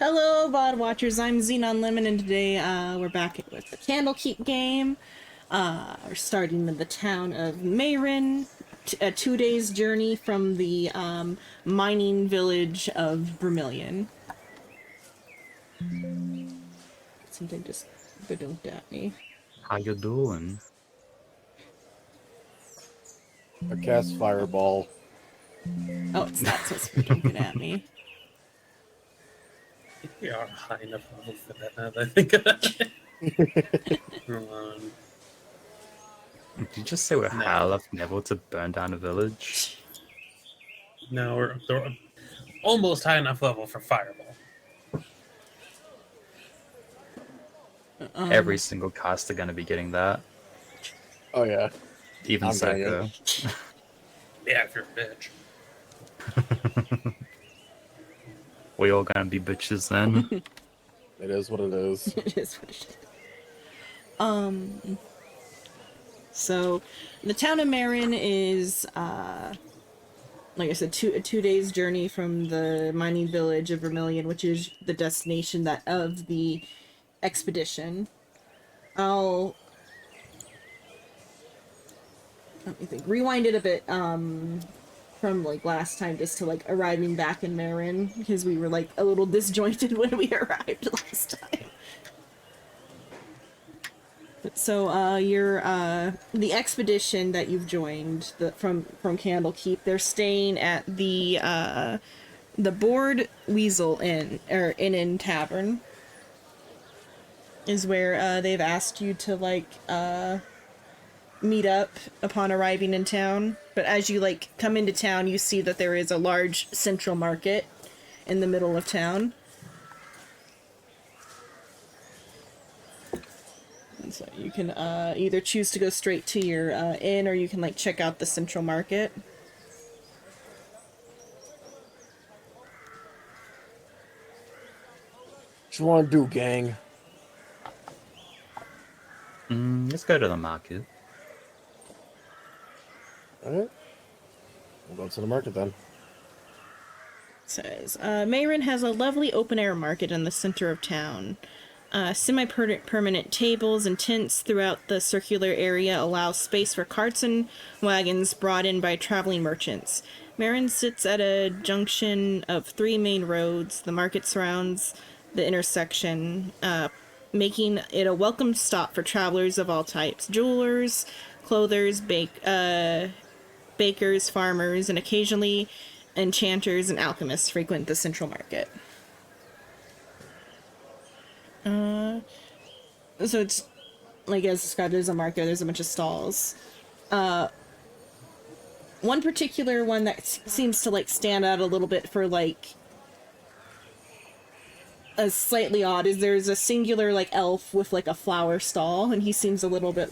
Hello, VOD watchers. I'm Xenon Lemon, and today we're back with the Candlekeep game. We're starting in the town of Mayrin, a 2 days journey from the mining village of Vermilion. Something just badunked at me. How you doing? I cast Fireball. Oh, it's not supposed to be badunking at me. We are high enough level for that now that I think about it. Hold on. Did you just say we're No. high enough level to burn down a village? No, they're almost high enough level for Fireball. Every single caster gonna be getting that. Oh yeah. Even I'm getting Psycho. Yeah, if you're a bitch. We all gonna be bitches then. It is what it is. It is what it is. So, the town of Marin is, like I said, a 2 days journey from the mining village of Vermilion, which is the destination of the expedition. Let me think. Rewind it a bit, from like last time, just to like arriving back in Marin, because we were like a little disjointed when we arrived last time. So, the expedition that you've joined from Candlekeep, they're staying at the Board Weasel Inn Tavern. Is where they've asked you to meet up upon arriving in town. But as you come into town, you see that there is a large central market in the middle of town. And so you can either choose to go straight to your inn, or you can check out the central market. What you want to do, gang? Let's go to the market. Alright. We'll go to the market then. Says, Mayrin has a lovely open-air market in the center of town. Semi-permanent tables and tents throughout the circular area allow space for carts and wagons brought in by traveling merchants. Marin sits at a junction of three main roads. The market surrounds the intersection, making it a welcome stop for travelers of all types. Jewelers, clothers, bakers, farmers, and occasionally enchanters and alchemists frequent the central market. So it's like, as described, there's a market, there's a bunch of stalls. One particular one that seems to stand out a little bit for a slightly odd is there's a singular elf with a flower stall, and he seems a little bit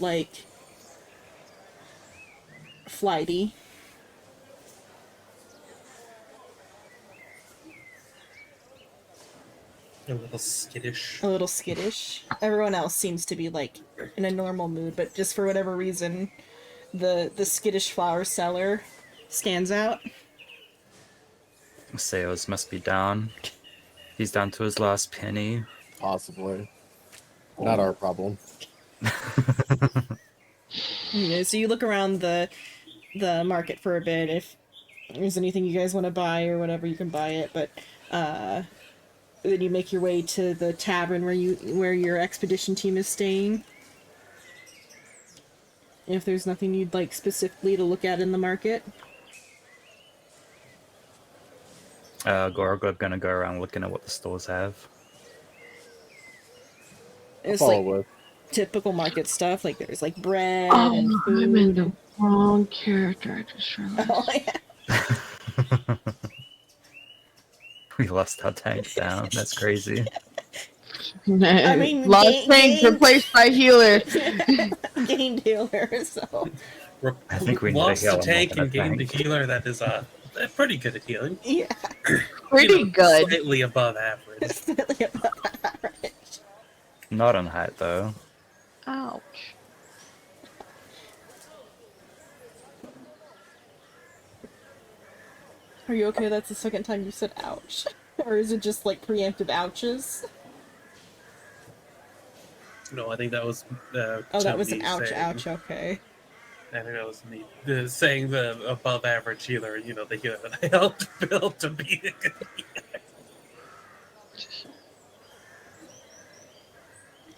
flighty. A little skittish. A little skittish. Everyone else seems to be in a normal mood, but just for whatever reason, the skittish flower seller stands out. Sales must be down. He's down to his last penny. Possibly. Not our problem. So you look around the market for a bit. If there's anything you guys want to buy or whatever, you can buy it. But then you make your way to the tavern where your expedition team is staying. If there's nothing you'd like specifically to look at in the market. Gorgog gonna go around looking at what the stores have. It's Follow with. typical market stuff. There's bread Oh, and food. I'm in the wrong character. I just realized. Oh, yeah. We lost our tank down. That's crazy. I mean, Lost tank replaced by healer. Gained healer, so. I think we need lost a healer the tank more than and a gained the tank. healer. That is pretty good at healing. Yeah. Pretty good. Slightly above average. Definitely above average. Not on height though. Ouch. Are you okay? That's the second time you said ouch. Or is it just like preemptive ouches? No, I think that was Oh, that was an Tony ouch, saying, ouch, okay. I think that was me saying the above average healer, the healer that I helped build to be a good healer.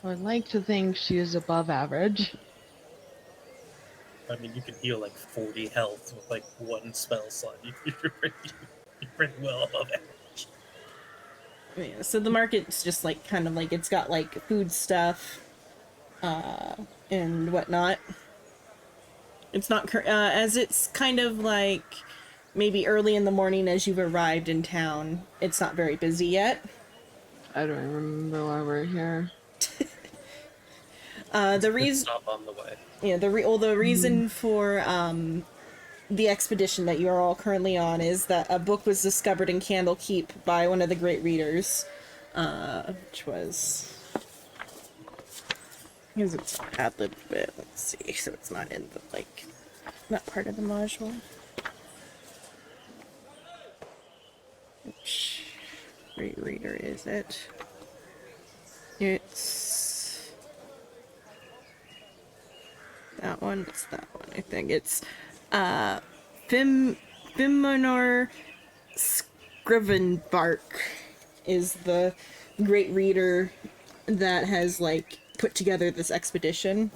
I'd like to think she is above average. I mean, you can heal like 40 health with like one spell slot. You're pretty well above average. Yeah, so the market's just like kind of like it's got like food stuff and whatnot. It's not as it's kind of like maybe early in the morning as you've arrived in town. It's not very busy yet. I don't even remember why we're here. The reason, Stop on the way. yeah, the reason for the expedition that you are all currently on is that a book was discovered in Candlekeep by one of the great readers, which was. Because it's ad libbed a bit. Let's see. So it's not in the not part of the module. Which great reader is it? It's that one. It's that one. I think it's Fimmonar Scrivenbark is the great reader that has put together this expedition.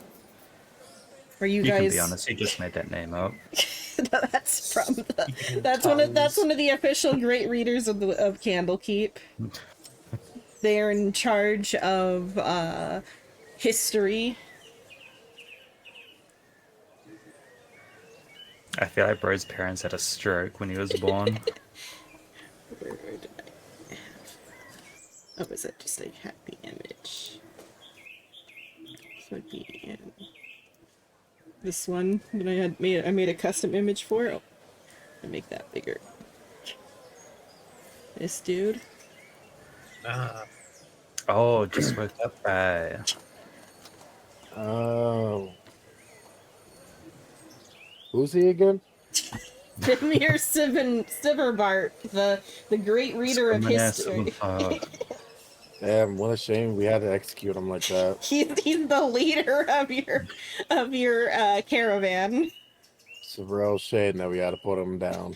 Are you You guys? can be honest, you just made that name up. No, that's from that's one of the official great readers of Candlekeep. They are in charge of history. I feel like Bro's parents had a stroke when he was born. Where did I have? Oh, is it just a happy image? This would be in this one that I made a custom image for. Oh, I make that bigger. This dude. Ah, Oh, just woke up. Oh. Who's he again? Dimir Siverbart, the great reader of history. Damn, what a shame we had to execute him like that. He's the leader of your caravan. It's a real shame that we had to put him down.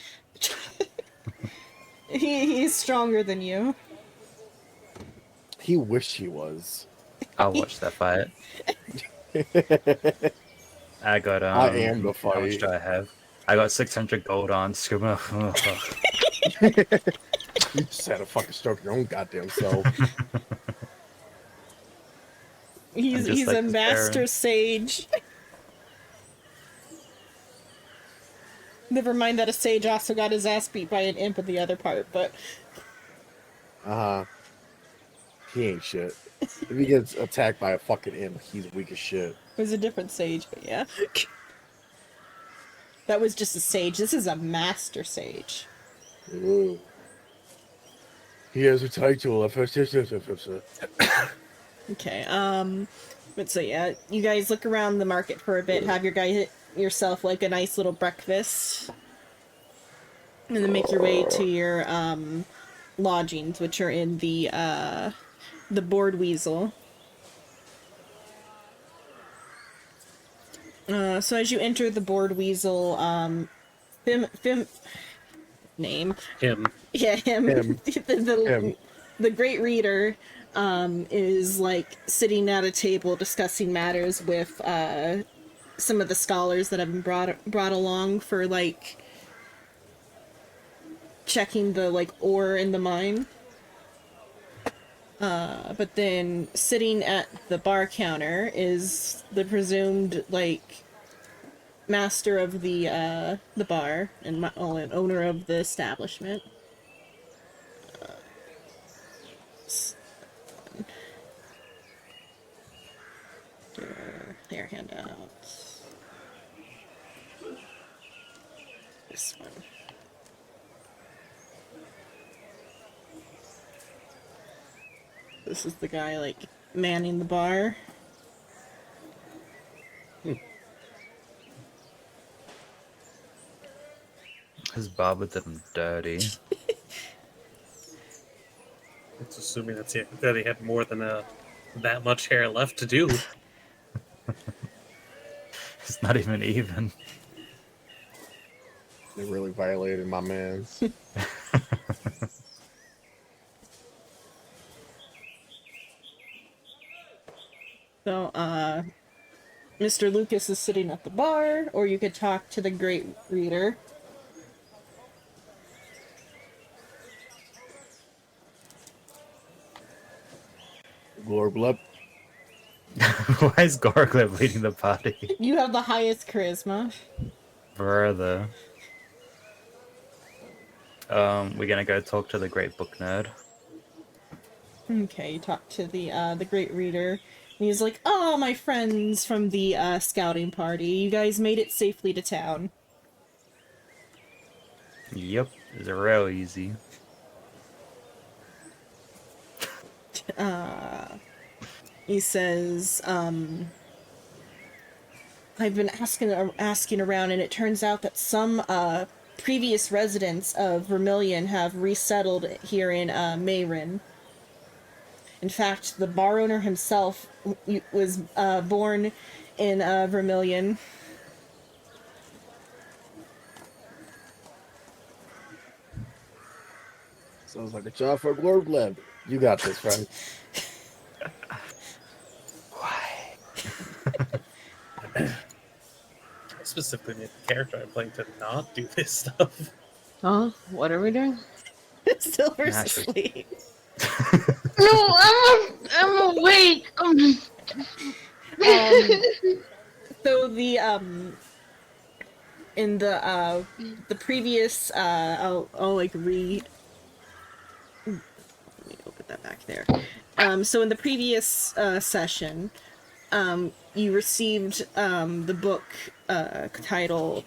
He's stronger than you. He wished he was. I'll watch that fight. I got I am the How much fight. do I have? I got 600 gold on Scuba. You just had to fucking stroke your own goddamn self. He's just like a this master Baron. sage. Never mind that a sage also got his ass beat by an imp in the other part, but Uh-huh. He ain't shit. If he gets attacked by a fucking imp, he's weak as shit. it was a different sage, but yeah. That was just a sage. This is a master sage. Ooh. He has a title. Okay, but so yeah, you guys look around the market for a bit, have yourself a nice little breakfast, and then make your way to your lodgings, which are in the Board Weasel. So as you enter the Board Weasel, name. him. Yeah, him. Him. Him. The great reader is sitting at a table discussing matters with some of the scholars that have been brought along for checking the ore in the mine. But then sitting at the bar counter is the presumed master of the bar and an owner of the establishment. Their handouts. This one. This is the guy manning the bar. His barber did him dirty. It's assuming that he had more than that much hair left to do. It's not even even. They really violated my man's. So, Mr. Lucas is sitting at the bar, or you could talk to the Great Reader. Glorblep. Why is Gorgleb leading the party? You have the highest charisma. Brother. We're gonna go talk to the Great Book Nerd. Okay, you talk to the Great Reader. And he's like, "Oh, my friends from the scouting party, you guys made it safely to town." Yep, it's real easy. He says, "I've been asking around, and it turns out that some previous residents of Vermilion have resettled here in Mayrin. In fact, the bar owner himself was born in Vermilion." Sounds like a job for Glorblep. You got this, friend. Why? I specifically made the character I'm playing to not do this stuff. Huh? What are we doing? Silver's Nah, sure. asleep. No, I'm awake. I'm just. So the in the previous I'll like read. Let me open that back there. So in the previous session, you received the book titled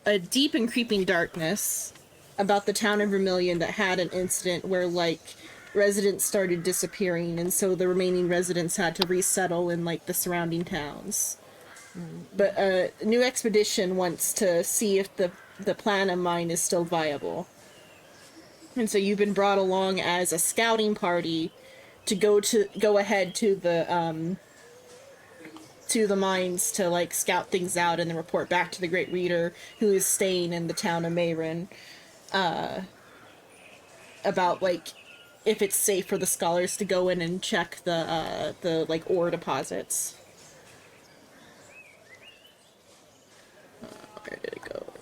a Deep and Creeping Darkness, about the town of Vermilion that had an incident where, like, residents started disappearing, and so the remaining residents had to resettle in, like, the surrounding towns. But a new expedition wants to see if the plan of mine is still viable. And so you've been brought along as a scouting party to go ahead to the mines to, like, scout things out and then report back to the Great Reader, who is staying in the town of Mayrin, about, like, if it's safe for the scholars to go in and check the like, ore deposits. Where did it go?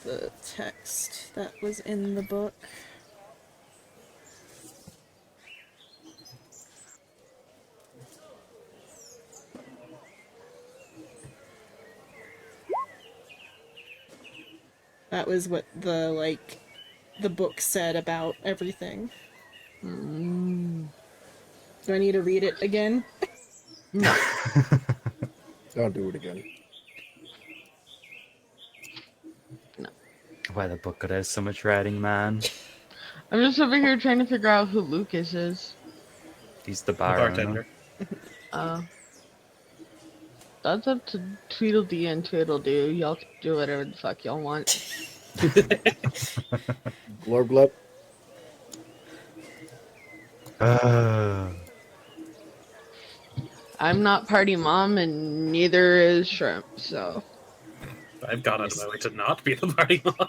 The text that was in the book. That was what the book said about everything. Do I need to read it again? Don't do it again. Why the book has so much writing, man? I'm just over here trying to figure out who Lucas is. He's the The bar owner. bartender. That's up to Tweedledee and Tweedledoo. Y'all can do whatever the fuck y'all want. Glorblep. I'm not party mom, and neither is Shrimp, so. I've gone out of my way to not be the party mom.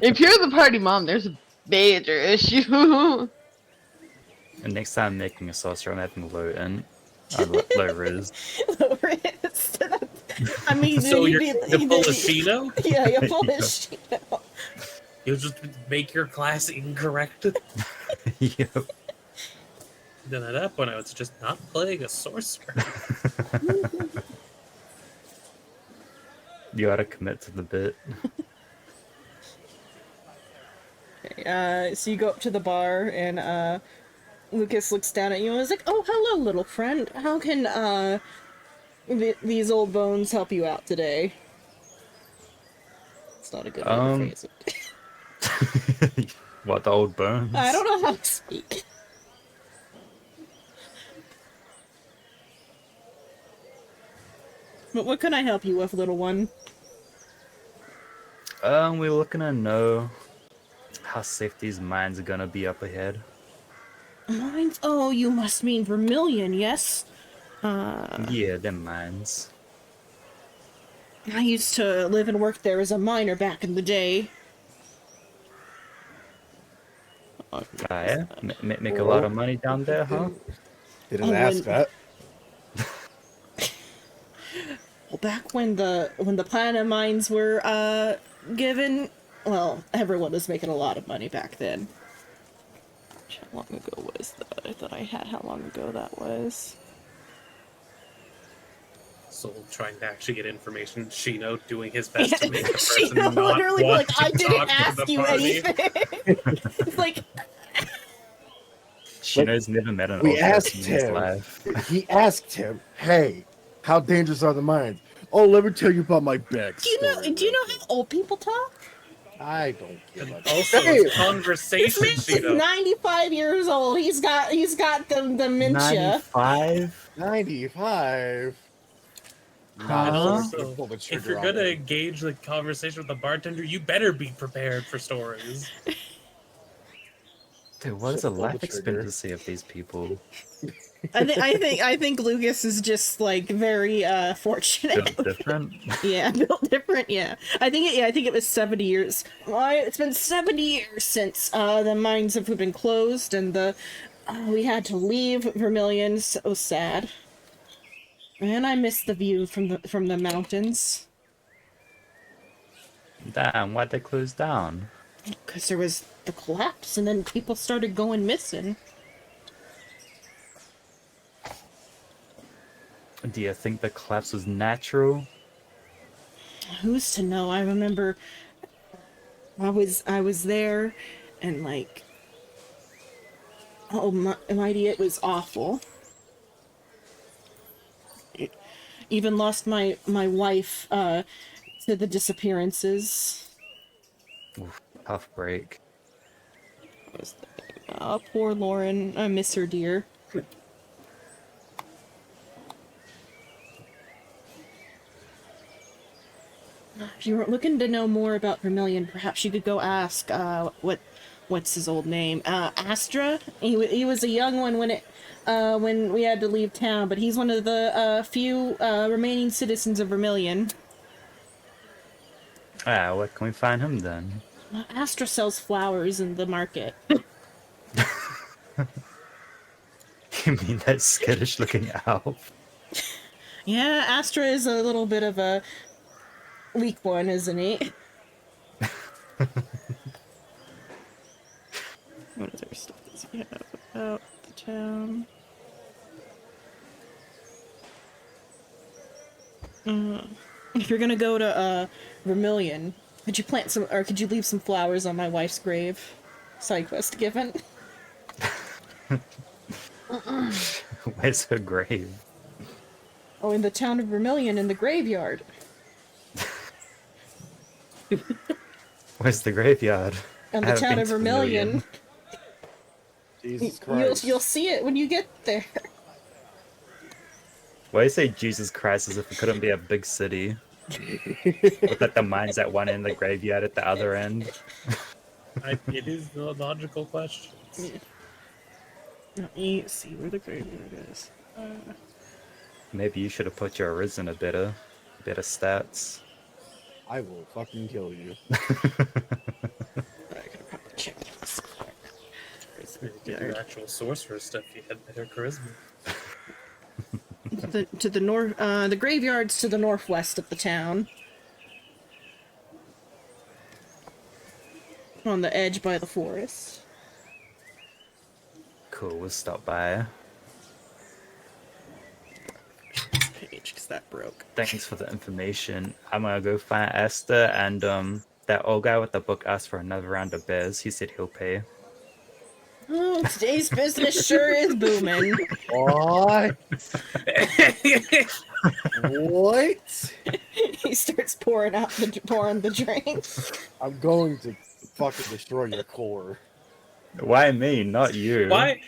If you're the party mom, there's a major issue. And next time I'm making a saucer, I'm having low in. Low riz. I mean, So you'd you're be- you'd be- Polishino? Yeah, you're Polishino. You just make your class incorrect. Yep. Then at that point, I was just not playing a sorcerer. You gotta commit to the bit. So you go up to the bar, and Lucas looks down at you and is like, "Oh, hello, little friend. How can these old bones help you out today?" It's not a good way to phrase it. What, the old bones? I don't know how to speak. But what can I help you with, little one? We're looking to know how safe these mines are gonna be up ahead. Mines? Oh, you must mean Vermilion, yes? Yeah, them mines. I used to live and work there as a miner back in the day. Ah, yeah? Make a lot of money down there, huh? Didn't Oh, ask that. Well, back when the platinum mines were given, well, everyone was making a lot of money back then. How long ago was that? I thought I had how long ago that was. Soul trying to actually get information. Shino doing his best to make the She person not literally want like, to I didn't talk to ask the you party. anything. It's like, Shino's never met an We old asked person in his him. life. He asked him, "Hey, how dangerous are the mines?" Oh, let me tell you about my backstory. do you know how old people talk? I don't give a Also, Hey, it's conversation, This man is Shino. 95 years old. He's got the dementia. 95? 95. Huh? Nah, And I'm also, gonna pull the if trigger you're on gonna that. engage the conversation with the bartender, you better be prepared for stories. Dude, what is Should've the pulled life the trigger. expectancy of these people? I think Lucas is just like very fortunate. Built different? Yeah, built different. Yeah, I think it was 70 years. Well, it's been 70 years since the mines have been closed and we had to leave Vermilion. So sad. And I miss the view from the mountains Damn, why'd they close down? because there was the collapse and then people started going missing. Do you think the collapse was natural? Who's to know? I remember I was there and like, oh mighty, it was awful. Even lost my wife to the disappearances. Oof, tough break. Poor Lauren. I miss her, dear. If you were looking to know more about Vermilion, perhaps you could go ask what's his old name? Astra. He was a young one when we had to leave town, but he's one of the few remaining citizens of Vermilion. Ah, where can we find him then? Astra sells flowers in the market. You mean that skittish looking elf? Yeah, Astra is a little bit of a weak one, isn't he? What other stuff does he have about the town? If you're gonna go to Vermilion, could you plant some, or could you leave some flowers on my wife's grave? Side quest given. Where's her grave? Oh, in the town of Vermilion, in the graveyard. Where's the graveyard? In I the haven't town been of to Vermilion. Jesus Christ. You'll see it when you get there. Why do you say Jesus Christ as if it couldn't be a big city? With like the mines at one end, the graveyard at the other end. It is the logical question. Let me see where the graveyard is. Maybe you should have put your Arisen a better stats. I will fucking kill you. I gotta probably check this. If you did your actual sorcerer stuff, you had better charisma. To the north, the graveyard's to the northwest of the town. On the edge by the forest. Cool, we'll stop by. Page, because that broke. Thanks for the information. I'm gonna go find Esther and that old guy with the book asked for another round of bears. He said he'll pay. Oh, today's business sure is booming. What? What? He starts pouring the drink. I'm going to fucking destroy your core. Why me, not you? Why?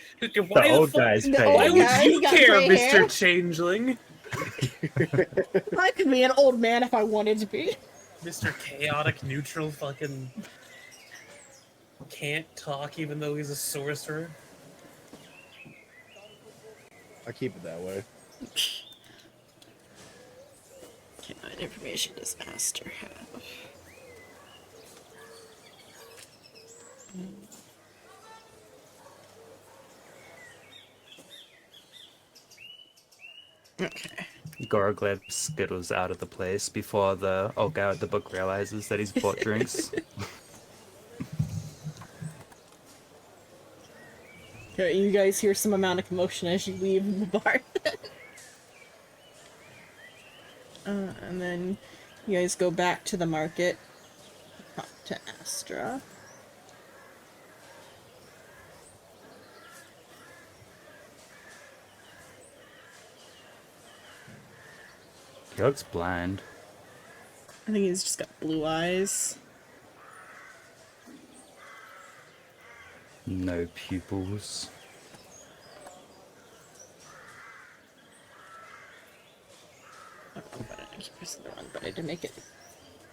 Why old fuck- guy's The paying. Why old would guy, you he got care, gray hair. Mr. Changeling? I could be an old man if I wanted to be. Mr. Chaotic Neutral fucking... can't talk even though he's a sorcerer? I keep it that way. Okay, what information does Aster have? Okay. Gorgleb skittles out of the place before the old guy with the book realizes that he's bought drinks. Okay, you guys hear some amount of commotion as you leave the bar. And then you guys go back to the market. Talk to Astra. He looks blind. I think he's just got blue eyes. No pupils. I don't know about it. I keep pressing the wrong, but I did make it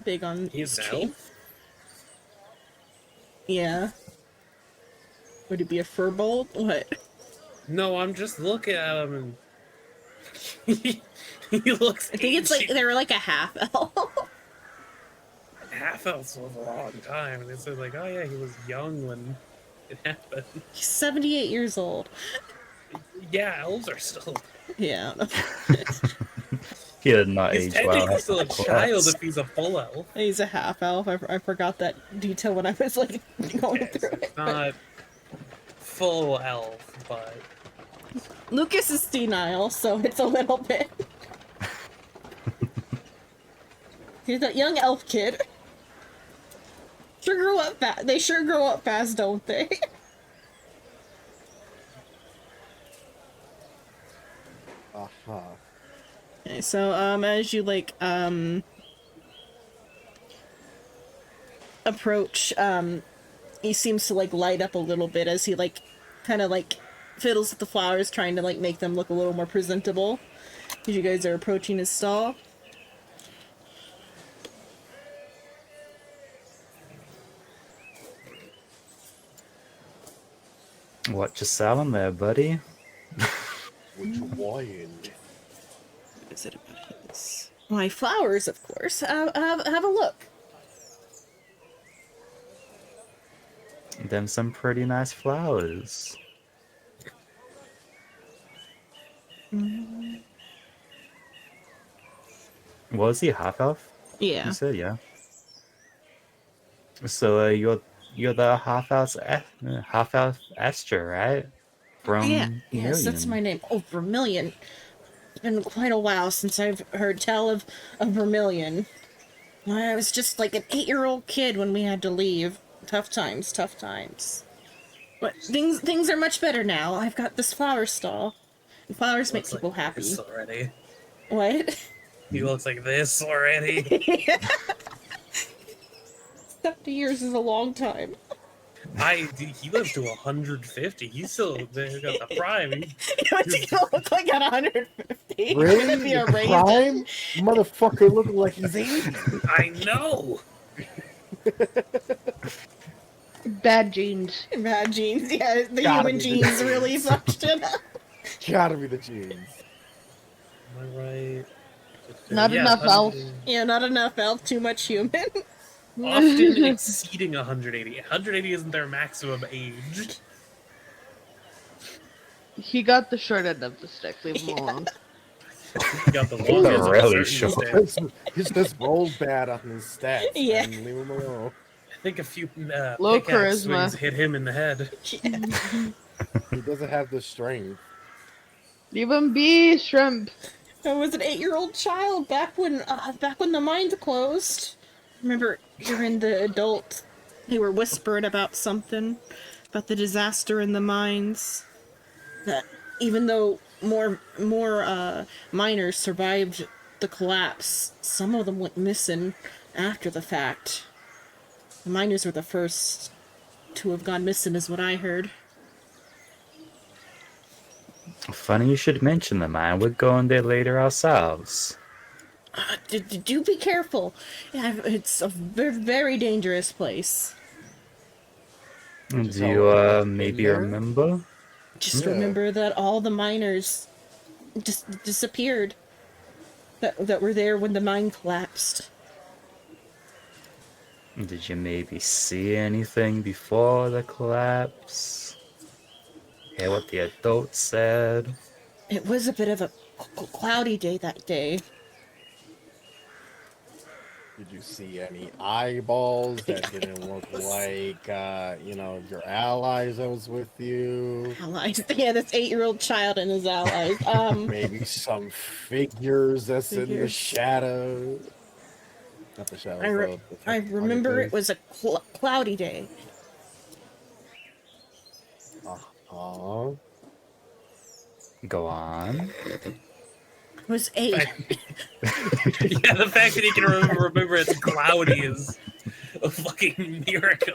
big on He's stream. elf? Yeah. Would it be a furbolt? What? No, I'm just looking at him and he looks. I think it's like ancient. they were like a half elf. half elves for a long time, and it's like, oh yeah, he was young when it happened. He's 78 years old. Yeah, elves are still. Yeah. I don't know. He did not He's age well. technically still a child Yes. if he's a full elf. He's a half elf. I forgot that detail when I was like going It's through it. but- not full elf, but Lucas is senile, so it's a little bit. He's a young elf kid. Sure grew up fast. They sure grow up fast, don't they? Aha. Okay, so as you approach, he seems to light up a little bit as he kind of fiddles with the flowers, trying to make them look a little more presentable. As you guys are approaching his stall. What you selling there, buddy? What you buying? What is it about his? Why, flowers, of course. Have a look. Them some pretty nice flowers. Was he half elf? Yeah. You said yeah. So you're the half elf Esther, right? From Yeah. Yes, that's Vermilion. my name. Oh, Vermilion. It's been quite a while since I've heard tell of Vermilion. I was just like an 8-year-old kid when we had to leave. Tough times, tough times. But things are much better now. I've got this flower stall. And flowers make looks like people happy. this already. What? He looks like this already. 70 years is a long time. He lived to 150. He's still got the prime. What's he gonna look like at 150? Gonna Really? be a The raven? prime? Motherfucker looking like he's 80. I know. Bad genes. Bad genes. Yeah, the Gotta human be the genes really fucked it up. Gotta be the jeans. Am I right? Not enough elf. Yeah, not enough elf, too much human. Often exceeding 180. 180 isn't their maximum age. He got the short end of the stick. Leave him alone. He got the longest. of a Really certain short. extent. He's just rolled bad on his stats. Yeah. And leave him alone. I think a few Low pickaxe charisma. swings hit him in the head. He doesn't have the strength. Leave him be, shrimp. I was an 8-year-old child back when the mines closed. Remember hearing the adult, they were whispering about something, about the disaster in the mines. That even though more miners survived the collapse, some of them went missing after the fact. The miners were the first to have gone missing, is what I heard. Funny you should mention the mine. We're going there later ourselves. Do be careful. Yeah, it's a very, very dangerous place. Did Do tell you her what's in maybe there? remember? Just Yeah. remember that all the miners just disappeared. That were there when the mine collapsed. Did you maybe see anything before the collapse? Hear what the adults said? It was a bit of a cloudy day that day. Did you see any eyeballs that didn't look like, your allies that was with you? Allies. Yeah, this 8-year-old child and his allies. Maybe some figures that's in the Figures. shadow. Not the shadows, I remember it was a cloudy day. Uh-huh. Go on. It was 8. Yeah, the fact that he can remember it's cloudy is a fucking miracle.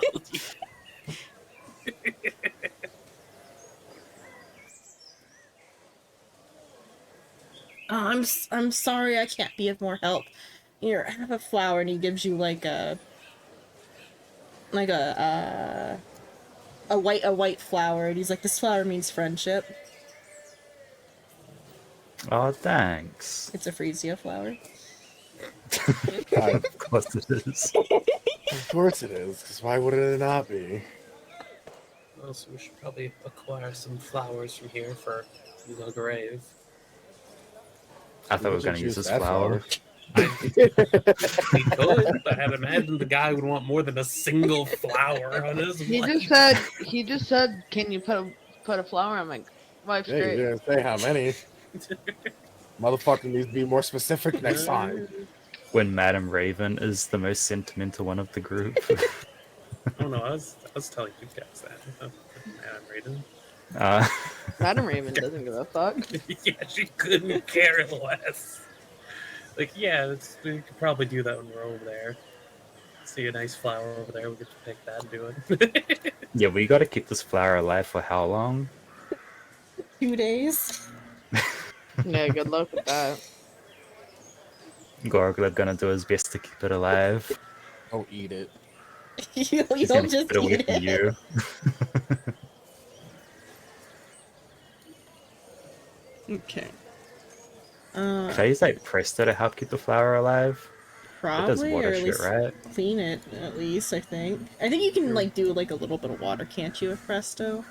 I'm sorry I can't be of more help. Here, I have a flower, and he gives you a white flower, and he's like, this flower means friendship. Oh, thanks. It's a freesia flower. God, Of course it is. of course it is, because why would it not be? Also, we should probably acquire some flowers from here for the grave. I thought we were Would going to you use choose this that flower. We could, but I'd imagine the guy would want more than a single flower on his He plate. just said, can you put a flower on my wife's Yeah, you grave? didn't say how many. Motherfucker needs to be more specific next time. When Madame Raven is the most sentimental one of the group. Oh no, I was telling you guys that. Madam Raven. Madam Raven doesn't give a fuck. Yeah, she couldn't care less. Like, yeah, we could probably do that when we're over there. See a nice flower over there, we get to pick that and do it. Yeah, we got to keep this flower alive for how long? 2 days. Yeah, good luck with that. Gorgler gonna do his best to keep it alive. Oh, eat it. You'll He's gonna just keep it away eat from it. you. Okay. Can I use like Presto to help keep the flower alive? It does Probably, or water at shit, least right? clean it, at least, I think. I think you can, do, a little bit of water, can't you, with Presto? You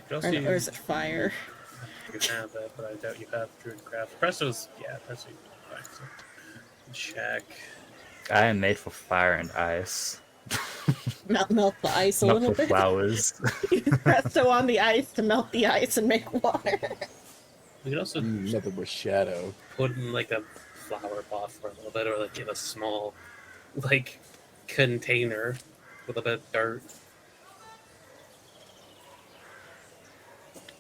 could also Or is use, it fire? you can have that, but I doubt you have Druidcraft. Presto's, yeah, Presto you can find, so. Check. I am made for fire and ice, Melt the ice a not little for bit. flowers. Use Presto on the ice to melt the ice and make water. We could also Nothing but shadow. put in like a flower pot for a little bit, or like in a small, like, container with a bit of dirt.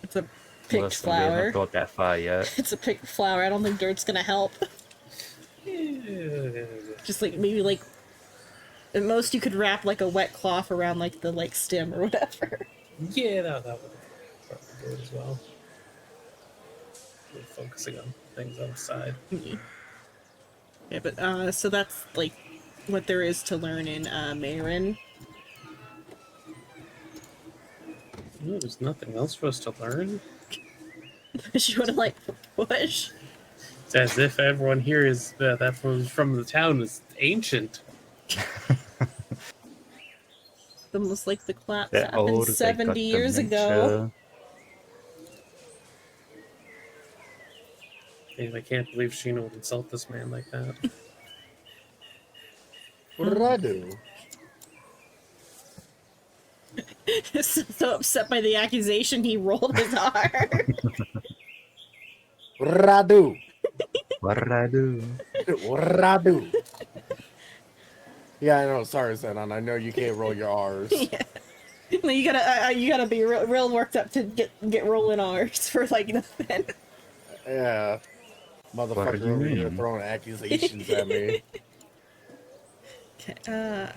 It's a picked Listen, we flower. haven't thought that far yet. It's a picked flower. I don't think dirt's gonna help. Yeah. Just maybe at most you could wrap a wet cloth around the stem or whatever. Yeah, that would probably do it as well. We're focusing on things on the side. Yeah, but so that's what there is to learn in Mayrin. No, there's nothing else for us to learn. You want to push? It's as if everyone here is that was from the town is ancient. Almost like the collapse They're happened old, they got 70 years ago. dementia. And I can't believe Sheena would insult this man like that. What did I do? So upset by the accusation, he rolled his R. What did I do? What did I do? What did I do? Yeah, I know. Sorry, Zenon. I know you can't roll your R's. Yeah. No, you gotta be real worked up to get rolling R's for nothing. Yeah. What do Motherfucker you over here mean? throwing accusations at me. So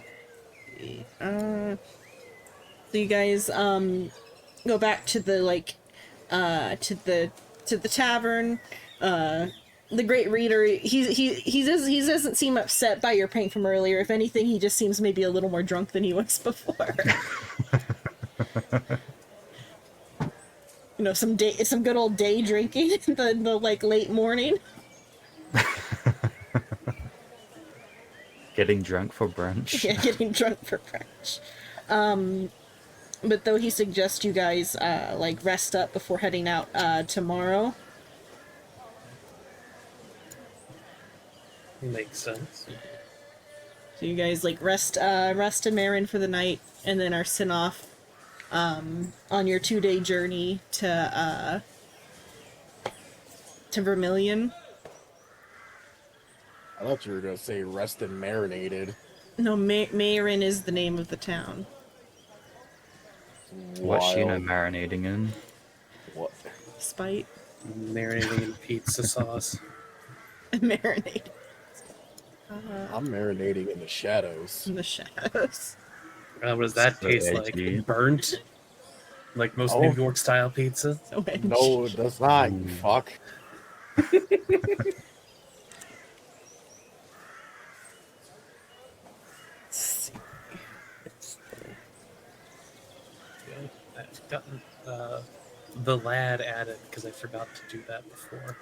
you guys go back to the to the tavern. The great reader, he doesn't seem upset by your prank from earlier. If anything, he just seems maybe a little more drunk than he was before. You know, some good old day drinking in the like late morning. Getting drunk for brunch. Yeah, getting drunk for brunch. But though he suggests you guys like rest up before heading out tomorrow. Makes sense. So you guys like rest in Marin for the night, and then are sent off on your 2-day journey to Vermilion. I thought you were gonna say rest and marinated. No, Marin is the name of the town. What's Sheena Wild. marinating in? What? Spite. Marinating in pizza sauce. Marinate I'm marinating in the shadows. in the shadows. What does that So taste edgy. like? Burnt? Like most Oh. New York style pizza? So No, it does not, you fuck. Yeah, I've gotten the lad added because I forgot to do that before.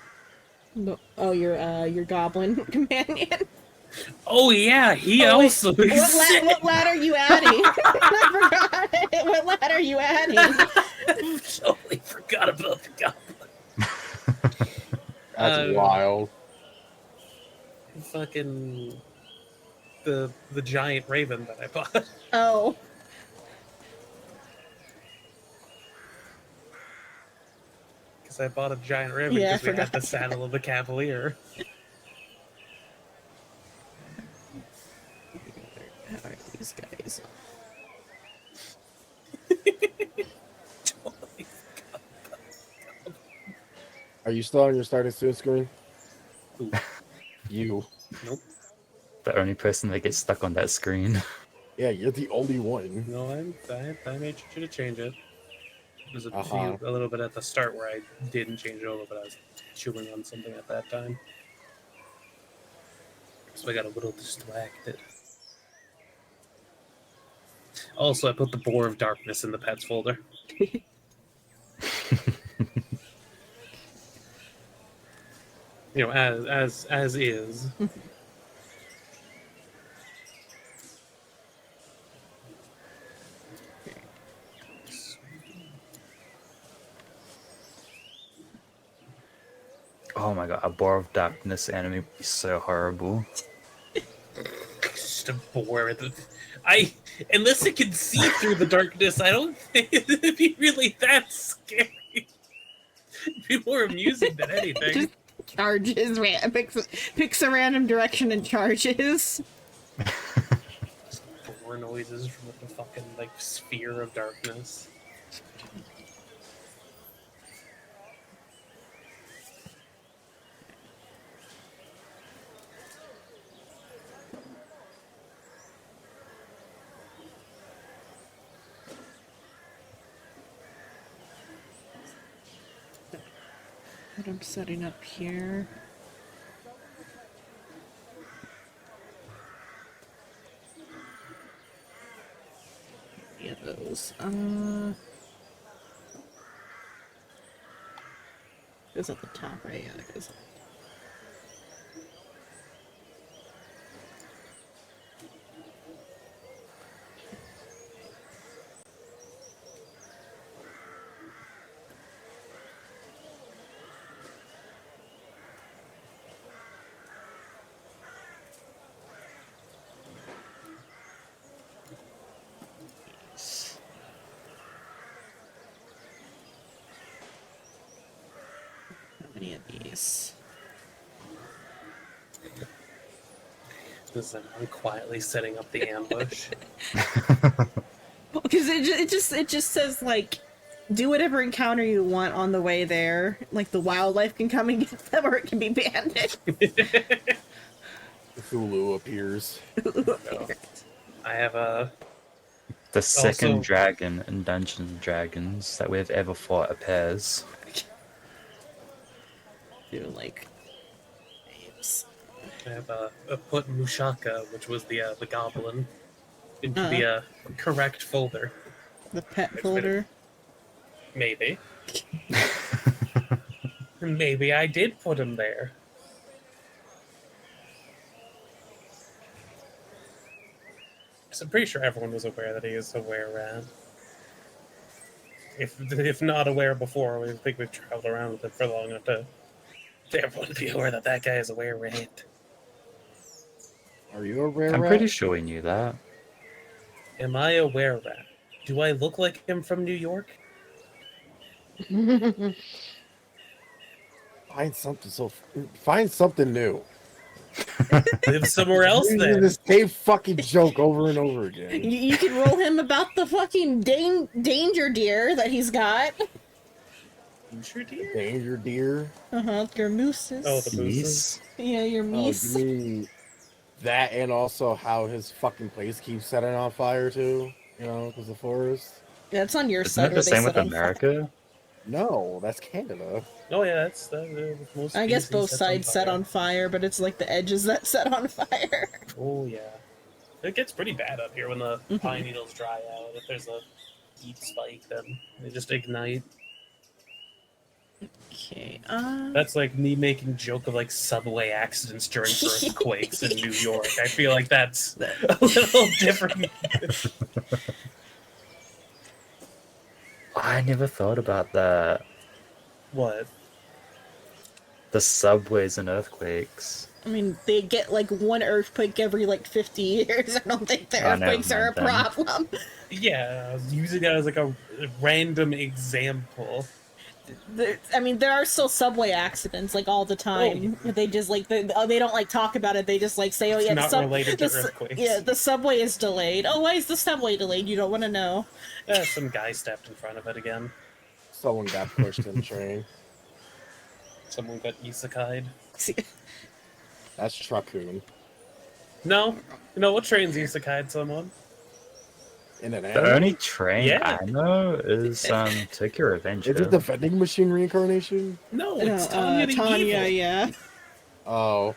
Oh, your goblin companion. Oh yeah, he Oh, wait. also What lad are you adding? I forgot. What lad are you adding? totally forgot about the goblin. That's wild. Fucking the giant raven that I bought. Oh, Because I bought a giant raven Yeah, I because we had forgot the saddle of the cavalier. how are these guys? Totally forgot about the Are you still on your starting suit screen? Ooh. You. Nope. The only person that gets stuck on that screen. Yeah, you're the only one. No, I made sure to change it. There's a Uh-huh. little bit at the start where I didn't change it over, but I was chewing on something at that time. So I got a little distracted. Also, I put the Boar of Darkness in the pets folder. You know, as is. Oh my god, a Boar of Darkness anime would be so horrible. Just a boar. Unless it can see through the darkness, I don't think it'd be really that scary. It'd be more amusing than anything. Just charges, picks a random direction and charges. Boar noises from the fucking like sphere of darkness. What I'm setting up here. Yeah, those. Goes at the top, right? Yeah, it goes. How many of these? This is I'm quietly setting up the ambush. Because it just says like, do whatever encounter you want on the way there. Like the wildlife can come and get them, or it can be banded. Hulu appears. I have a The second Also- dragon in Dungeons and Dragons that we've ever fought appears. Do like names. put Mushaka, which was the goblin, into the correct folder. The pet been- folder. Maybe. Maybe I did put him there. So I'm pretty sure everyone was aware that he is a were-rat. If not aware before, I think we've traveled around with it for long enough to everyone to be aware that that guy is a were-rat. Are you a rare I'm rat? pretty sure we knew that. Am I a were-rat? Do I look like him from New York? Find something new. Live somewhere else Using then. this same fucking joke over and over again. You can roll him about the fucking danger deer that he's got. You sure, dear? Danger deer. Your mooses. Oh, the mooses. Peace. Yeah, your Oh, meese. you mean that, and also how his fucking place keeps setting on fire too? You know, because the forest. Yeah, it's on your Isn't side. it where the they same with set on fire. America? No, that's Canada. Oh yeah, that's most. I guess species both sets sides set fire. on fire, but it's like the edges that set on fire. Oh yeah, it gets pretty bad up here when the Mhm. pine needles dry out. If there's a heat spike, then they just ignite. Okay. That's like me making joke of like subway accidents during earthquakes in New York. I feel like that's a little different. I never thought about that. What? The subways and earthquakes. I mean, they get like one earthquake every like 50 years. I don't think the Oh, never earthquakes are a mind then. problem. Yeah, I was using that as like a random example. I mean, there are still subway accidents like all the time. They just like they don't like talk about it. They just like say, "Oh yeah, It's the not related to the earthquakes. Yeah, the subway is delayed. Oh, why is the subway delayed? You don't want to know. Some guy stepped in front of it again. Someone got pushed in the train. Someone got isekai'd. That's Truckhoon. No, you know what train's isekai'd someone? In an The anime? only train Yeah. I know is Tokyo Revenger. Is it the vending machine reincarnation? No, it's Tanya the Tanya, Evil. yeah. Oh,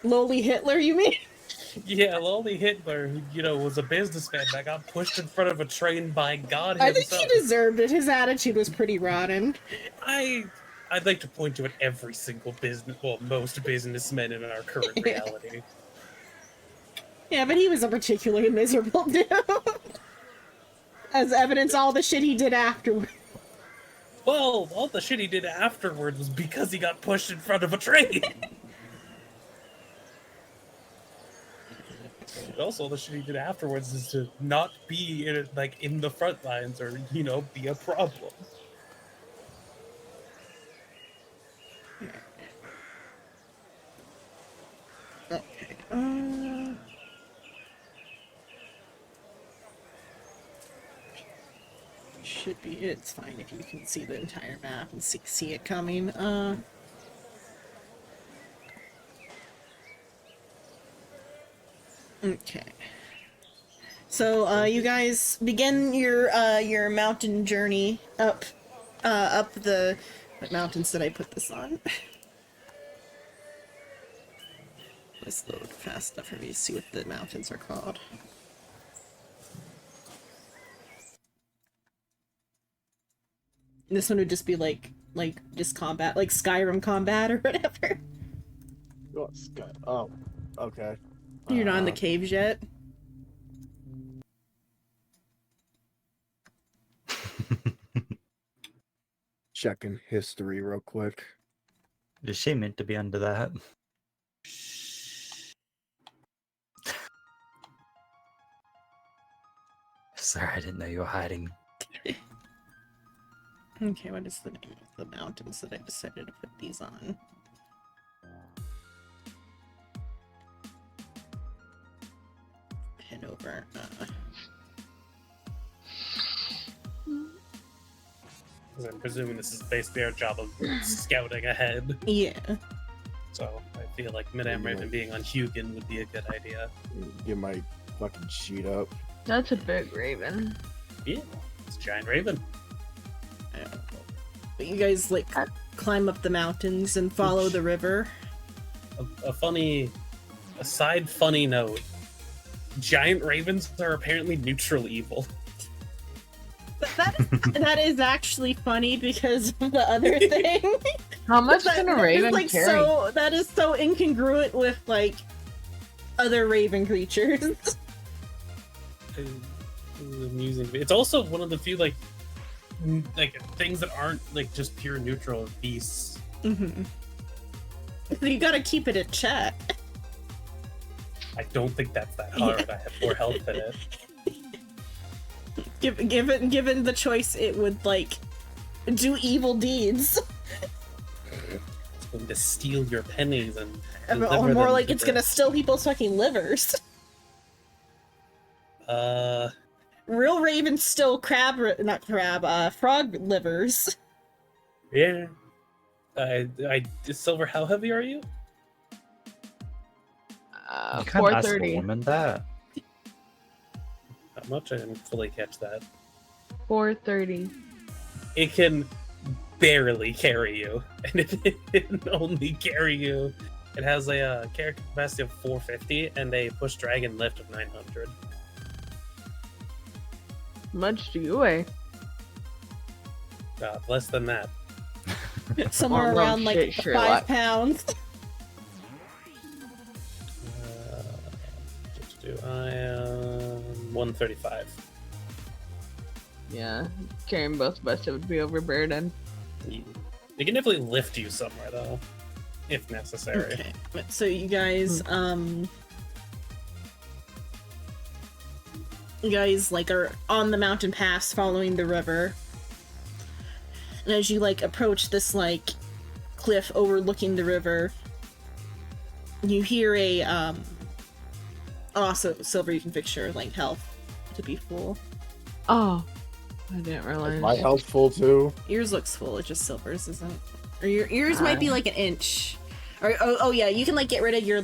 Lowly Hitler, you mean? Yeah, Lolly Hitler, who, was a businessman that got pushed in front of a train by God I think himself. he deserved it. His attitude was pretty rotten. I'd like to point to it every single most businessmen in our current reality. Yeah, but he was a particularly miserable dude. As evidence, all the shit he did afterward. Well, all the shit he did afterwards was because he got pushed in front of a train. Also, the shit he did afterwards is to not be in the front lines or be a problem. Should be. It's fine if you can see the entire map and see it coming. Okay. So you guys begin your mountain journey up the what mountains did I put this on? Let's load fast enough for me to see what the mountains are called. This one would just be like just combat, like Skyrim combat or whatever. Oh, okay. You're not in the caves yet. Checking history real quick. Is she meant to be under that? Sorry, I didn't know you were hiding. Okay, what is the name of the mountains that I decided to put these on? Head over. I'm presuming this is basically our job of scouting ahead. Yeah. So I feel like Madame Raven being on Hugin would be a good idea. Get my fucking sheet up. That's a big raven. Yeah, it's a giant raven. But you guys like climb up the mountains and follow the river. A side funny note. giant ravens are apparently neutral evil. That is actually funny because of the other thing. How much That- can a that is, raven like, carry? So that is so incongruent with like other raven creatures. Amusing. It's also one of the few like things that aren't like just pure neutral beasts. Mm-hmm. You gotta keep it in check. I don't think that's that hard. I have more health than it. Given the choice, it would like do evil deeds. It's going to steal your pennies and Or deliver more them like to it's the- gonna steal people's fucking livers. Real ravens still frog livers. Yeah. Silver, how heavy are you? You can't ask a 430. woman that. How much? I didn't fully catch that. 430. It can barely carry you, and it can only carry you. It has a character capacity of 450 and a push dragon lift of 900. Much do you weigh? Less than that. Somewhere Oh, no around like shit, sure, 5 what? pounds. I am 135. Yeah, carrying both of us, it would be overburdened. They can definitely lift you somewhere though, if necessary. Okay. So you guys, you guys like are on the mountain pass following the river. And as you like approach this like cliff overlooking the river, you hear a also Silver, you can fix your like health to be full. Oh, I didn't realize. My health's full too. Yours looks full, it's just Silver's isn't. Or yours might be like an inch. Or oh yeah, you can like get rid of your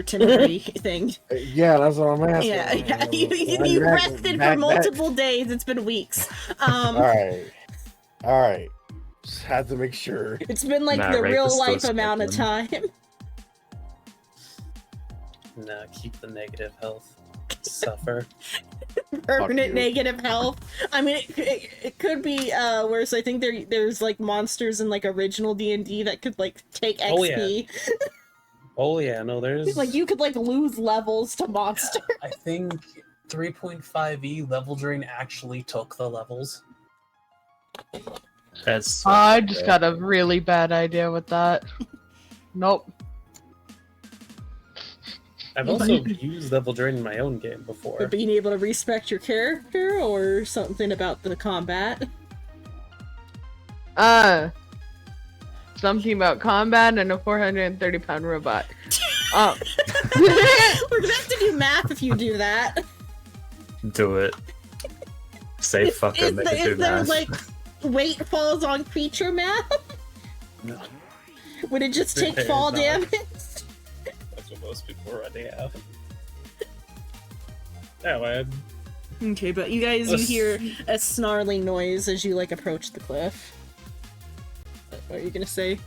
temporary thing. Yeah, that's what I'm asking. Yeah. You rested for multiple days. It's been weeks. All right. Just had to make sure. It's been like Nah, the Rafe is real still life amount of time. Nah, keep the negative health. Suffer. Permanent you. negative health. I mean, it could be worse. I think there's like monsters in like original D&D that could like take XP. Oh, yeah. Oh yeah, no, there's Like you could like lose levels to monsters. I think 3.5e level drain actually took the levels. That's I just got a really bad idea with that. Nope. I've also used level drain in my own game before. For being able to respect your character or something about the combat. Something about combat and a 430-pound robot. We're gonna have to do math if you do that. do it. Say fuck it, make it do is there math. like weight falls on creature math? No, Would it just take There is fall not. damage? that's what most people already have. No, Okay, but you guys, you hear a snarling noise as you like approach the cliff. What are you gonna say?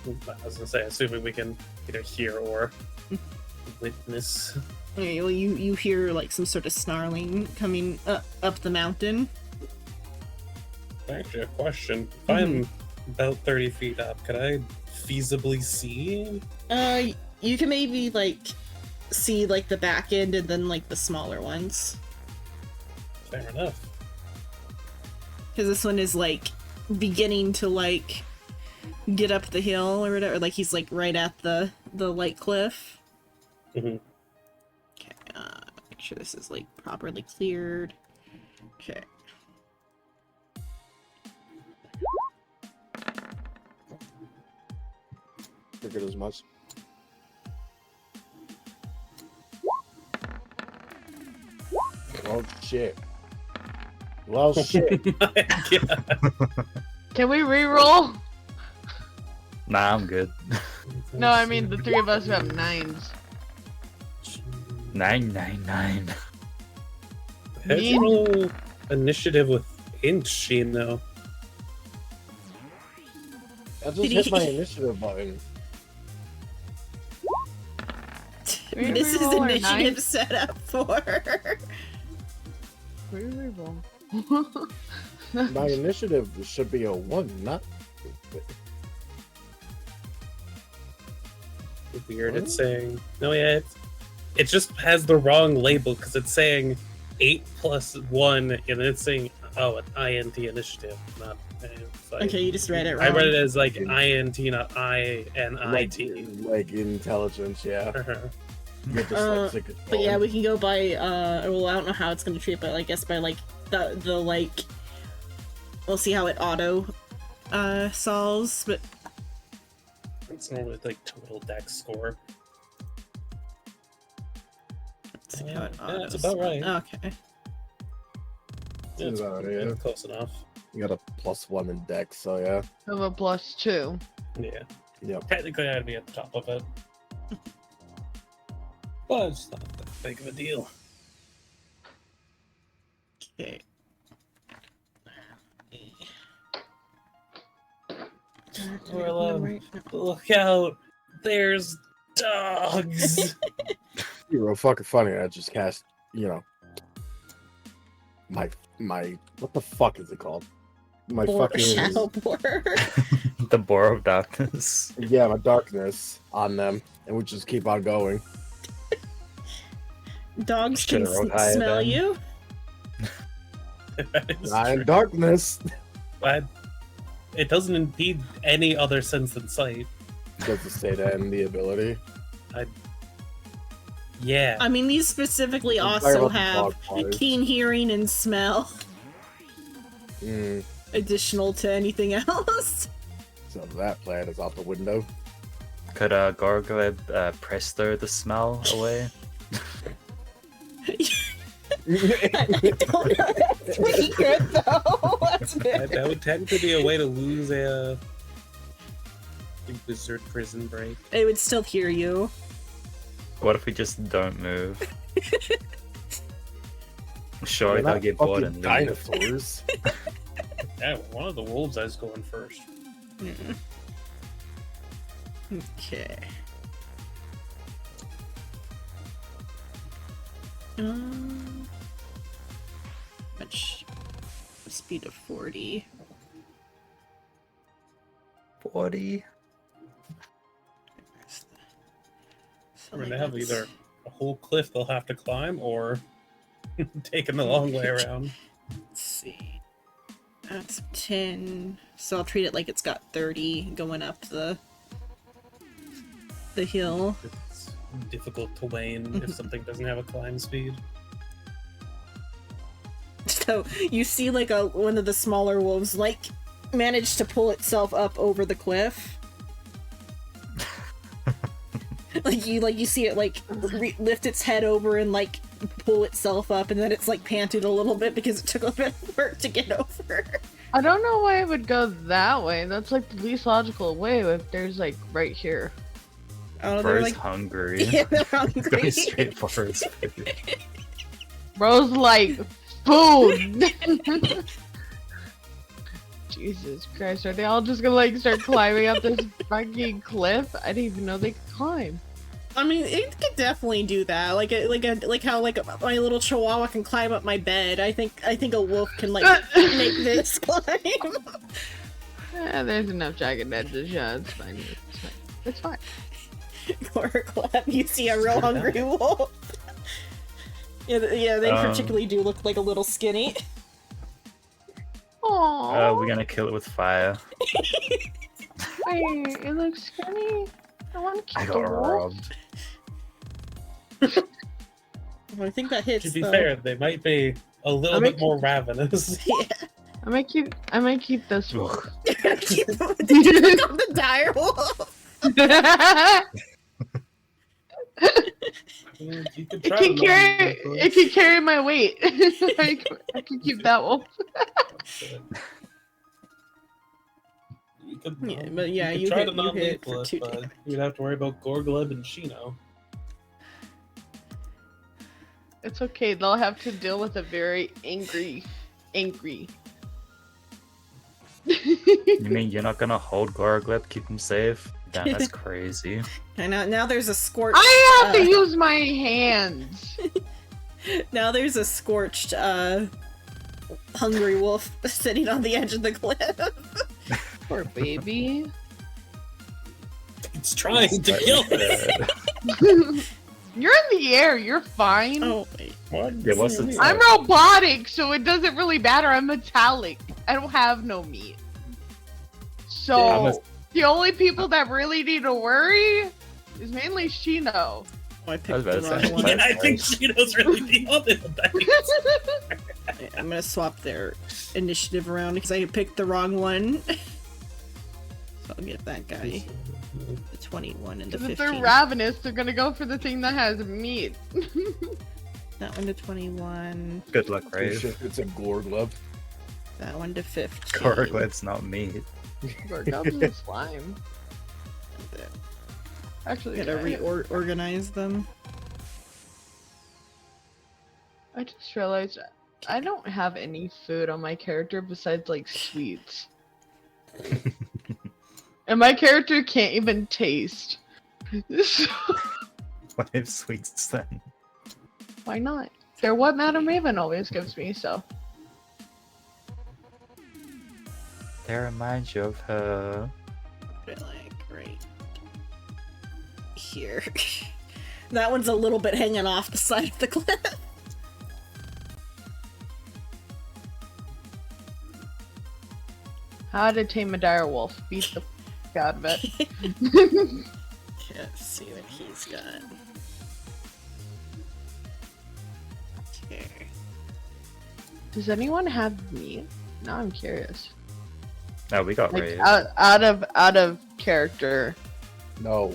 I was gonna say, assuming we can either hear or witness. Okay, well, you hear like some sort of snarling coming up the mountain. Actually, a question. If I'm about 30 feet up, could I feasibly see? You can maybe like see like the back end and then like the smaller ones. Fair enough. Because this one is like beginning to like get up the hill or whatever. Like he's like right at the light cliff. Mhm. Okay, make sure this is like properly cleared. Okay. Figured as much. Well, shit. Well, shit. Yeah. Can we re-roll? Nah, I'm good. No, I mean the three of us have 9s. 999. How'd you roll initiative with inch, you know? I just hit my initiative button. Maybe This is roll our initiative knives. set up for. Where do we roll? My initiative should be a 1, not. Weird. What? It's saying no. Yeah, it just has the wrong label because it's saying 8 plus 1, and it's saying an INT initiative, not. Okay, you just read it wrong. I read it as like INT, not INIT. Like intelligence, yeah. Uh-huh. You're dyslexic as But yeah, well. we can go by. Well, I don't know how it's gonna treat, but I guess by like the like. We'll see how it auto solves, but It's normally like total dex score. let's see how it Yeah, auto. that's about right. Okay. Yeah, it's about it, yeah. close enough. You got a +1 in dex, so yeah. I have a +2. Yeah, Yep. technically I'd be at the top of it, but it's not that big of a deal. Okay. Well, look out! There's dogs. You're real fucking funny. I just cast, my what the fuck is it called? My fucking Shadow Boar. The Boar of Darkness. yeah, my darkness on them, and we just keep on going. Dogs can Should've rolled higher smell then. you. That is Not in true. darkness. But it doesn't impede any other sense in sight. Does it say that in the ability? Yeah. I mean, these specifically I'm sorry also about the have dog parts. keen hearing and smell, Mm, additional to anything else. so that plan is out the window. Could Gorglib presto the smell away? I don't know. That's pretty good, though. That's That good. would technically be a way to lose a wizard prison break. It would still hear you. What if we just don't move? Sure, They're they'll not get bored fucking and leave. dinosaurs. Yeah, one of the wolves is going first. Okay. Much speed of 40. 40? So I mean, they like have that's- either a whole cliff they'll have to climb or taking the long way around. Let's see. That's 10. So I'll treat it like it's got 30 going up the hill. It's difficult to wane if something doesn't have a climb speed. So you see like one of the smaller wolves like manage to pull itself up over the cliff. you see it like lift its head over and like pull itself up, and then it's like panted a little bit because it took a bit of work to get over. I don't know why it would go that way. That's like the least logical way if there's like right here. Oh, they're Bro's like hungry. yeah, they're Going hungry. straight for his food. Bro's like, food! Jesus Christ, are they all just gonna like start climbing up this fucking cliff? I didn't even know they could climb. I mean, it could definitely do that. Like how my little chihuahua can climb up my bed. I think a wolf can like make this climb. There's enough jagged edges, yeah, it's fine. It's fine. It's fine. Or clap, you see a real hungry wolf. Yeah, they particularly do look like a little skinny. Aww. We're gonna kill it with fire. Wait, it looks skinny. I want to I keep got the wolf. robbed. I think that hits. To be though. fair, they might be a little bit more ravenous. Yeah. I might keep this wolf. Ugh. Did you click on the dire wolf? You could It try can to carry. nominate It can carry my weight. I can keep that wolf. You could, Yeah, but yeah, could you try hit- to you nominate hit for Cliff, 2 but damage. you'd have to worry about Gorgleb and Shino. It's okay. They'll have to deal with a very angry. You mean you're not gonna hold Gorgleb, keep him safe? Damn, that's crazy. And now there's a scorched. I have to use my hands. Now there's a scorched, hungry wolf sitting on the edge of the cliff. Poor baby. It's trying to kill it. You're in the air. You're fine. Oh wait. What? Yeah, what's the I'm robotic, so it doesn't really matter. I'm metallic. I don't have no meat. So I'm the only people that really need to worry is mainly Shino. Oh, I I picked was the about to wrong say. one. Yeah, I think Shino's really the other thing. I'm gonna swap their initiative around because I picked the wrong one. So I'll get that guy. The 21 and the If 15. they're ravenous, they're gonna go for the thing that has meat. That one to 21. Good luck, Rave. It's a Gorglub. That one to 15. Gorglit's not meat. Gorgub's a slime. Actually, Gotta reorganize them. I just realized I don't have any food on my character besides like sweets. And my character can't even taste. So, What if sweets then? why not? They're what Madam Raven always gives me, so. That reminds you of her. Put it like right here. That one's a little bit hanging off the side of the cliff. How to Tame a Dire Wolf. Beat the f out of it. Let's see what he's got. Here. Does anyone have meat? Now I'm curious. No, we got Like Rave. out of character. No.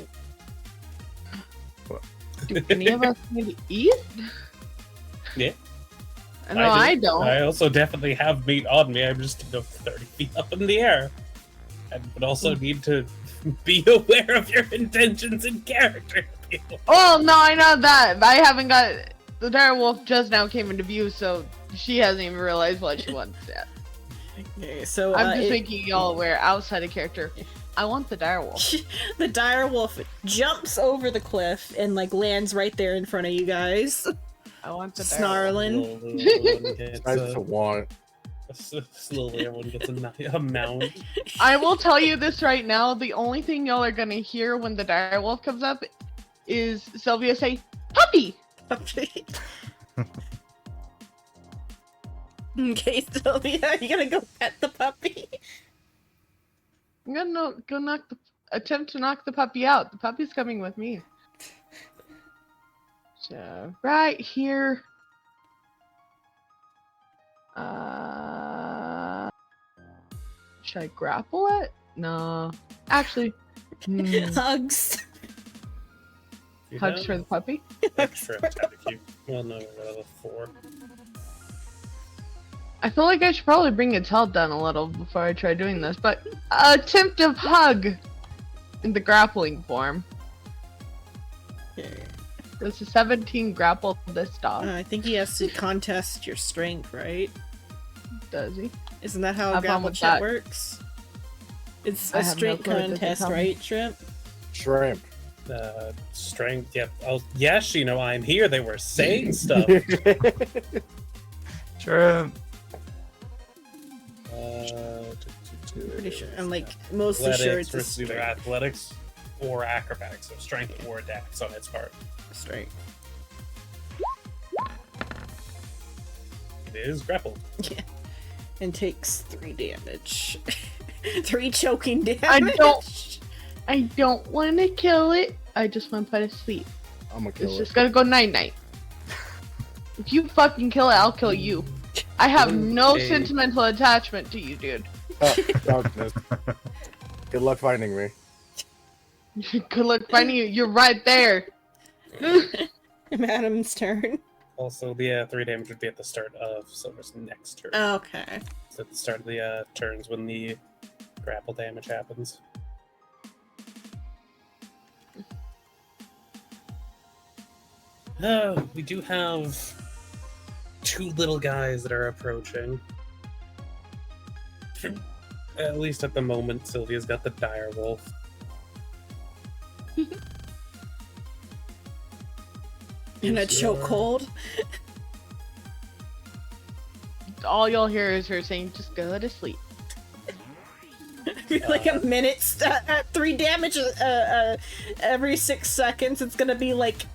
Do any of us need to eat? Yeah. No, I do. don't. I also definitely have meat on me. I'm just 30 feet up in the air. I would also need to be aware of your intentions in character. Oh no, I know that. But I haven't got the dire wolf just now came into view, so she hasn't even realized what she wants yet. Okay, so I'm just making y'all aware outside of character. I want the dire wolf. the dire wolf jumps over the cliff and like lands right there in front of you guys, I want the dire snarling. It's nice to want. Slowly, everyone gets a mount. I will tell you this right now. The only thing y'all are gonna hear when the dire wolf comes up is Sylvia say, "Puppy." Okay, Sylvia, you gonna go pet the puppy? I'm gonna go attempt to knock the puppy out. The puppy's coming with me. So right here. Should I grapple it? No. Actually, Hugs. You hugs have for the puppy. extra attack you. Well, no, rather 4. I feel like I should probably bring its health down a little before I try doing this, but attempt of hug in the grappling form. Does a 17 grapple this dog? I think he has to contest your strength, right? Does he? Isn't that how Have fun grapple with chat that. works? It's I a have no strength clue. It doesn't contest, tell me. right, Shrimp? Shrimp. Strength, yep. Oh, yes, you know, I'm here. They were saying stuff. Shrimp. Pretty sure. I'm like mostly sure it's a versus either strength. athletics or acrobatics, so strength or dex on its part. Strength. It is grappled. Yeah. And takes 3 damage. 3 choking damage. I don't want to kill it. I just want to put it to sleep. I'm gonna It's kill just it. gonna go night night. If you fucking kill it, I'll kill you. I have no Okay. sentimental attachment to you, dude. Oh, darkness. Good luck finding me. Good luck finding you. You're right there. Adam's turn. Also, the 3 damage would be at the start of Silver's next turn. Okay. It's at the start of the turns when the grapple damage happens. We do have 2 little guys that are approaching. At least at the moment, Sylvia's got the dire wolf. In a Is your- chokehold. All you'll hear is her saying, "Just go to sleep." Like a minute, 3 damage every 6 seconds. It's gonna be like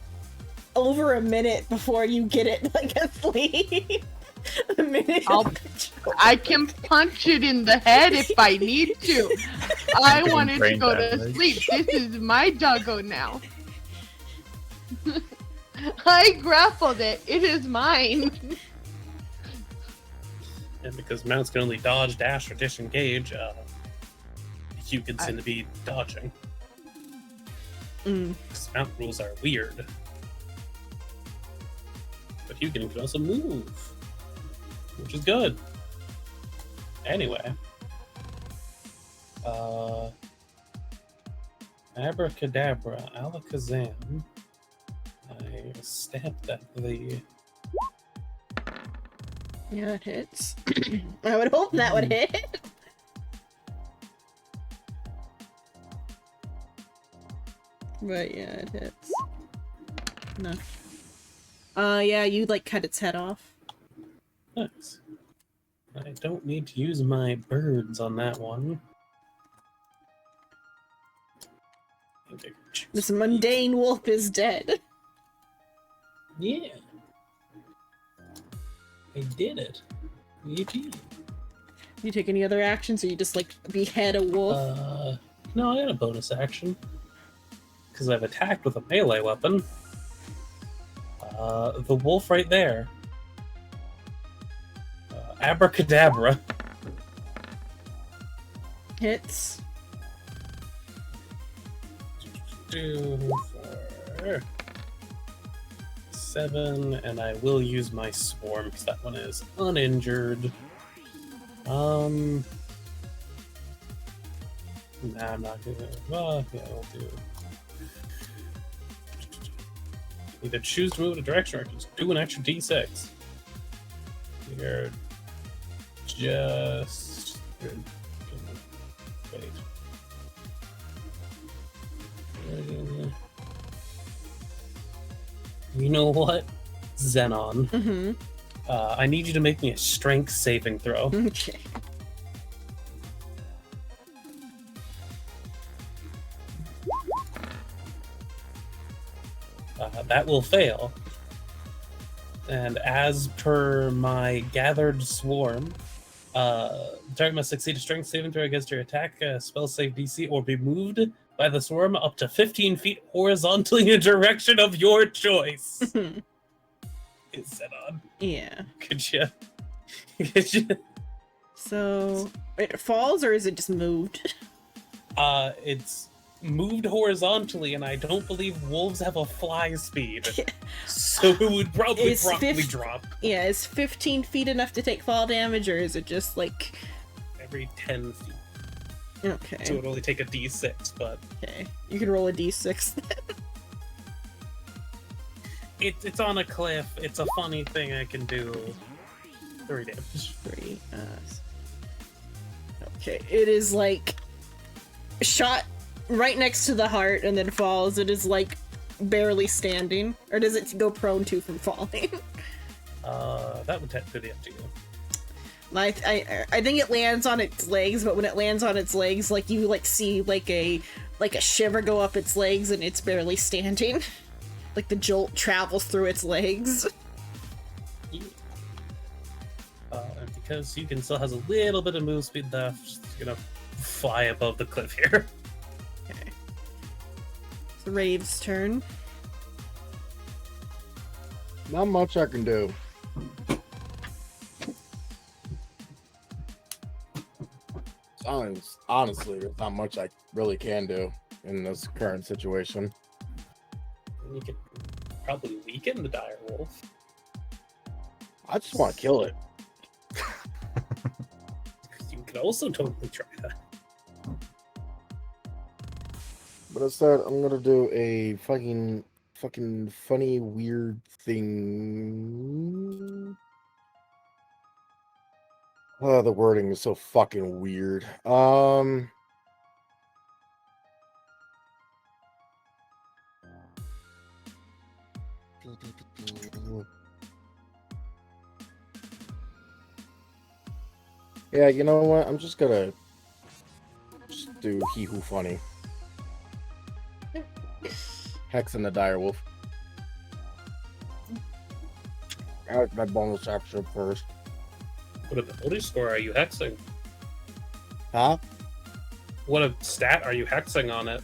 over a minute before you get it like asleep. A minute. I can punch it in the head if I need to. I Getting wanted to brain go to damage. sleep. This is my doggo now. I grappled it. It is mine. And because mounts can only dodge, dash, or disengage, you can seem to be dodging. Mm. 'Cause mount rules are weird. But Hugin can also move, which is good. Anyway. Abracadabra, Alakazam. I stamped at the... Yeah, it hits. I would hope that would hit. But yeah, it hits. No. Yeah, you like cut its head off. Nice. I don't need to use my birds on that one. I think I can choose This to eat. mundane wolf is dead. Yeah. I did it. Yippee. You take any other actions, or you just like behead a wolf? No, I got a bonus action. Because I've attacked with a melee weapon. The wolf right there. Abracadabra. Hits. 2, 4, 7, and I will use my swarm because that one is uninjured. Nah, I'm not gonna. Well, yeah, I'll do. Either choose to move in a direction or just do an extra d6. You're just. Wait. You know what? Xenon. Mm-hmm. I need you to make me a strength saving throw. Okay. That will fail. And as per my gathered swarm, the target must succeed a strength saving throw against your attack, spell save DC, or be moved by the swarm up to 15 feet horizontally in a direction of your choice. Is that on? Yeah. Could you? Could you? So it falls, or is it just moved? It's moved horizontally, and I don't believe wolves have a fly speed, so it would probably Is drop Yeah, is 15 feet enough to take fall damage, or is it just like... every 10 feet. Okay. So it would only take a d6, but Okay. You can roll a d6 then. it's on a cliff. It's a funny thing I can do. 3 damage. 3. Okay. It is like shot right next to the heart and then falls. It is like barely standing. Or does it go prone too from falling? That would technically be up to you. I think it lands on its legs, but when it lands on its legs, like you like see like a shiver go up its legs and it's barely standing. Like the jolt travels through its legs. And because Yukin still has a little bit of move speed left, it's gonna fly above the cliff here. Okay. It's Rave's turn. Not much I can do. Honestly, there's not much I really can do in this current situation. And you could probably weaken the dire wolf. I just want to kill it. You could also totally try that. But instead, I'm gonna do a fucking funny, weird thing. Oh, the wording is so fucking weird. Yeah, you know what? I'm just gonna just do He Who Funny. Hex and the Direwolf. I like my bonus action first. What ability score are you hexing? Huh? What a stat are you hexing on it?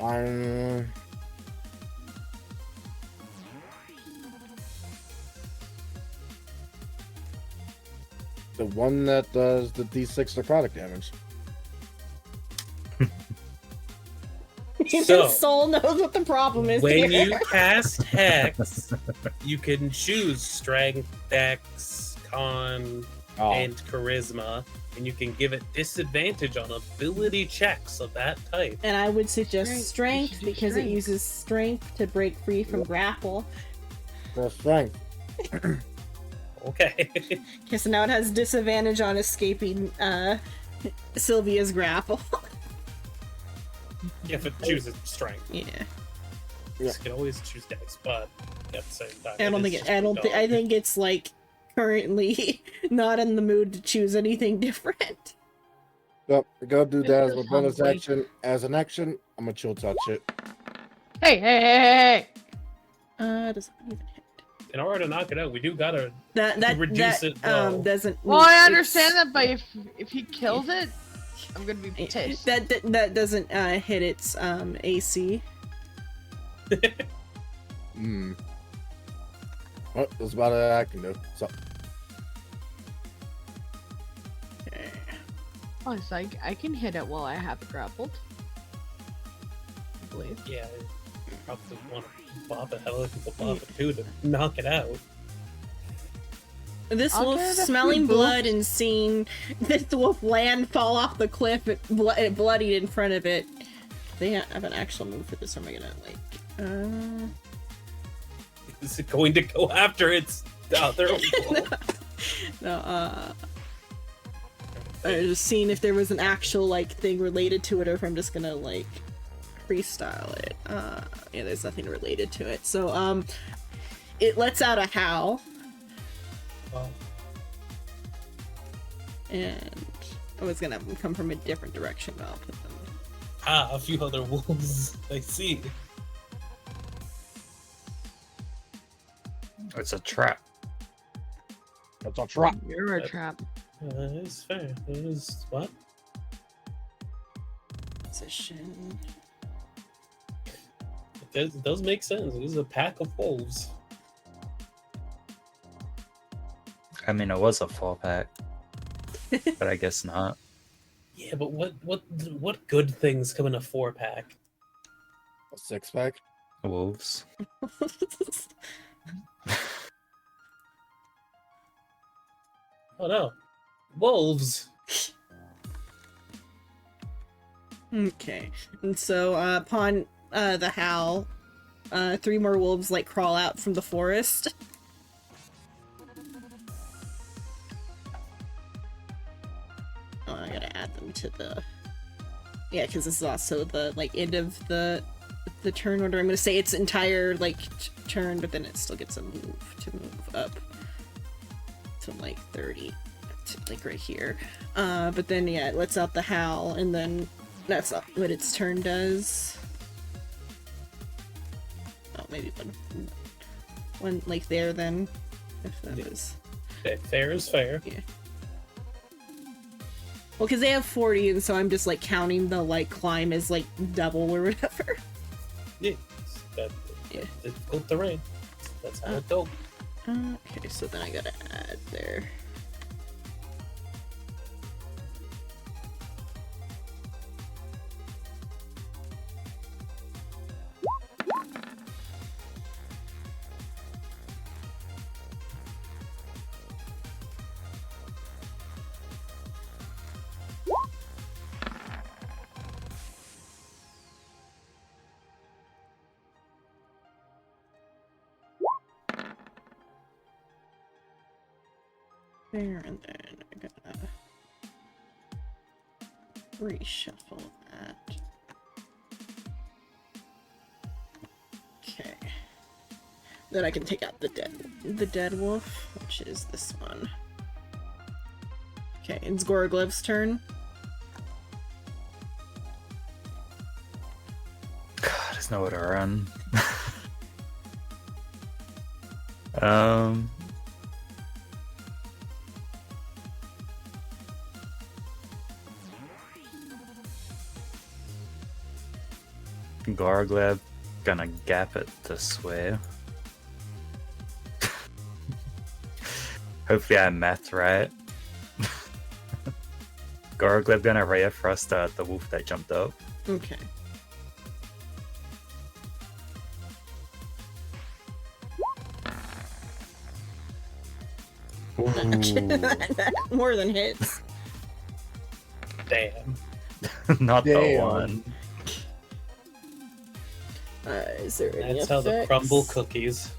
I'm... The one that does the D6 necrotic damage. So, Soul knows what the problem is When here. you cast Hex, you can choose Strength, Dex, Con, Oh, and Charisma, and you can give it disadvantage on ability checks of that type. And I would suggest Strength. strength You should do because it strength. uses strength to break free from grapple. that's strength. Okay. Okay, so now it has disadvantage on escaping Sylvia's grapple. If it chooses Strength. Yeah. Yeah. You can always choose Dex, but at the same time, I don't it think is it, just I a don't think I dog. think it's like currently not in the mood to choose anything different. Yep, I gotta do It that as a feels bonus hungry. action. As an action, I'm gonna chill touch it. Hey! Doesn't even hit. In order to knock it out, we do gotta. That Reduce that it, though. doesn't. Well, I it's- understand that, but if he kills it, I'm gonna be pissed. That doesn't hit its AC. Hmm. Well, that's about it I can do. So, Oh, so I can hit it while I have it grappled. I believe. Yeah, you probably want to bop it. Have other people bop it too to knock it out. This I'll wolf get a smelling few blood and seeing this wolf land fall off the cliff, it bloodied in front of it. They have an actual move for this. Or am I gonna like? Is it going to go after its other wolf? No. I was just seeing if there was an actual like thing related to it, or if I'm just gonna like freestyle it. Yeah, there's nothing related to it. So it lets out a howl, Well, and I was gonna come from a different direction, but I'll put them. a few other wolves. I see. It's a trap. that's a trap. You're a trap. It's fair. It is what? Position. It does make sense. It is a pack of wolves. I mean, it was a 4-pack, but I guess not. Yeah, but what good things come in a 4-pack? A 6-pack. Wolves. Oh no, wolves. Okay, and so upon the howl, 3 more wolves like crawl out from the forest. Oh, I gotta add them to the. Yeah, because this is also the like end of the turn order. I'm gonna say its entire like turn, but then it still gets a move to move up to like 30, to, like right here. But then yeah, it lets out the howl, and then that's not what its turn does. Oh, maybe one like there then, if that Yeah. was. Fair is fair. Well, because they have 40, and so I'm just like counting the like climb as like double or whatever. Yeah, that, Yeah. it's built the rain. That's how it go. Okay, so then I gotta add there. There, and then I gotta reshuffle that. Okay. Then I can take out the dead wolf, which is this one. Okay, it's Gorglev's turn. God, there's nowhere to run. um. Gorglev gonna gap it this way. Hopefully I math right. Gorglev gonna Ray of Frost the wolf that jumped up. Okay. More than hits. Damn. Not the Damn. one. Is there any That's how the effects? crumble cookies.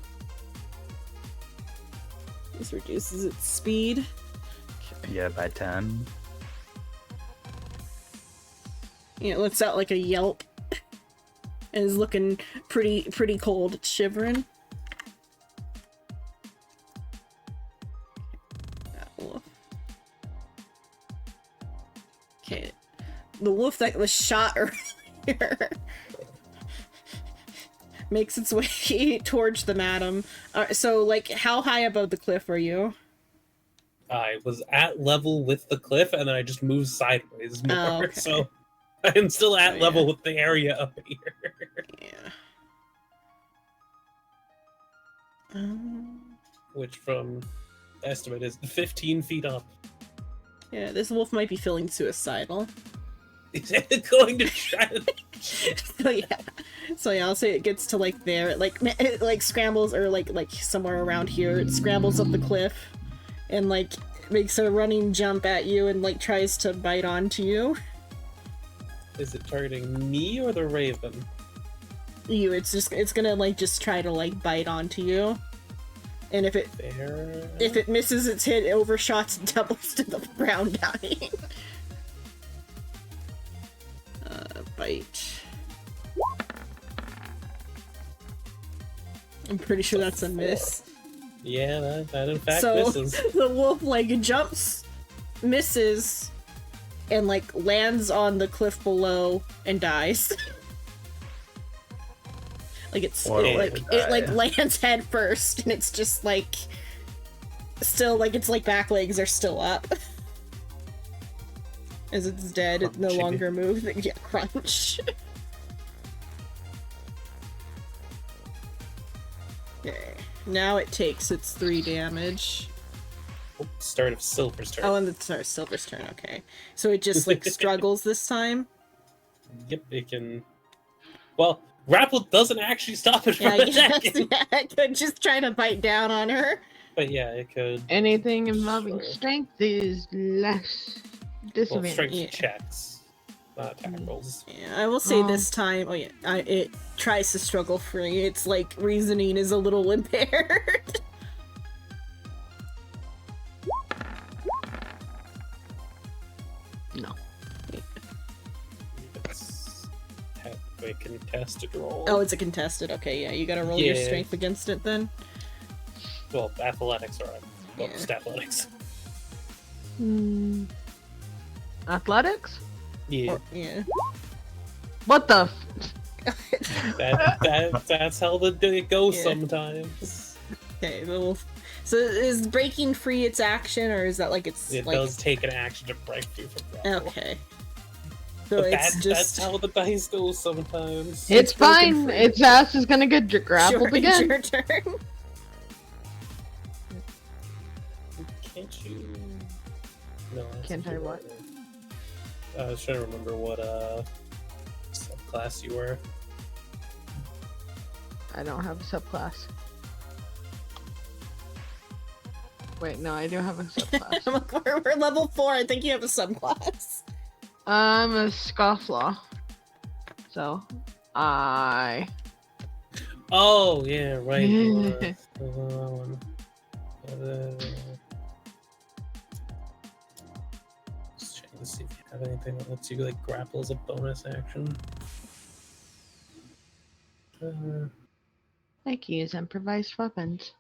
This reduces its speed. Yeah, by 10. Yeah, it lets out like a yelp. And is looking pretty cold. It's shivering. That wolf. Okay. The wolf that was shot earlier makes its way towards the madam. So, like, how high above the cliff are you? I was at level with the cliff, and then I just moved sideways more. Oh, okay. So I'm still at Oh, level yeah. with the area up here. Yeah. Which, from estimate, is 15 feet up. Yeah, this wolf might be feeling suicidal. Is it going to try to... So yeah, I'll say it gets to like there, it like scrambles or like somewhere around here. It scrambles up the cliff, and like makes a running jump at you and like tries to bite onto you. Is it targeting me or the raven? It's gonna like just try to like bite onto you, and if There. it misses its hit, it overshots and doubles to the ground dying. Bite. I'm pretty sure that's a miss. Yeah, that in fact So misses. the wolf like jumps, misses, and like lands on the cliff below and dies. Like it's What it, a like way to it like die. lands head first, and it's just like still like its like back legs are still up. As it's dead, it no Crunchy. longer moves. Yeah, crunch. Okay. Now it takes its 3 damage. Oh, start of Silver's turn. Oh, and it's Silver's turn. Okay, so it just like struggles this time. Yep, it can. Well, grapple doesn't actually stop it from Yeah, I guess. attacking. Yeah, I could just try to bite down on her. But yeah, it could. Anything involving Sure. strength is less Well, disadvantage. strength Yeah. checks, not attack rolls. Yeah, I will say Oh. this time. Oh yeah, it tries to struggle free. It's like reasoning is a little impaired. No. It's a contested roll. Oh, it's a contested. Okay, yeah, you gotta roll your Yeah. strength against it then. Well, athletics are Yeah. most athletics. Athletics? Yeah, Or, yeah. What the? that's how it goes Yeah. sometimes. Okay, the wolf. So is breaking free its action, or is that like it's It like does take an action to break you from grapple. okay? So But it's that's just how the dice go sometimes. It's broken fine. free. Its ass is gonna get grappled sure, it's again. your turn. Can't you? No. that's Can't I a what? I was trying to remember what subclass you were. I don't have a subclass. Wait, no, I do have a subclass. I'm like, we're level 4. I think you have a subclass. I'm a scofflaw. So, I. Oh yeah, right. One. Just checking to see if you have anything that lets you like grapple as a bonus action. I can use improvised weapons.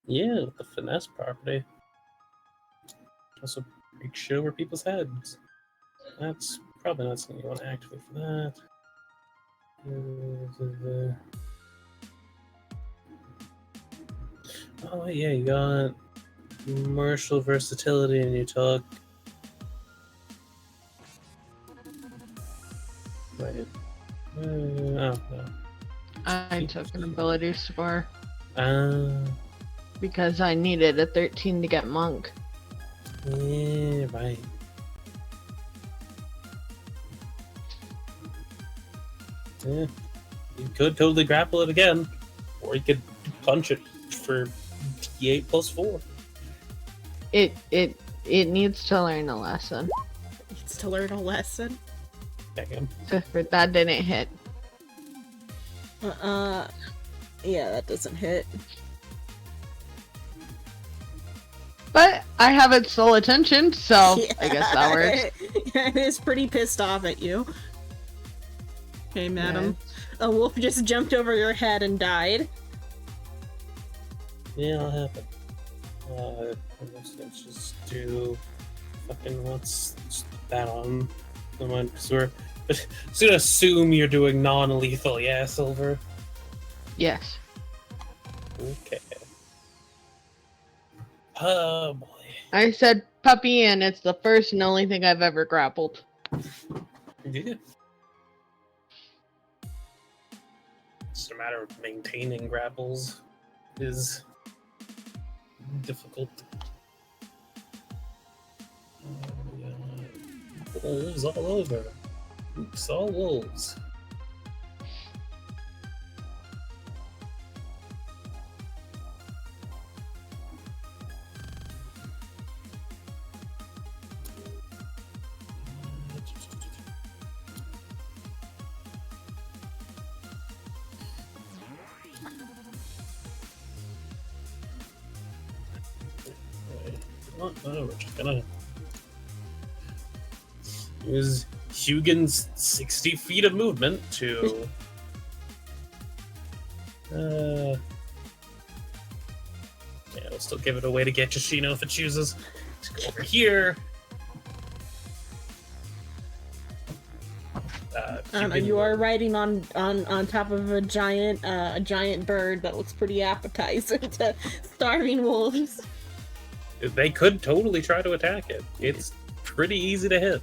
Yeah, with the finesse property. Also, break shit over people's heads. That's probably not something you want to activate for that. Oh yeah, you got martial versatility, and you took. Wait. Oh no. I took an ability score Ah, because I needed a 13 to get monk. yeah, right. Yeah, you could totally grapple it again, or you could punch it for T8 plus 4. It needs to learn a lesson. Needs to learn a lesson. Damn. But that didn't hit. Yeah, that doesn't hit. But I have its full attention, so I guess that works. It is pretty pissed off at you. Okay, madam. A wolf just jumped over your head and died. Yeah, that'll happen. Let's just do fucking what's that on? Come on, because we're just gonna assume you're doing non-lethal, yeah, Silver. Yes. Okay. Oh boy. I said puppy, and it's the first and only thing I've ever grappled. Yeah. It's a matter of maintaining grapples is difficult. Wolves all over. Oops, all wolves. We're just gonna use Hugin's 60 feet of movement to yeah, we'll still give it a way to get Yoshino if it chooses to go over here. I don't know, you are riding on top of a giant bird that looks pretty appetizing to starving wolves. They could totally try to attack it. It's pretty easy to hit.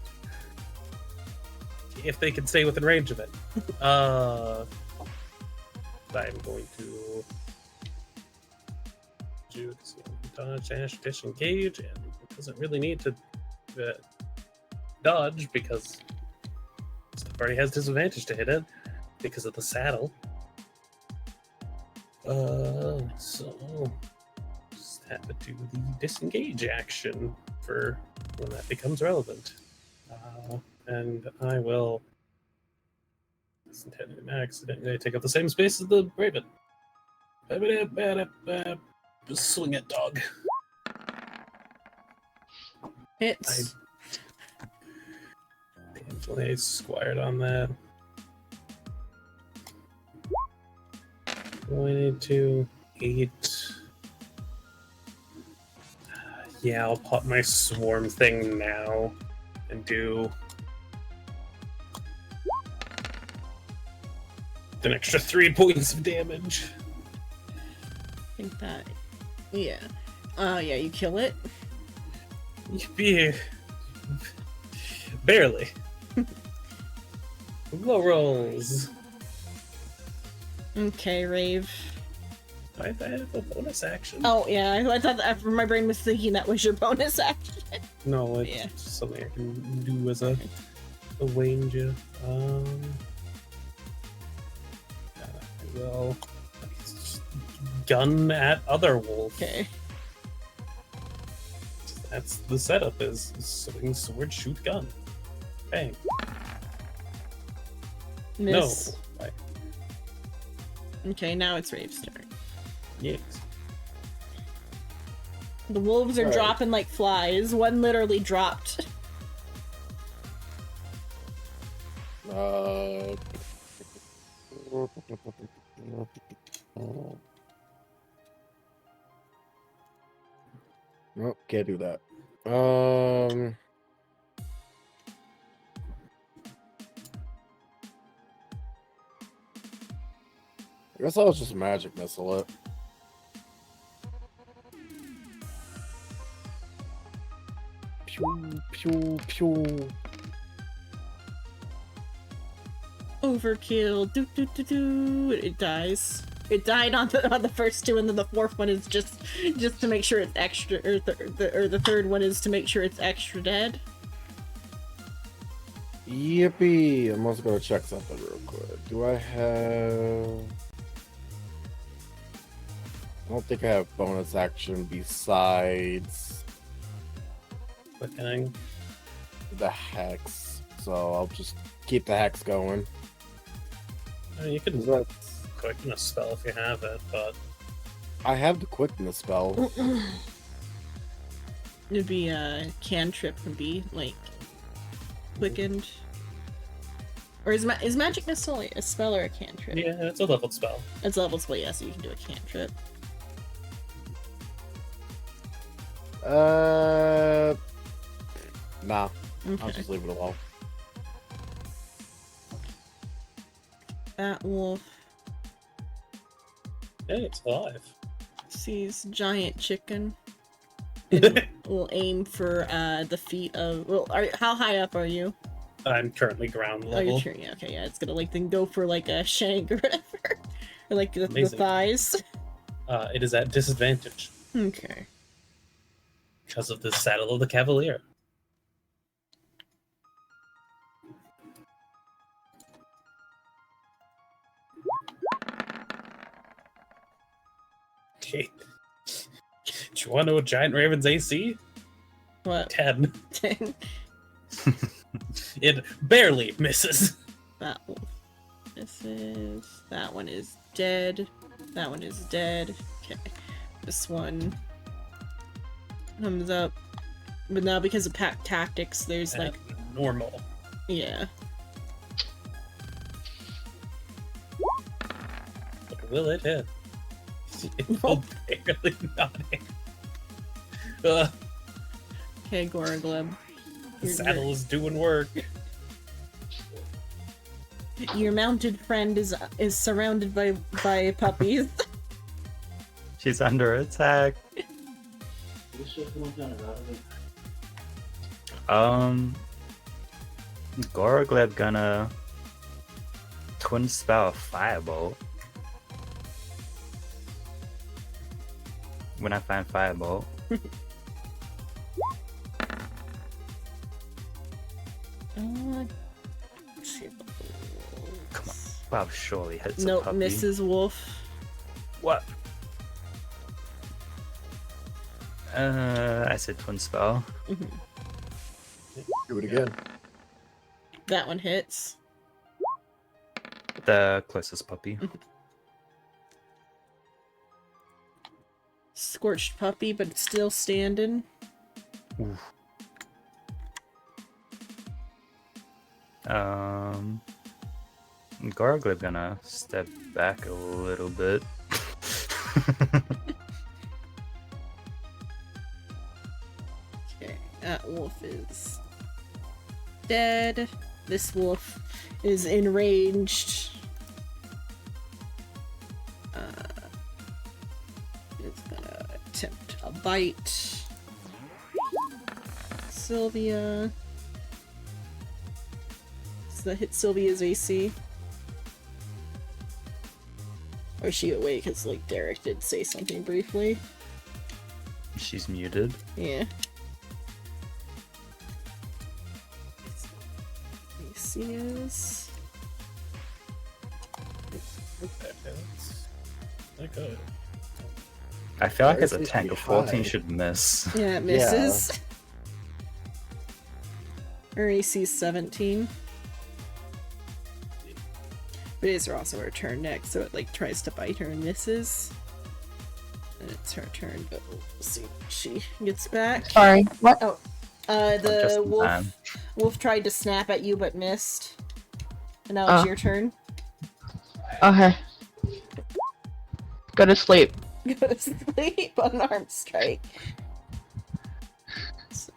If they can stay within range of it. I'm going to do dodge, dash, disengage, and it doesn't really need to dodge because stuff already has disadvantage to hit it because of the saddle. So just have to do the disengage action for when that becomes relevant. And I will accidentally take up the same space as the raven. Swing it, dog. Hits. Painfully squired on that. 22, 8. Yeah, I'll pop my swarm thing now and do an extra 3 points of damage. I think that. Yeah. Yeah, you kill it. Yeah. Barely. Low rolls. Okay, Rave. I have a bonus action. Oh, yeah, I thought that my brain was thinking that was your bonus action. No, it's Yeah. just something I can do as a wager. I will gun at other wolf. Okay. That's the setup: is swing sword, shoot gun, bang. Miss. No, Okay, now it's Rave's turn. yes. The wolves are Alright. dropping like flies. One literally dropped. Nope, can't do that. Um. I guess I was just magic missile it. Pew pew pew. Overkill. Do do do do. It dies. It died on the first two, and then the fourth one is just to make sure it's extra, or the third one is to make sure it's extra dead. Yippee! I'm also gonna check something real quick. Do I have? I don't think I have bonus action besides Quickening. the hex, so I'll just keep the hex going. I mean, you can Is that- quicken a spell if you have it, but I have the quickness spell. It'd be a cantrip would be like quickened. Or is magic missile a spell or a cantrip? yeah, it's a leveled spell. It's level spell, yeah, so you can do a cantrip. Nah. I'll Okay. just leave it alone. That wolf Hey, it's alive. sees giant chicken and will aim for the feet of. Well, how high up are you? I'm currently ground Oh, level. you're sure? Yeah, okay, yeah. It's gonna like then go for like a shank or whatever, or like the Amazing. thighs. It is at disadvantage Okay. because of the saddle of the cavalier. Okay. Do you want to know Giant Raven's AC? What? 10. It barely misses. That wolf. That one is dead. That one is dead. Okay. This one comes up. But now because of pack tactics, there's like, Normal. yeah. But will it hit? It will barely not hit. Ugh, Okay, Goragleb. the saddle is doing work. Your mounted friend is surrounded by puppies. She's under attack. Goragleb gonna twin spell a firebolt. When I find firebolt. Let's see if the Come on. Wow, surely hits a Nope, puppy. Mrs. Wolf. What? I said twin spell. Do it again. That one hits. The closest puppy. Scorched puppy, but it's still standing. Oof. Goragleb gonna step back a little bit. Okay, that wolf is dead. This wolf is enraged. It's gonna attempt a bite. Sylvia. Does that hit Sylvia's AC? Or is she awake? Because, like, Derek did say something briefly. She's muted. Yeah. AC is. Okay. I feel like Where as a is tank, she a 14 high? should miss. Yeah, it misses. Her AC is 17. But it is also her turn next, so it like tries to bite her and misses. And it's her turn, but we'll see if she gets back. Sorry. What? Oh, Just the in time. wolf tried to snap at you but missed. And now it's your turn. Okay. Go to sleep. Go to sleep. Unarmed strike. So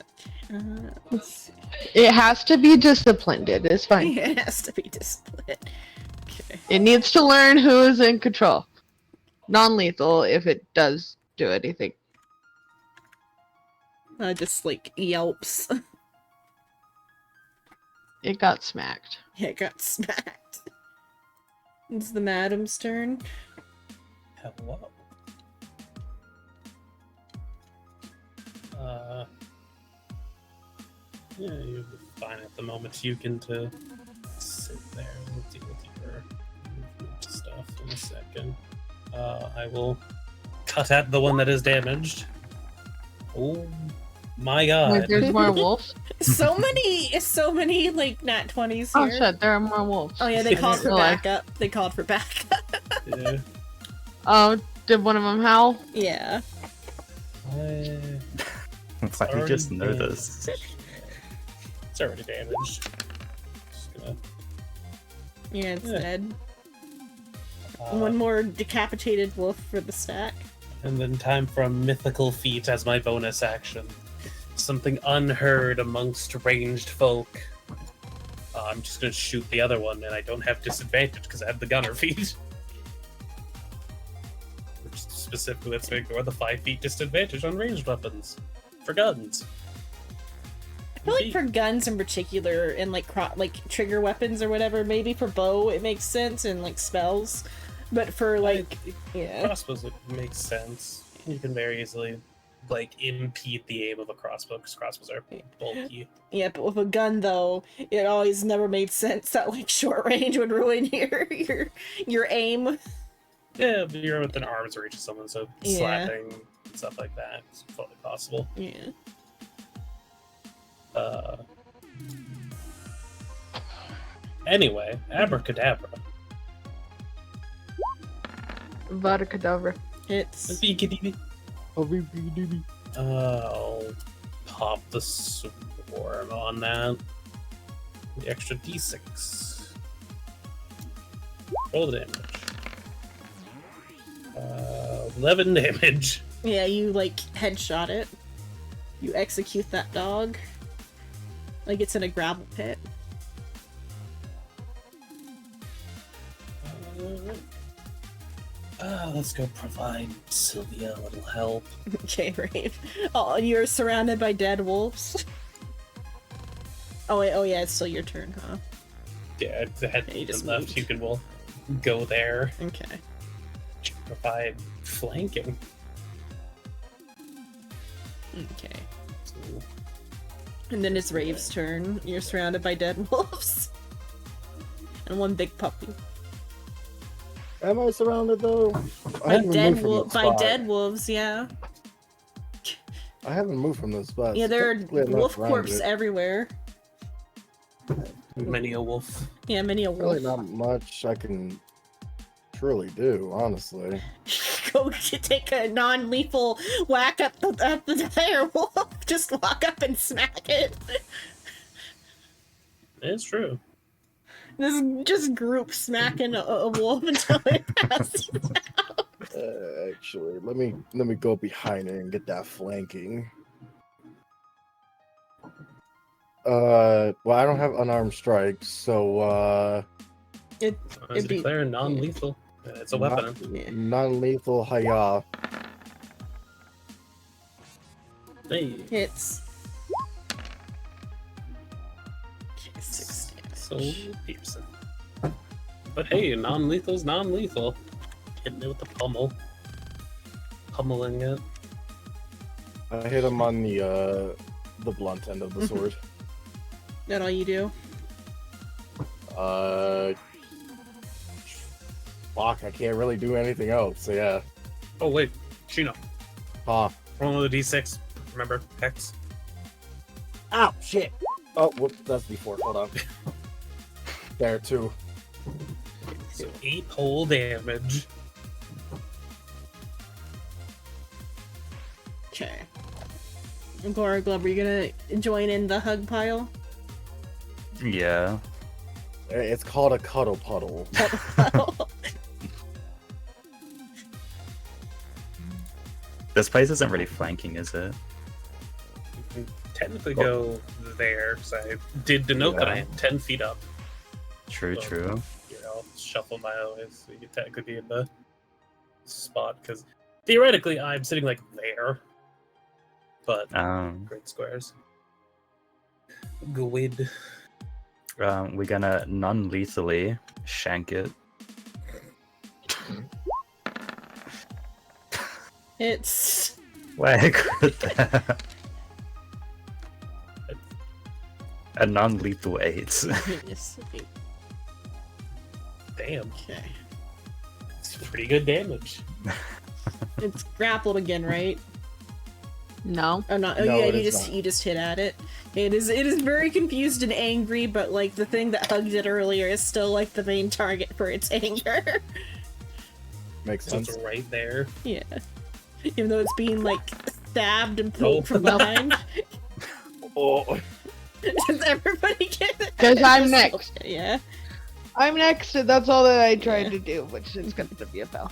Let's see. It has to be disciplined. It is fine. It has to be disciplined. Okay. It needs to learn who is in control. Non-lethal if it does do anything. Just like yelps. It got smacked. Yeah, it got smacked. It's the madam's turn. Hello. Yeah, you're fine at the moment. You can to sit there and deal with your movement stuff in a second. I will cut at the one that is damaged. Oh my Wait, god. there's more wolves? So many like nat 20s Oh here. shit, there are more wolves. Oh yeah, they called for Like- backup. They called for backup. Yeah. Oh, did one of them howl? Yeah. Why you just know this? It's already damaged. Just gonna, Yeah, it's Yeah. dead. uh, One more decapitated wolf for the stack. And then time for a mythical feat as my bonus action. Something unheard amongst ranged folk. I'm just gonna shoot the other one, and I don't have disadvantage because I have the gunner feat. Which specifically lets me ignore the 5 feet disadvantage on ranged weapons. For guns. I feel like for guns in particular, and like like trigger weapons or whatever, maybe for bow it makes sense, and like spells. But for like, yeah, Crossbows it makes sense. You can very easily like impede the aim of a crossbow because crossbows are bulky. yeah. But with a gun though, it always never made sense that like short range would ruin your aim. Yeah, but you're within arm's reach of someone, so Yeah. slapping and stuff like that is fully possible. Yeah. Anyway, abracadabra. Vadakadabra. It's I'll pop the swarm on that. The extra d6. Roll the damage. 11 damage. yeah. You like headshot it. You execute that dog. Like it's in a gravel pit. Let's go provide Sylvia a little help. Okay, Rave. Oh, you're surrounded by dead wolves. Oh wait, oh yeah, it's still your turn, huh? Yeah, the head Yeah, you just left. moved. You can will go there. Okay. Provide flanking. Okay. And then it's Rave's turn. You're surrounded by dead wolves. And one big puppy. Am I surrounded though? By haven't dead moved from this by spot. dead wolves, yeah. I haven't moved from this spot. Yeah, there are Technically, I'm not wolf surrounded. corpses every Many a wolf. Yeah, many a wolf. Really not much I can truly do, honestly. Go take a non-lethal whack at the dire wolf. Just walk up and smack it. It's true. This just group smacking a wolf until it passes out. Actually, let me go behind it and get that flanking. Well, I don't have unarmed strikes, so It, As It'd be- declare non-lethal. It's a weapon. yeah. non-lethal Haya. Hey, Hits. Okay, 6 damage. so Pearson. But hey, non-lethal's non-lethal. Hitting it with the pummel. Pummeling it. I hit him on the blunt end of the sword. That all you do? Fuck, I can't really do anything else. So yeah. Oh wait, Shino. Huh. Roll another d6. Remember, hex. Ow, shit. Oh, whoops, that's before. Hold on. There too. So 8 whole damage. Okay. Gora Glub, are you gonna join in the hug pile? Yeah. It's called a cuddle puddle. This place isn't really flanking, is it? You can technically go there, because I did denote that I am 10 feet up. True, So, true. I'll shuffle my way so you can technically be in the spot, because theoretically I'm sitting like there, but great squares. Good. We're gonna non-lethally shank it. It's Like a non-lethal 8. yes. Damn, Okay. it's pretty good damage. It's grappled again, right? No. Oh, not. Oh, No, yeah. it You is just not. you just hit at it. It is very confused and angry, but like the thing that Hug did earlier is still like the main target for its anger. Makes So sense. it's right there. Yeah. Even though it's being like stabbed and poked from behind. Oh, Does everybody get it? 'Cause I'm Just- next. okay, yeah. I'm next, and that's all that I tried to do, which is going to be a fail.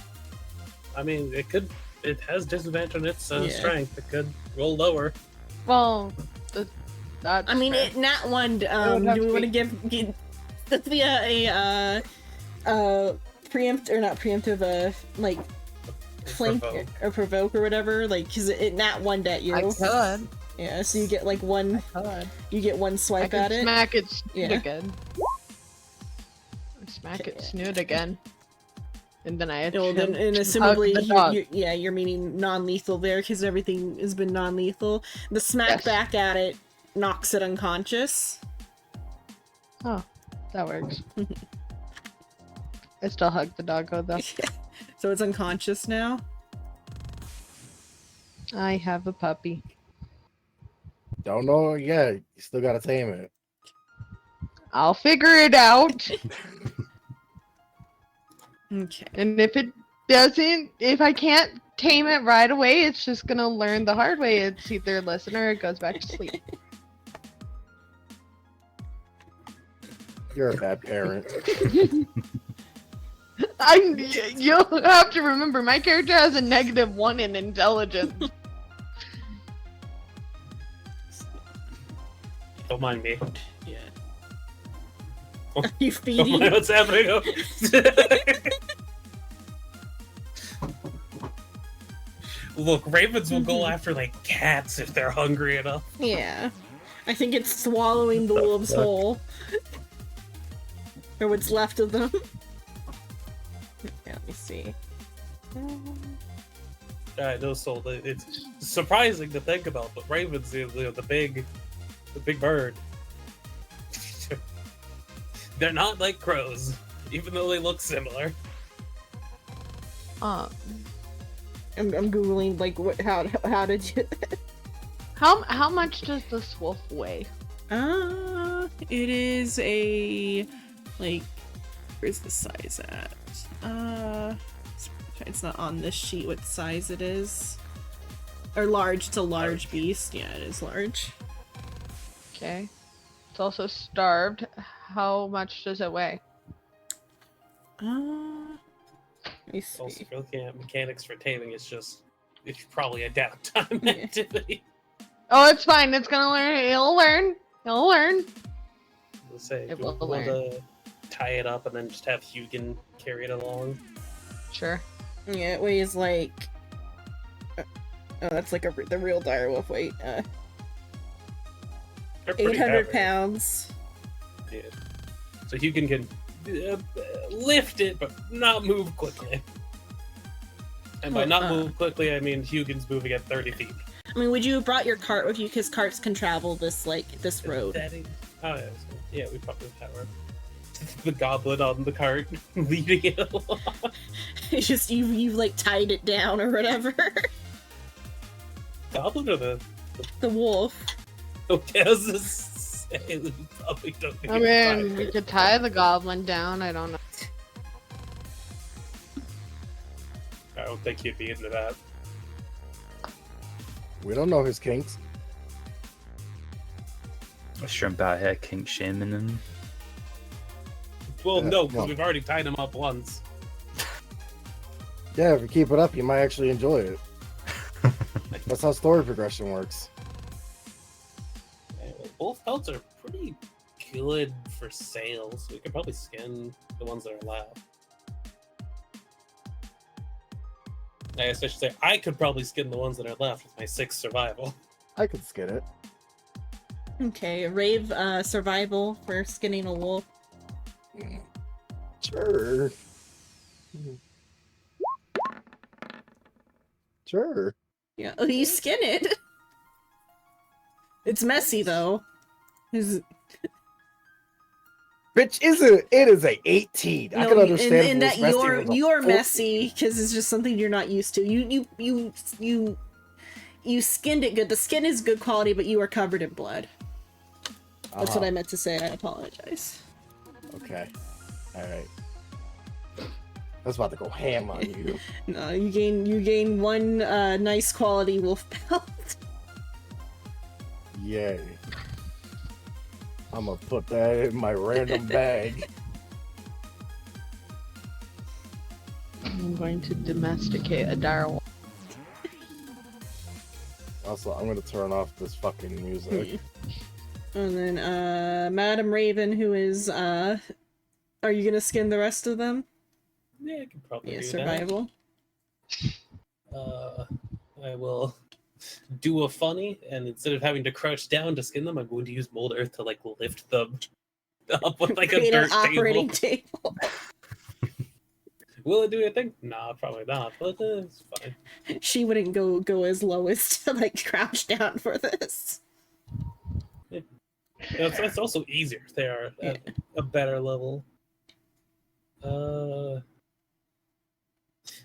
I mean, it has disadvantage on its Yeah. strength. It could roll lower. Well, that's I mean, fair. it nat one. would have Do we to want to be- give Cynthia a preempt or not preemptive? Like flank Provoke. or provoke or whatever. Like, cause it nat one at you. I could. Yeah, so you get like one. You get one I swipe could at it. smack its snoot Yeah. again. Smack Okay. its snoot again. And then I No, then, and hug assumably, the dog. you're meaning non-lethal there because everything has been non-lethal. The smack Yes. back at it knocks it unconscious. Oh, that works. I still hug the doggo though. So it's unconscious now. I have a puppy. don't know. Yeah, you still gotta tame it. I'll figure it out. Okay. And if if I can't tame it right away, it's just gonna learn the hard way. It's either listen or it goes back to sleep. You're a bad parent. You'll have to remember, my character has a -1 in intelligence. Don't mind me. Yeah. Oh, Are you Don't feeding? mind what's happening. Look, ravens will go after like cats if they're hungry enough. Yeah. I think it's swallowing the wolves fuck? whole. Or what's left of them. Yeah, let me see. I know, so it's surprising to think about, but ravens, the big bird, they're not like crows, even though they look similar. I'm googling like how did you? How much does this wolf weigh? It is a like. Where's the size at? It's not on this sheet what size it is. Or large. It's a large beast. Yeah, it is large. Okay. It's also starved. How much does it weigh? Let me see. Also, if you're looking at mechanics for taming, it's probably a downtime Yeah. activity. Oh, it's fine. It's gonna learn. It'll learn. It'll learn. Let's say, It do you will want to tie it up and then just have Hugin carry it along? Sure. Yeah, it weighs like. Oh, that's like the real direwolf weight. They're pretty 800 heavy. pounds. Yeah. So Hugin can lift it, but not move quickly. And by not move quickly, I mean Hugin's moving at 30 feet. I mean, would you have brought your cart with you? Because carts can travel this road. Oh, yeah. So, yeah, we probably have our the goblin on the cart leading it along. It's just you've like tied it down or whatever. Goblin or the The wolf. okay, I was just saying we probably don't think I it's mean, we fine. could tie the goblin down. I don't know. I don't think he'd be into that. We don't know his kinks. A shrimp out here, kink shaming him. Well, no, because no. we've already tied him up once. Yeah, if you keep it up, you might actually enjoy it. That's how story progression works. wolf pelts are pretty good for sale, so we could probably skin the ones that are left. I guess I should say I could probably skin the ones that are left with my 6 survival. I could skin it. Okay, Rave survival for skinning a wolf. Sure. Sure. Yeah, oh, you skin it. It's messy though. Is Bitch, it is a 18. I can understand if and it that was messy, it was a you're 14. messy because it's just something you're not used to. You skinned it good. The skin is good quality, but you are covered in blood. That's what I meant to say. I apologize. Okay. Alright. I was about to go ham on you. No, you gain one nice quality wolf pelt. Yay. I'm gonna put that in my random bag. I'm going to domesticate a direwolf. Also, I'm gonna turn off this fucking music. And then Madam Raven, who is are you gonna skin the rest of them? Yeah, I could probably Yeah, do survival. that. I will do a funny, and instead of having to crouch down to skin them, I'm going to use mold earth to like lift them up with like a Create an dirt operating table. table. Will it do anything? Nah, probably not, but it's fine. She wouldn't go as low as to like crouch down for this. That's also easier. They are at a better level.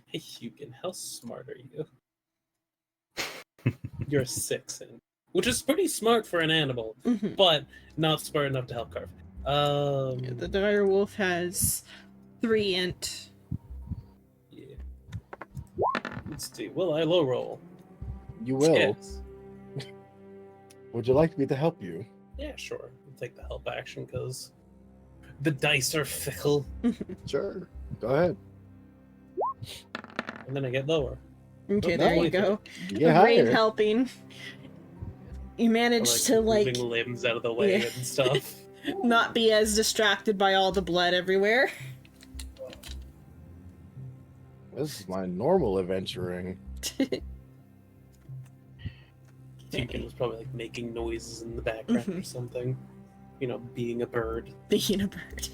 Hey, Hugin, how smart are you? You're a 6, which is pretty smart for an animal, Mhm. but not smart enough to help carve. Yeah, the dire wolf has 3 int. Yeah. Let's see. Will I low roll? You will. Yes. Would you like me to help you? Yeah, sure. I'll take the help action because the dice are fickle, Sure. Go ahead. and then I get lower. Okay, Oh, there you nice. go. Yeah, Rain higher. helping. You I managed to like moving limbs out of the way Yeah. and stuff. not be as distracted by all the blood everywhere. This is my normal adventuring. Deacon was probably like making noises in the background or something. You know, being a bird. Being a bird.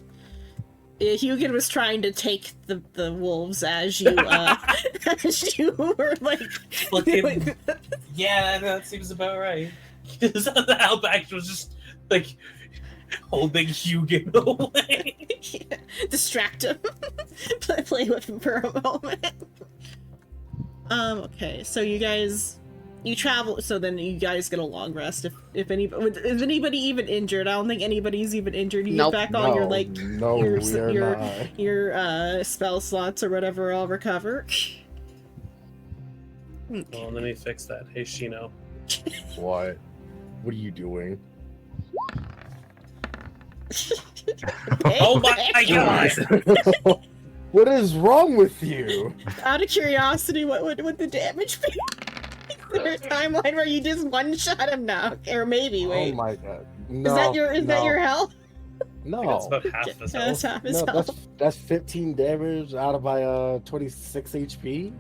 Yeah, Hugin was trying to take the wolves as you as you were like Fucking- Yeah, that seems about right. The help action was just like holding Hugin away. yeah, distract him. play with him for a moment. Okay, so you travel, so then you guys get a long rest. If anybody even injured, I don't think anybody's even injured. You Nope. get back all your like no, your we are your- not. your spell slots or whatever all recover. Well, let me fix that. Hey, Shino. What? What are you doing? Oh my god! What is wrong with you? Out of curiosity, what would the damage be? Is there a timeline where you just one shot him now? Or maybe wait. Oh my god. No, is that your health? No. That's about half the That's health. half his No, health. that's 15 damage out of my 26 HP.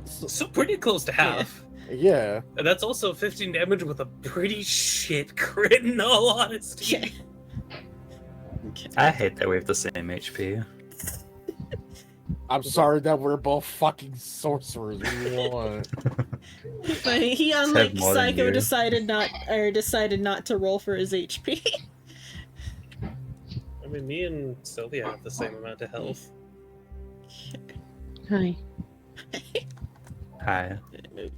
So pretty close to half. Yeah. And that's also 15 damage with a pretty shit crit, in all honesty. Okay. I hate that we have the same HP. I'm sorry that we're both fucking sorcerers. What do you want? But he, unlike more than Psycho, you. decided not to roll for his HP. I mean, me and Sylvia have the same amount of health. Hi. Hi. There,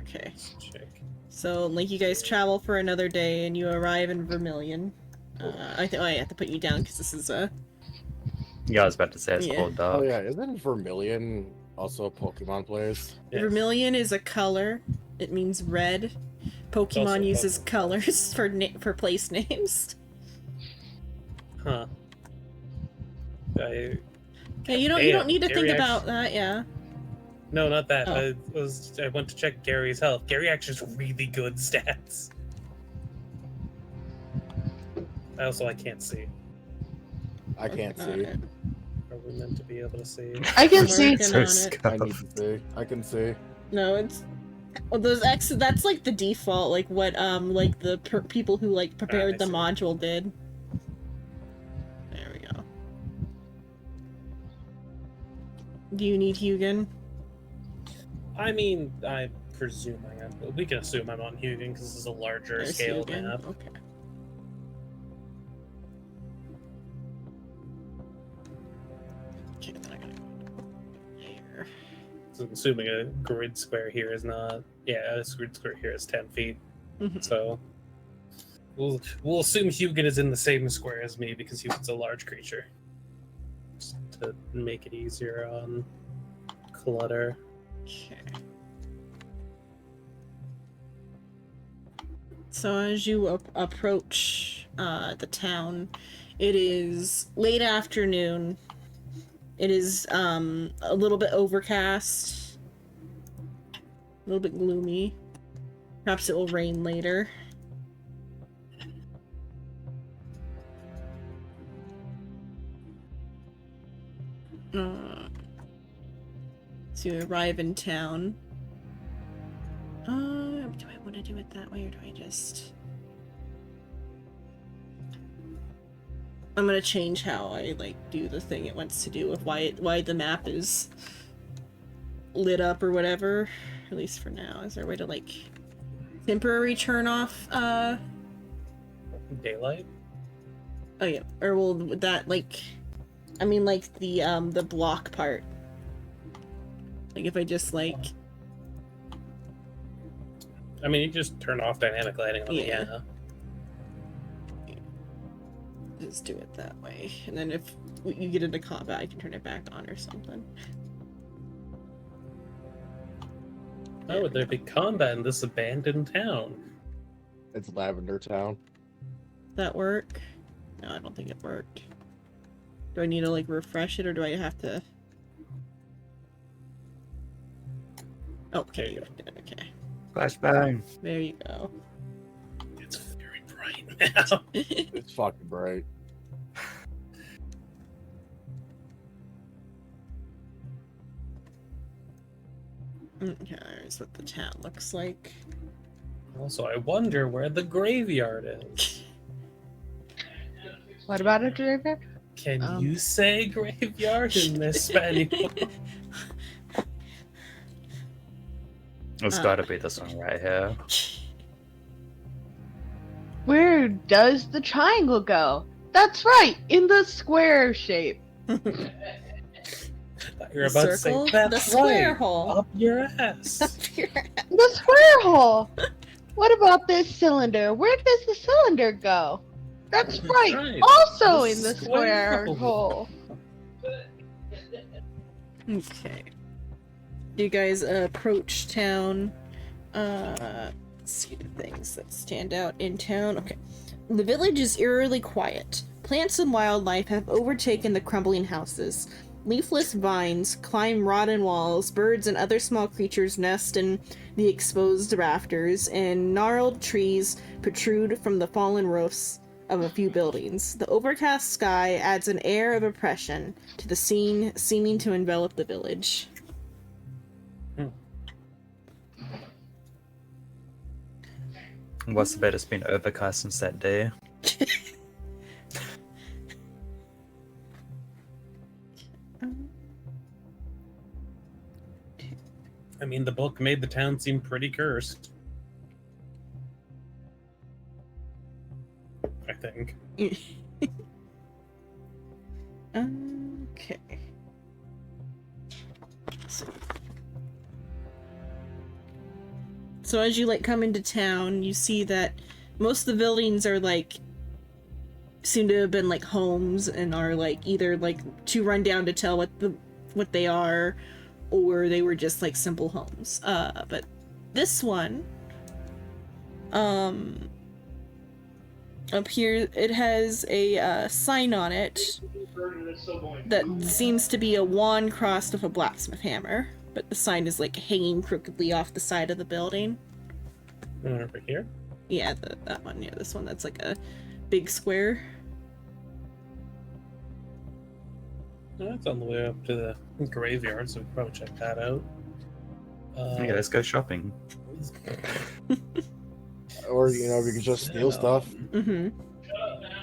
okay. Let's check. So, like, you guys travel for another day, and you arrive in Vermilion. I have to put you down because this is a. Yeah, I was about to say it's Yeah. called dark. Oh yeah, isn't Vermilion also a Pokemon place? Yes. Vermilion is a color. It means red. Pokemon also uses Pokemon. colors for place names. Huh. Yeah, you don't need to think Gary about that. Yeah. No, not that. Oh. I went to check Gary's health. Gary actually has really good stats. Also, I can't see. I can't Working on see. it. Are we meant to be able to see? I can see. Working So on it. scuffed. I need to see. I can see. No, it's well, those X. That's like the default, like what like the people who like prepared I the see. module did. There we go. Do you need Hugin? I mean, I presume I am. But we can assume I'm on Hugin because this is a larger There's scale Hugin. map. Okay. Okay, then I gotta go here. So I'm assuming a grid square here is not. Yeah, a grid square here is 10 feet. Mhm. So we'll assume Hugin is in the same square as me because Hugin's a large creature. Just to make it easier on clutter. Okay. So as you approach the town, it is late afternoon. It is a little bit overcast, a little bit gloomy. Perhaps it will rain later. So you arrive in town. Do I want to do it that way, or do I just... I'm gonna change how I, like, do the thing it wants to do with why the map is lit up or whatever. At least for now. Is there a way to, like, temporary turn off, Daylight? Oh, yeah. Or will that, like... I mean, like, the block part. Like, if I just, like... I mean, you just turn off dynamic lighting on Yeah. the Just do it that way. And then if you get into combat, I can turn it back on or something. How would there be combat in this abandoned town? It's Lavender Town. That work? No, I don't think it worked. Do I need to, like, refresh it, or do I have to... Oh, okay, you did. Okay. Flashbang. There you go. It's very bright now. It's fucking bright. Okay, there's what the town looks like. Also, I wonder where the graveyard is. What about it, Draper? Can Um. you say graveyard in this Spanish? It's gotta be this one right here. Where does the triangle go? That's right, in the square shape. You're about to say Circle? that's The square right, hole. up your ass. The square hole! What about this cylinder? Where does the cylinder go? That's right, right, also the in the square square hole. Okay. You guys approach town. Let's see the things that stand out in town. Okay. The village is eerily quiet. Plants and wildlife have overtaken the crumbling houses. Leafless vines climb rotten walls, birds and other small creatures nest in the exposed rafters, and gnarled trees protrude from the fallen roofs of a few buildings. The overcast sky adds an air of oppression to the scene, seeming to envelop the village. What's the bet it's been overcast since that day? I mean, the book made the town seem pretty cursed. I think. Okay. So as you like come into town, you see that most of the buildings are like seem to have been like homes and are like either like too run down to tell what they are, or they were just like simple homes. But this one, up here, it has a sign on it that seems to be a wand crossed with a blacksmith hammer, but the sign is like hanging crookedly off the side of the building. Over here? Yeah, that one. Yeah, this one that's like a big square. That's on the way up to the graveyard, so we can probably check that out. Yeah, let's go shopping. Or we could just steal stuff. Mm-hmm.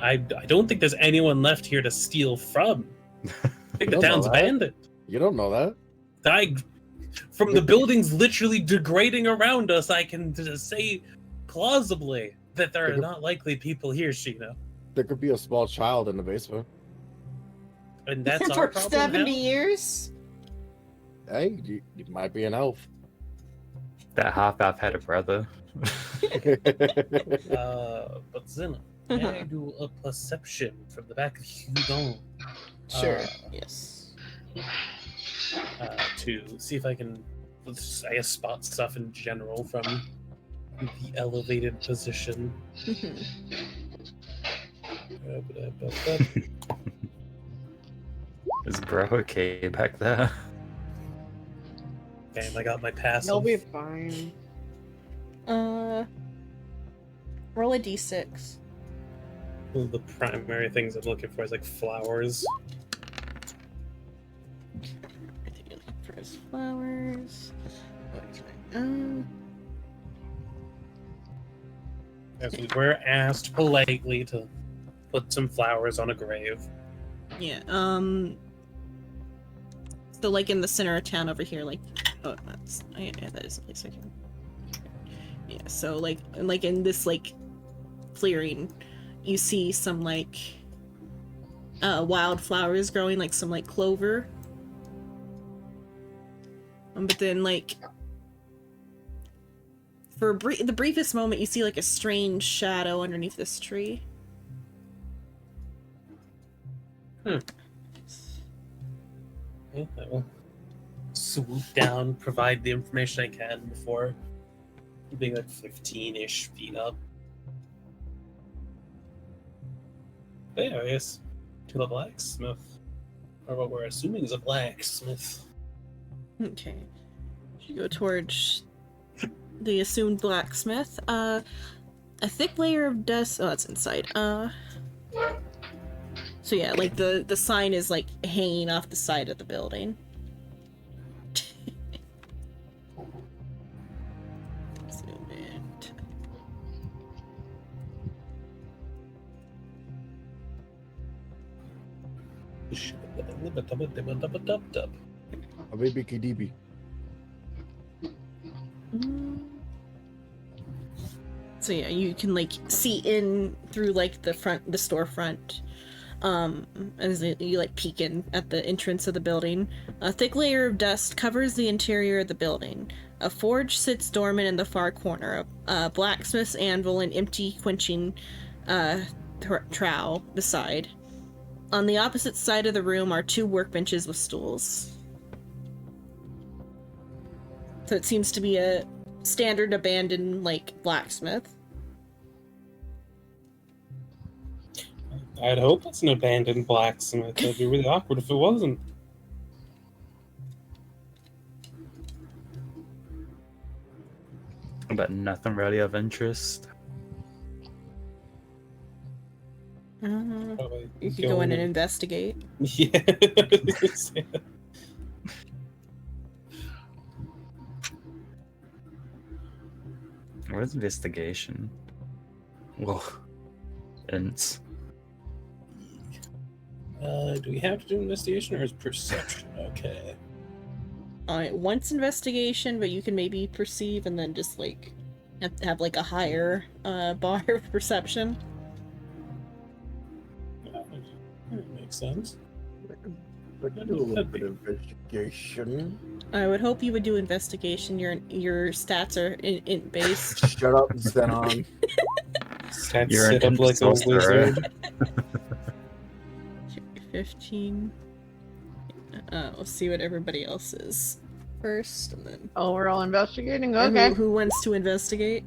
I don't think there's anyone left here to steal from. I think the don't know town's that. abandoned. You don't know that. From the buildings literally degrading around us, I can just say plausibly that there are not likely people here, Sheena. There could be a small child in the basement. And that's our For problem 70 now? years? Hey, you might be an elf. That half-elf had a brother. But Zena, may I do a perception from the back of Hudon? Sure. Uh, Yes. To see if I can, I guess, spot stuff in general from the elevated position. Is bro okay back there? Bam, I got my pass. You'll be fine. Roll a d6. One of the primary things I'm looking for is like flowers. I think you're looking for his flowers. As we were asked politely to put some flowers on a grave. Yeah. So like in the center of town over here, like, oh, yeah, that is a place I can. Yeah. So like in this like clearing, you see some like wildflowers growing, like some like clover. But then like for the briefest moment, you see like a strange shadow underneath this tree. Yeah, I will swoop down, provide the information I can before being like 15-ish feet up. But yeah, I guess to the blacksmith, or what we're assuming is a blacksmith. Okay. You go towards the assumed blacksmith. A thick layer of dust. Oh, that's inside. So yeah, like the sign is like hanging off the side of the building. Zoom in. A baby KDB. So yeah, you can like see in through like the storefront. As you like peek in at the entrance of the building. A thick layer of dust covers the interior of the building. A forge sits dormant in the far corner. A blacksmith's anvil and empty quenching trowel beside. On the opposite side of the room are 2 workbenches with stools. So it seems to be a standard abandoned like blacksmith. I'd hope it's an abandoned blacksmith. That'd be really awkward if it wasn't. But nothing really of interest. Probably You could go in and investigate. Yeah. Where's investigation? Whoa. Ents. Do we have to do investigation or is perception okay? Once investigation, but you can maybe perceive and then just like have like a higher bar of perception. That makes sense. I can do a little bit of investigation. I would hope you would do investigation. Your stats are int based. Shut up, Zenon. Stats You're an sit up like a sorcerer. wizard. 15. We'll see what everybody else is first, and then Oh, we're all investigating? and Okay. who wants to investigate?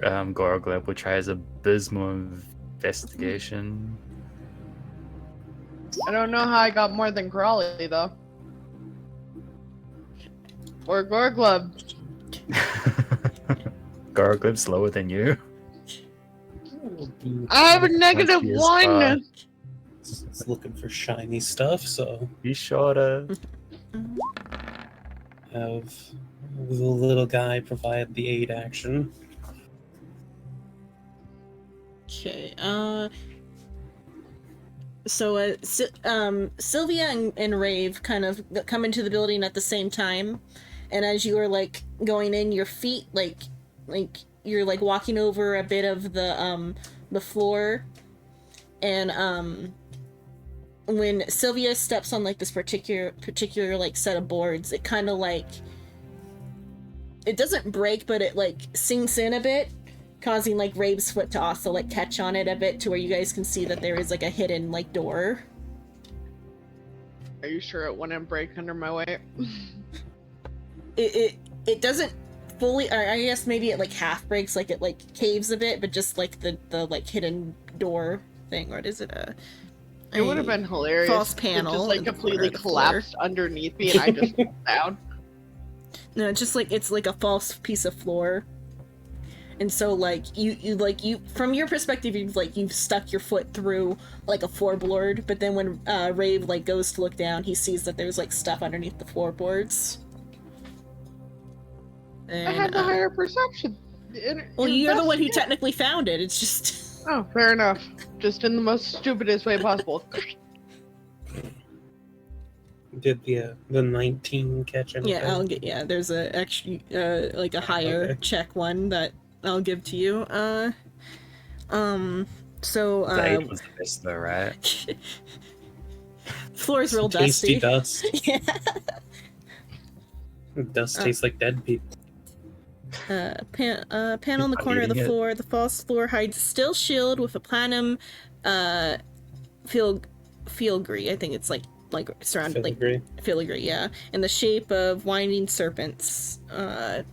Gorgleb will try his abysmal investigation. I don't know how I got more than Crawley, though. Or Gorglub. Gorgleb's lower than you. I have a negative Once he is, 1. It's looking for shiny stuff, so Be sure to. have the little guy provide the aid action. Okay. So Sylvia and Rave kind of come into the building at the same time, and as you are like going in, your feet like you're like walking over a bit of the floor, and when Sylvia steps on like this particular like set of boards, it kind of like it doesn't break, but it like sinks in a bit, causing like Rave's foot to also like catch on it a bit to where you guys can see that there is like a hidden like door. Are you sure it wouldn't break under my weight? It doesn't fully, I guess maybe it like half breaks, like it like caves a bit, but just like the like hidden door thing, or is it It would have been hilarious. false if it panel just like in the completely corner of the floor. collapsed underneath me and I just fell down. No, it's just like it's like a false piece of floor. And so like you from your perspective you've stuck your foot through like a floorboard, but then when Rave like goes to look down, he sees that there's like stuff underneath the floorboards. And, I had the higher perception. well, you're the one who Investigate. technically found it. It's just Oh, fair enough. Just in the most stupidest way possible. Did the 19 catch anything? yeah. I'll get There's a extra like a higher Okay. check one that I'll give to you. So The aid was the best though, right? floor's real Tasty dusty. dust. Yeah. Dust tastes like dead people. Panel in the I'm corner of the eating it. floor. The false floor hides a still shield with a platinum filigree. I think it's like surrounded like Filigree. filigree, yeah, in the shape of winding serpents.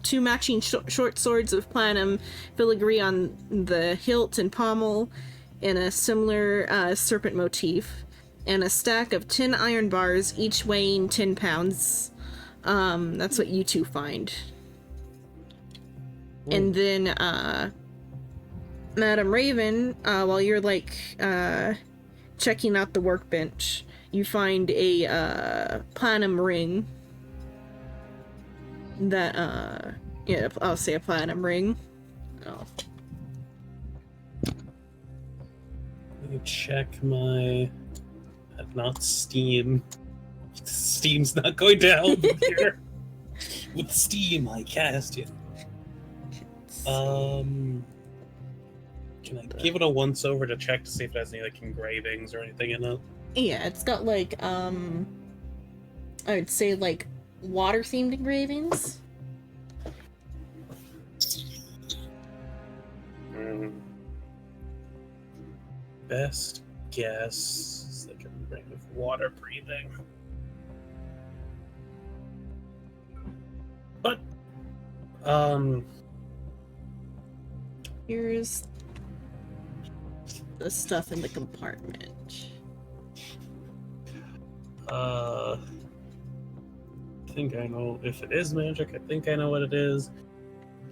Two matching short swords of platinum filigree on the hilt and pommel, in a similar serpent motif, and a stack of 10 iron bars, each weighing 10 pounds. That's what you two find. And then, Madam Raven, while you're like checking out the workbench, you find a platinum ring. That yeah, I'll say a platinum ring. Oh. Let me check my not Steam. Steam's not going to help me here. With Steam, I cast it. Can I give it a once over to check to see if it has any like engravings or anything in it? Yeah, it's got like I would say like water themed engravings. Best guess is like a ring of water breathing. But Here's the stuff in the compartment. I think I know if it is magic. I think I know what it is,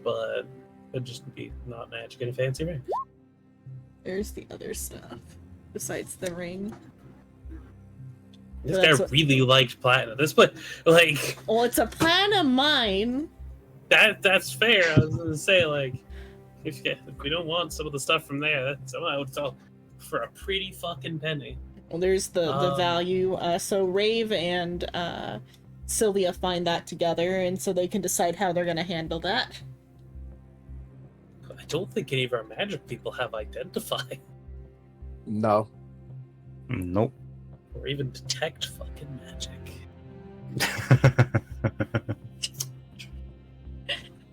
but it'd just be not magic in a fancy ring. There's the other stuff besides the ring. This That's guy what- really liked platinum. This, but like Well, it's a platinum mine. that's fair. I was gonna say like if we don't want some of the stuff from there, somehow it's all for a pretty fucking penny. Well, there's the Um, value. So Rave and Sylvia find that together, and so they can decide how they're gonna handle that. I don't think any of our magic people have identify No. Nope. or even detect fucking magic.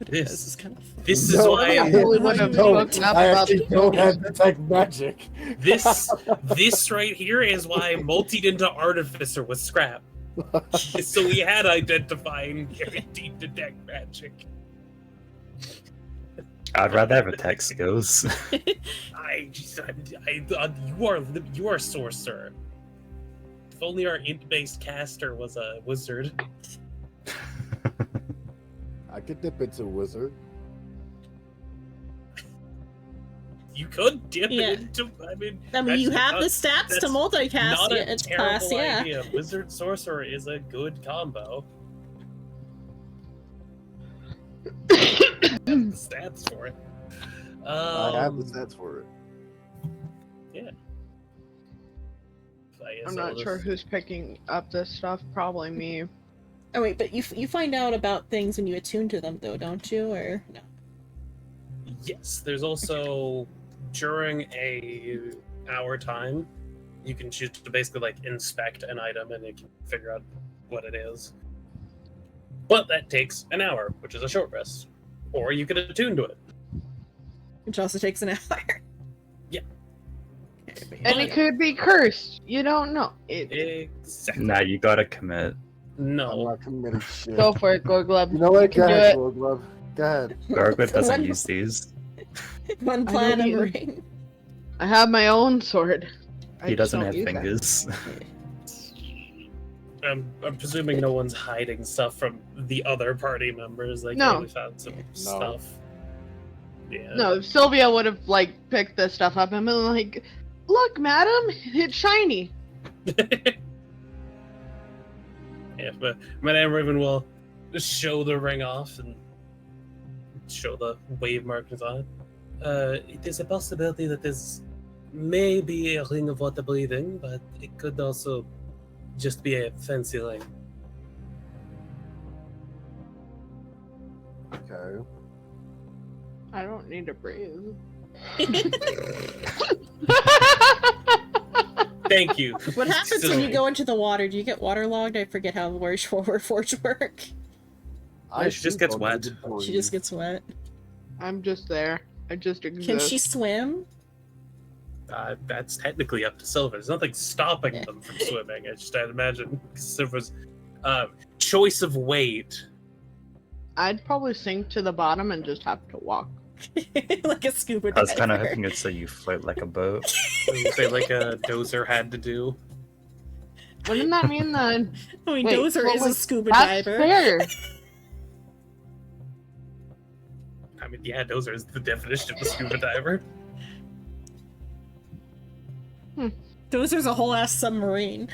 This is kind of fun. This is No, why I I'm really wouldn't have don't. spoken up I about actually the don't token. have detect magic. this right here is why multi into artificer was scrapped. So we had identify and guaranteed detect magic. I'd rather have attack skills. You are sorcerer. If only our int-based caster was a wizard. I could dip into wizard. You could dip Yeah. it into. I mean, you actually, have the not- stats to that's multicast not it. a It's terrible class, yeah. idea. Wizard Sorcerer is a good combo. The stats for it. I have the stats for it. I guess I'm I'll not just- sure who's picking up this stuff. Probably me. Oh wait, but you find out about things when you attune to them, though, don't you? Or no? Yes, there's also during a hour time, you can choose to basically like inspect an item and you can figure out what it is. But that takes an hour, which is a short rest. Or you can attune to it. Which also takes an hour. Yeah. And it could be cursed. You don't know. Exactly. Nah, you gotta commit. I'm No. not committing shit. Go for it, Gore Glove. You know what? Go can do ahead, it. Gold Glove. Go ahead. Gargoyle doesn't One- use these. One I don't platinum either. ring. I have my own sword. I He just doesn't don't have use that. fingers. I'm presuming no one's hiding stuff from the other party members. They No. probably found some stuff. Yeah. No, Sylvia would have like picked this stuff up and been like, "Look, madam, it's shiny." Yeah, but Madame Raven will just show the ring off and show the wave markings on it. It is a possibility that this may be a ring of water breathing, but it could also just be a fancy ring. Okay. I don't need to breathe. Thank you. What happens when you go into the water? Do you get waterlogged? I forget how Warforged work. She just gets wet. She just gets wet. I'm just there. I just exist. Can she swim? That's technically up to Silver. There's nothing stopping Yeah. them from swimming. I'd imagine Silver's choice of weight. I'd probably sink to the bottom and just have to walk. Like a scuba I was kind of diver. hoping it's so you float like a boat. Say like a Dozer had to do. Wouldn't that mean that? I mean, Wait, Dozer what is a was- scuba That's diver. fair. I mean, yeah, Dozer is the definition of a scuba diver. Dozer's a whole ass submarine.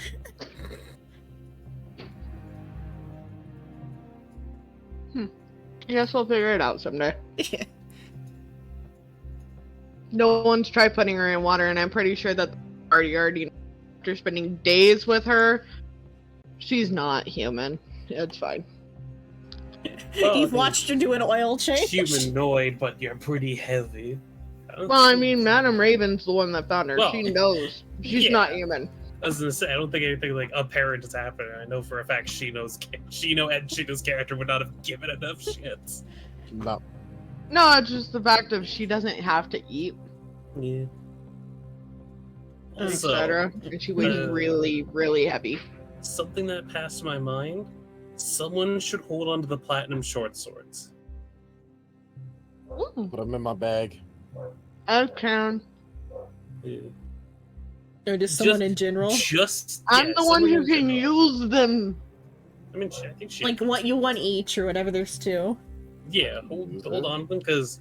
I guess we'll figure it out someday. Yeah. No one's tried putting her in water, and I'm pretty sure that the party already, after spending days with her, she's not human. It's fine. Well, You've I mean, watched her do an oil change. humanoid, but you're pretty heavy. Well, I mean, Madame Raven's the one that found her. Well, She knows. She's yeah. not human. I was gonna say, I don't think anything like apparent is happening. I know for a fact Shino's character would not have given enough shits. No. No, it's just the fact of she doesn't have to eat, Yeah. etc. And she weighs uh, really, really heavy. Something that passed my mind: someone should hold on to the platinum short swords. Ooh, Put them in my bag. I can. Or just someone Just- in general. Just I'm yeah, the one someone who in can general. use them. I mean, I think she. Like what you want each or whatever. There's two. Yeah, hold on to them because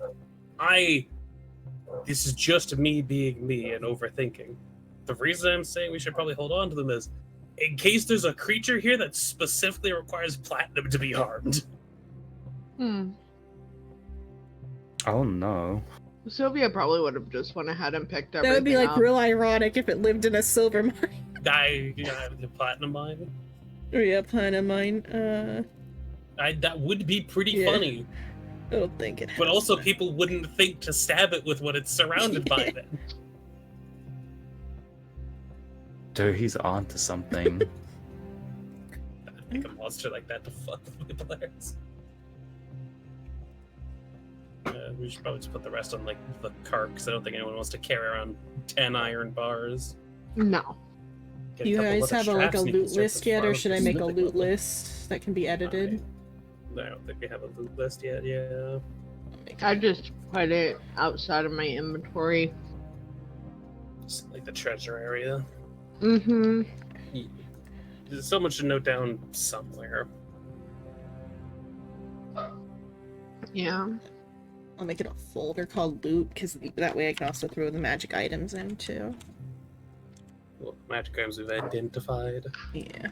this is just me being me and overthinking. The reason I'm saying we should probably hold on to them is in case there's a creature here that specifically requires platinum to be harmed. Oh no. Sylvia probably would have just went ahead and picked That everything would be like up. real ironic if it lived in a silver mine. The platinum mine. Or yeah, platinum mine. That would be pretty Yeah. funny, I don't think it. but has also that. people wouldn't think to stab it with what it's surrounded by. Then Dude, he's onto something. I'd make a monster like that to fuck with my players. We should probably just put the rest on like the cart because I don't think anyone wants to carry around 10 iron bars. No. Get Do you couple guys leather have like a straps and you can loot start list to yet, or farm should I some make a smithing loot level. list that can be edited? I don't think we have a loot list yet. Yeah. I just put it outside of my inventory. Just like the treasure area. Mm-hmm. There's so much to note down somewhere. Yeah. I'll make it a folder called loot, because that way I can also throw the magic items in too. Well, magic items we've identified. Yeah.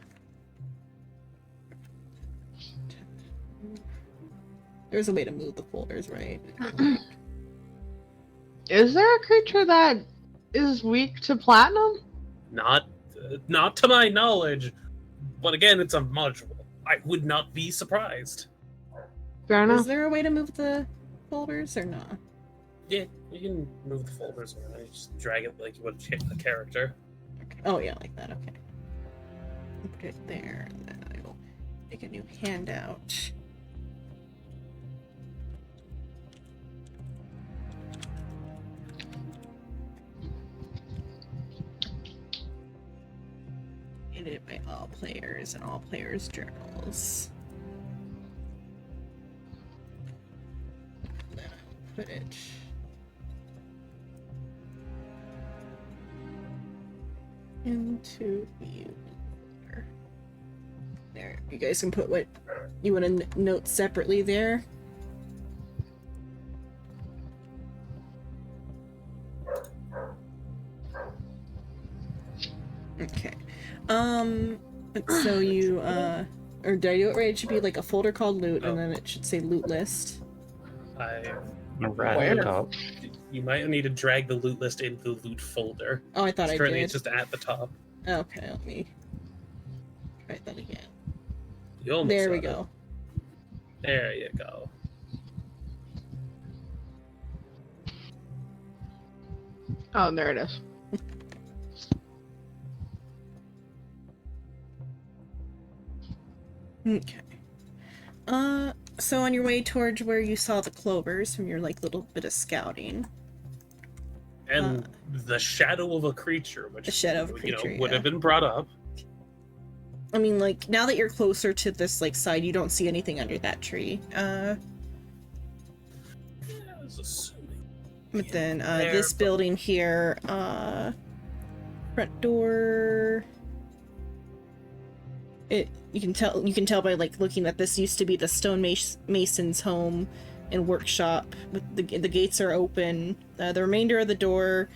There's a way to move the folders, right? Is there a creature that is weak to platinum? Not to my knowledge. But again, it's a module. I would not be surprised. Fair Is enough. there a way to move the folders or not? Yeah, you can move the folders around. You just drag it like you would a character. Okay. Oh yeah, like that. Okay. I'll put it there, and then I will make a new handout. Edited by all players and all players' journals. Then I'll put it. Into view. There, you guys can put what you want to note separately there. Okay. So you, or did I do it right? It should be like a folder called loot, and then it should say loot list. I Right Where? at the top. You might need to drag the loot list into the loot folder. Oh, I thought I Currently, did. it's just at the top. Okay, let me try that again. You almost There we got it. go. There you go. Oh, there it is. Okay. So on your way towards where you saw the clovers from your like little bit of scouting, And the shadow of a creature, which the shadow of a creature, would yeah. have been brought up. I mean, like now that you're closer to this like side, you don't see anything under that tree. I was assuming. But then There, this but- building here, front door. You can tell by like looking that this used to be the stonemason's home and workshop. The gates are open. The remainder of the door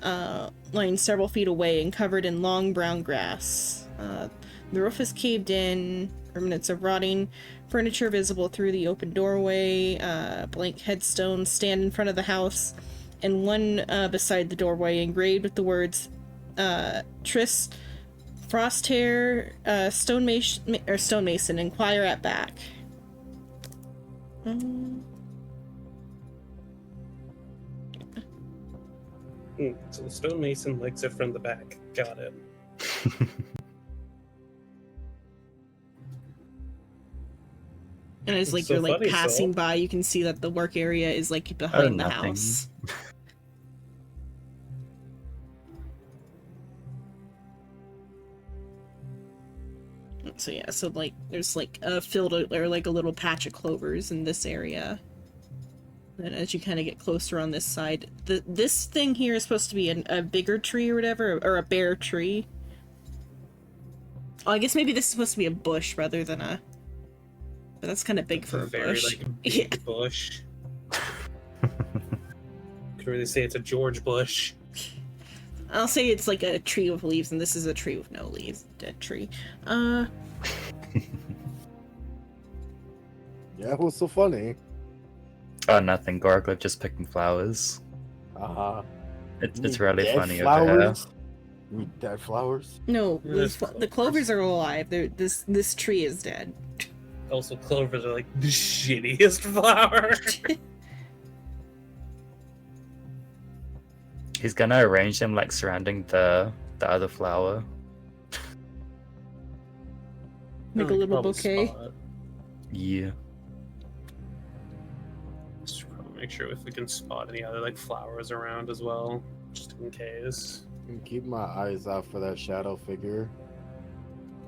lying several feet away and covered in long brown grass. The roof is caved in, remnants of rotting furniture visible through the open doorway. Blank headstones stand in front of the house, and one beside the doorway engraved with the words Triss Frosthair, stonemason, inquire at back. So the stonemason likes it from the back. Got it. And as like It's so you're like funny, passing Phil. by, you can see that the work area is like behind the nothing. house. So yeah, so like there's like a field or like a little patch of clovers in this area. And as you kind of get closer on this side, this thing here is supposed to be a bigger tree or whatever, or a bare tree. Oh, I guess maybe this is supposed to be a bush rather than a. But that's kind of big for a very bush. like big Yeah. bush. Could really say it's a George Bush. I'll say it's like a tree with leaves, and this is a tree with no leaves. Dead tree. Yeah, what's so funny? Oh, nothing. Gorglyph just picking flowers. Uh-huh. It's really Dead funny over here. flowers? You mean dead flowers? No, Yeah, these there's the clovers are alive. This tree is dead. Also, clovers are like the shittiest flower. He's gonna arrange them like surrounding the other flower. Make a little Probably bouquet. spot. Yeah. Just probably make sure if we can spot any other like flowers around as well, just in case. And keep my eyes out for that shadow figure.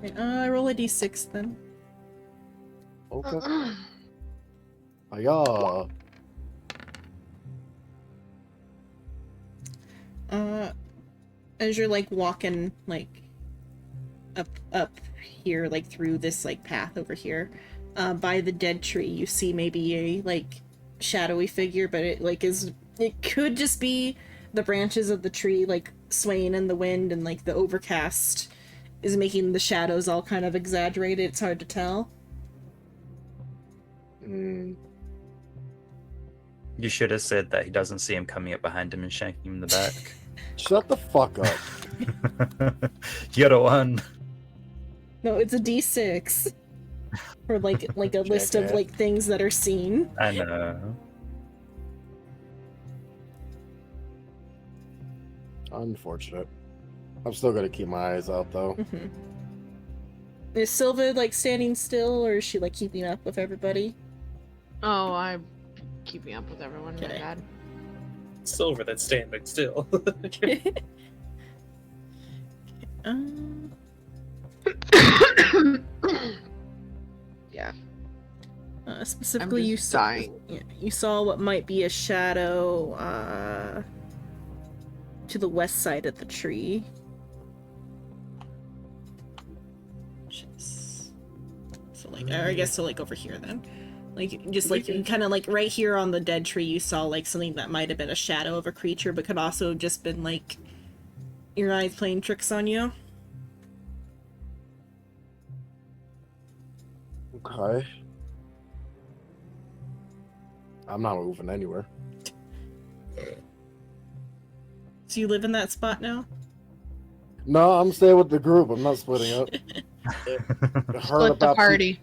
Roll a d6 then. Okay. Oh, yeah. As you're like walking like up here, like through this like path over here, by the dead tree, you see maybe a like shadowy figure, but it like is it could just be the branches of the tree like swaying in the wind, and like the overcast is making the shadows all kind of exaggerated. It's hard to tell. Mm, You should have said that he doesn't see him coming up behind him and shanking him in the back. shut the fuck up. You're the one. No, it's a D6. Or like a list of Jackass. like things that are seen. I know. Unfortunate. I'm still gonna keep my eyes out though. Mhm. Is Silva like standing still, or is she like keeping up with everybody? Oh, I'm keeping up with everyone. My Okay. bad. Silver that's standing still. Um, Yeah. specifically, I'm you just saw dying. you saw what might be a shadow to the west side of the tree. Just- So like, or I guess so like over here then. Like just like Okay. kind of like right here on the dead tree, you saw like something that might have been a shadow of a creature, but could also have just been like your eyes playing tricks on you. Okay. I'm not moving anywhere. So you live in that spot now? No, I'm staying with the group. I'm not splitting up. Heard Split the about party.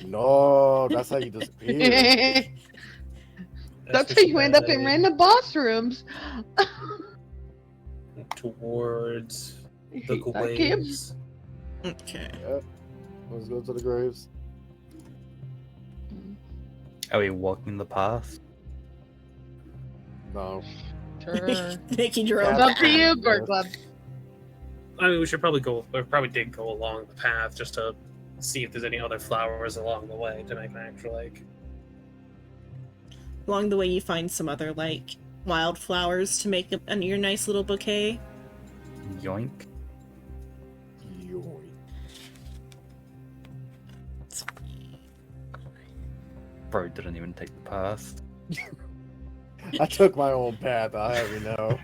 No, that's how you disappear. That's how you end up in random boss rooms. Towards I the hate that game. graves. Okay. Let's go to the graves. Are we walking the path? No. Sure. Making your own It's up to path. you, Gorglub. I mean, we should probably go, or probably did go along the path just to see if there's any other flowers along the way to make an actual, like. Along the way, you find some other like wildflowers to make your nice little bouquet. Yoink. Yoink. Bro didn't even take the path. I took my own path. I have you know.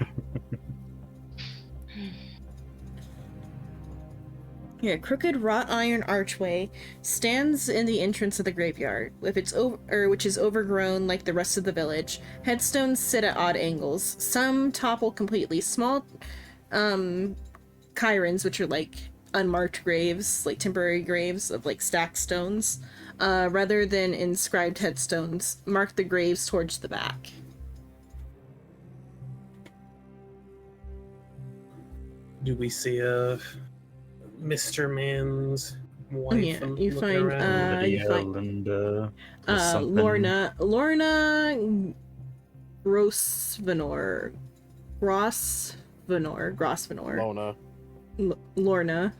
Here, a crooked wrought iron archway stands in the entrance of the graveyard, with which is overgrown like the rest of the village. Headstones sit at odd angles. Some topple completely. Small, cairns, which are like unmarked graves, like temporary graves of like stacked stones, rather than inscribed headstones, mark the graves towards the back. Do we see a Mr. Man's wife? Yeah, and you looking find, around? you Lydia, find- Linda, or something. Lorna Grosvenor. Lona. Lorna.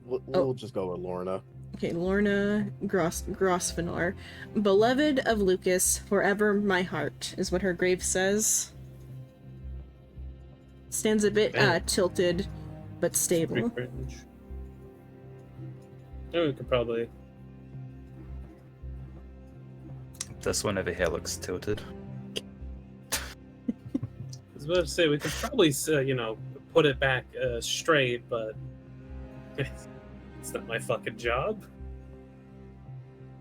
We'll just go with Lorna. Okay, Lorna Grosvenor. Beloved of Lucas, forever my heart, is what her grave says. Stands a bit Yeah. tilted, but Pretty stable. cringe. Oh, we could probably. This one over here looks tilted. I was about to say we could probably, put it back straight, but it's not my fucking job.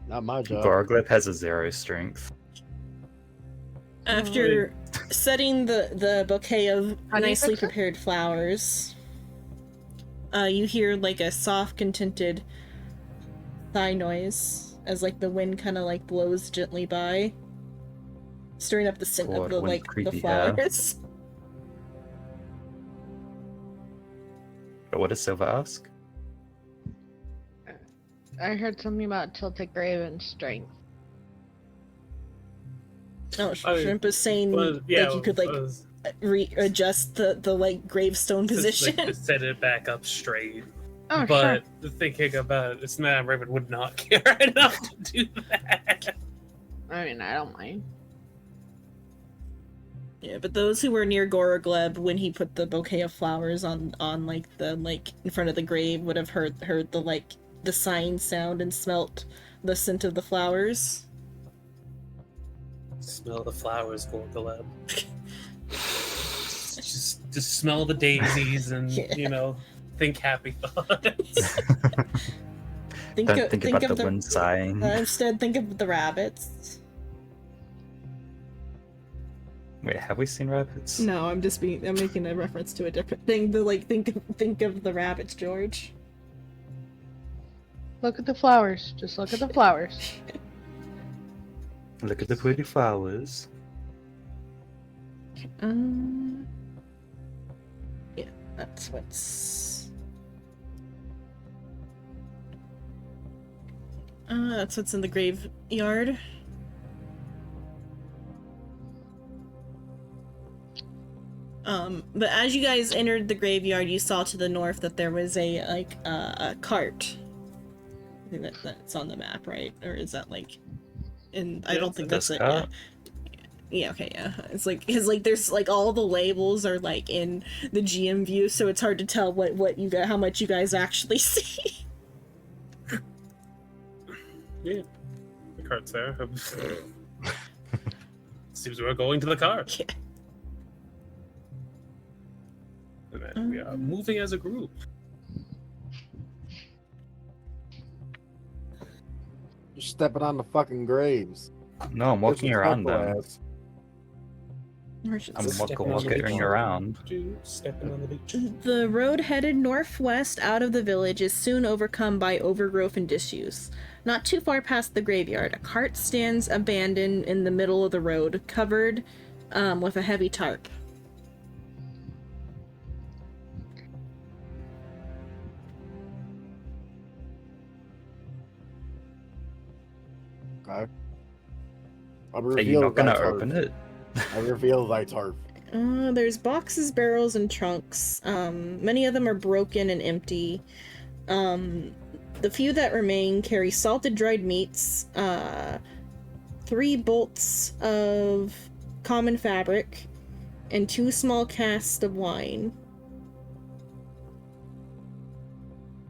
Not my job. Gorglip has a 0 strength. After setting the bouquet of How do you nicely fix it? prepared flowers, you hear like a soft, contented thigh noise as like the wind kind of like blows gently by, stirring up the scent of God, the what like the creepy hair. flowers. But what does Silver ask? I heard something about tilted grave and strength. Oh, I- Shrimp is saying Well, yeah, like you could like was readjust the like gravestone just, position. like, to set it back up straight. Oh, But thinking about it, it's not Raven would not care enough to do that. sure. I mean, I don't mind. Yeah, but those who were near Gorogleb when he put the bouquet of flowers on like the like in front of the grave would have heard the like the sighing sound and smelt the scent of the flowers. Smell the flowers, Gorgoleb. just smell the daisies and Yeah. think happy thoughts. Don't think about of the wind sighing. instead, think of the rabbits. Wait, have we seen rabbits? No, I'm making a reference to a different thing. Think of the rabbits, George. Look at the flowers. Just look at the flowers. Look at the pretty flowers. Yeah, that's what's in the graveyard. But as you guys entered the graveyard, you saw to the north that there was a cart. I think that's on the map, right? Or is that like in? I don't think that's this it. cart? Yeah, okay, yeah. It's like there's like all the labels are like in the GM view, so it's hard to tell how much you guys actually see. Yeah, the cart's there. Seems we're going to the cart. Yeah. And then we are moving as a group. You're stepping on the fucking graves. No, I'm walking around them. Ass. I'm Stepping on the walking beach. around. Stepping on the beach. The road headed northwest out of the village is soon overcome by overgrowth and disuse. Not too far past the graveyard, a cart stands abandoned in the middle of the road, covered with a heavy tarp. Okay. I Are you not gonna tarp. open it? I reveal thy tarp. There's boxes, barrels, and trunks. Many of them are broken and empty. The few that remain carry salted dried meats, 3 bolts of common fabric, and 2 small casks of wine.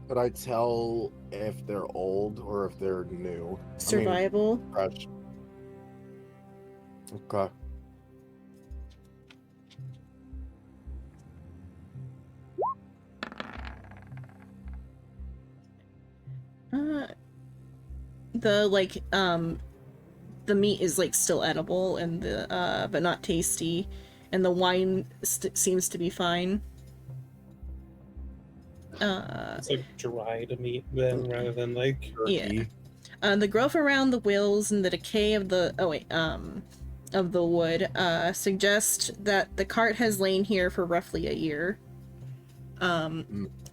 Could I tell if they're old or if they're new? Survival. I mean, fresh. Okay. The meat is like still edible and but not tasty, and the wine seems to be fine. It's like dried meat then, rather than like. Yeah. The growth around the wheels and the decay of the wood suggest that the cart has lain here for roughly a year.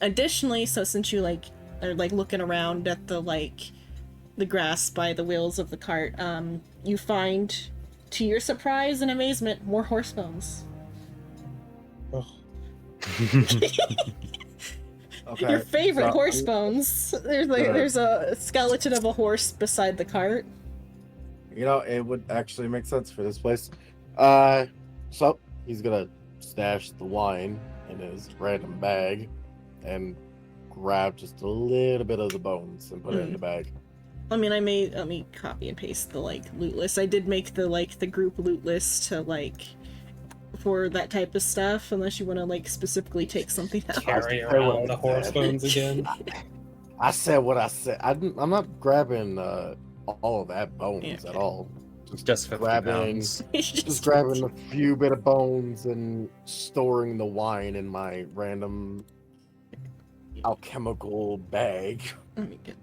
Additionally, so since you are looking around at the grass by the wheels of the cart, you find, to your surprise and amazement, more horse bones. Oh. Okay. Your favorite so- horse bones. There's a skeleton of a horse beside the cart. You know, it would actually make sense for this place. So he's gonna stash the wine in his random bag and grab just a little bit of the bones and put it in the bag. I mean, let me copy and paste the loot list. I did make the group loot list to for that type of stuff, unless you want to specifically take something else. Carry around the horse bones again. I said what I said. I'm not grabbing all of that bones Yeah. at all. Just 50 grabbing, pounds. just grabbing a few bit of bones and storing the wine in my random alchemical bag. Let me get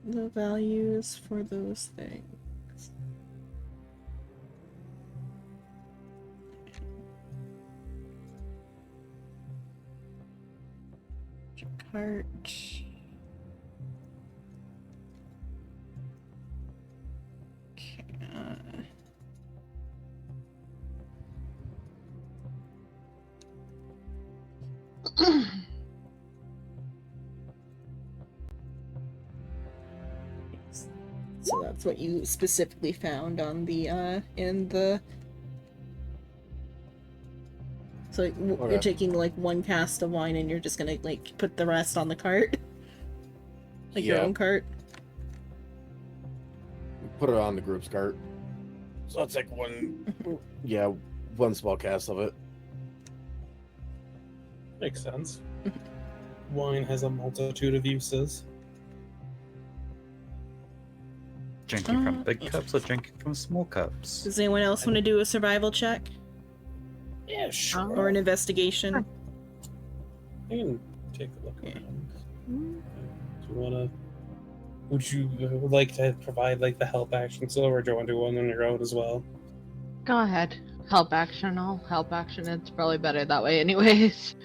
the values for those things. Cart. Okay. So that's what you specifically found on the in the. So you're Okay. taking one cast of wine and you're just gonna put the rest on the cart, your Yeah. own cart. put it on the group's cart. So I'll take one small cast of it. Makes sense. Wine has a multitude of uses. Drinking from big cups or drinking from small cups? Does anyone else want to do a survival check Yeah, sure. or an investigation? I can take a look Yeah. around. Do you wanna? Would you like to provide like the help action still, or do you want to do one on your own as well? Go ahead. Help action. I'll help action. It's probably better that way, anyways.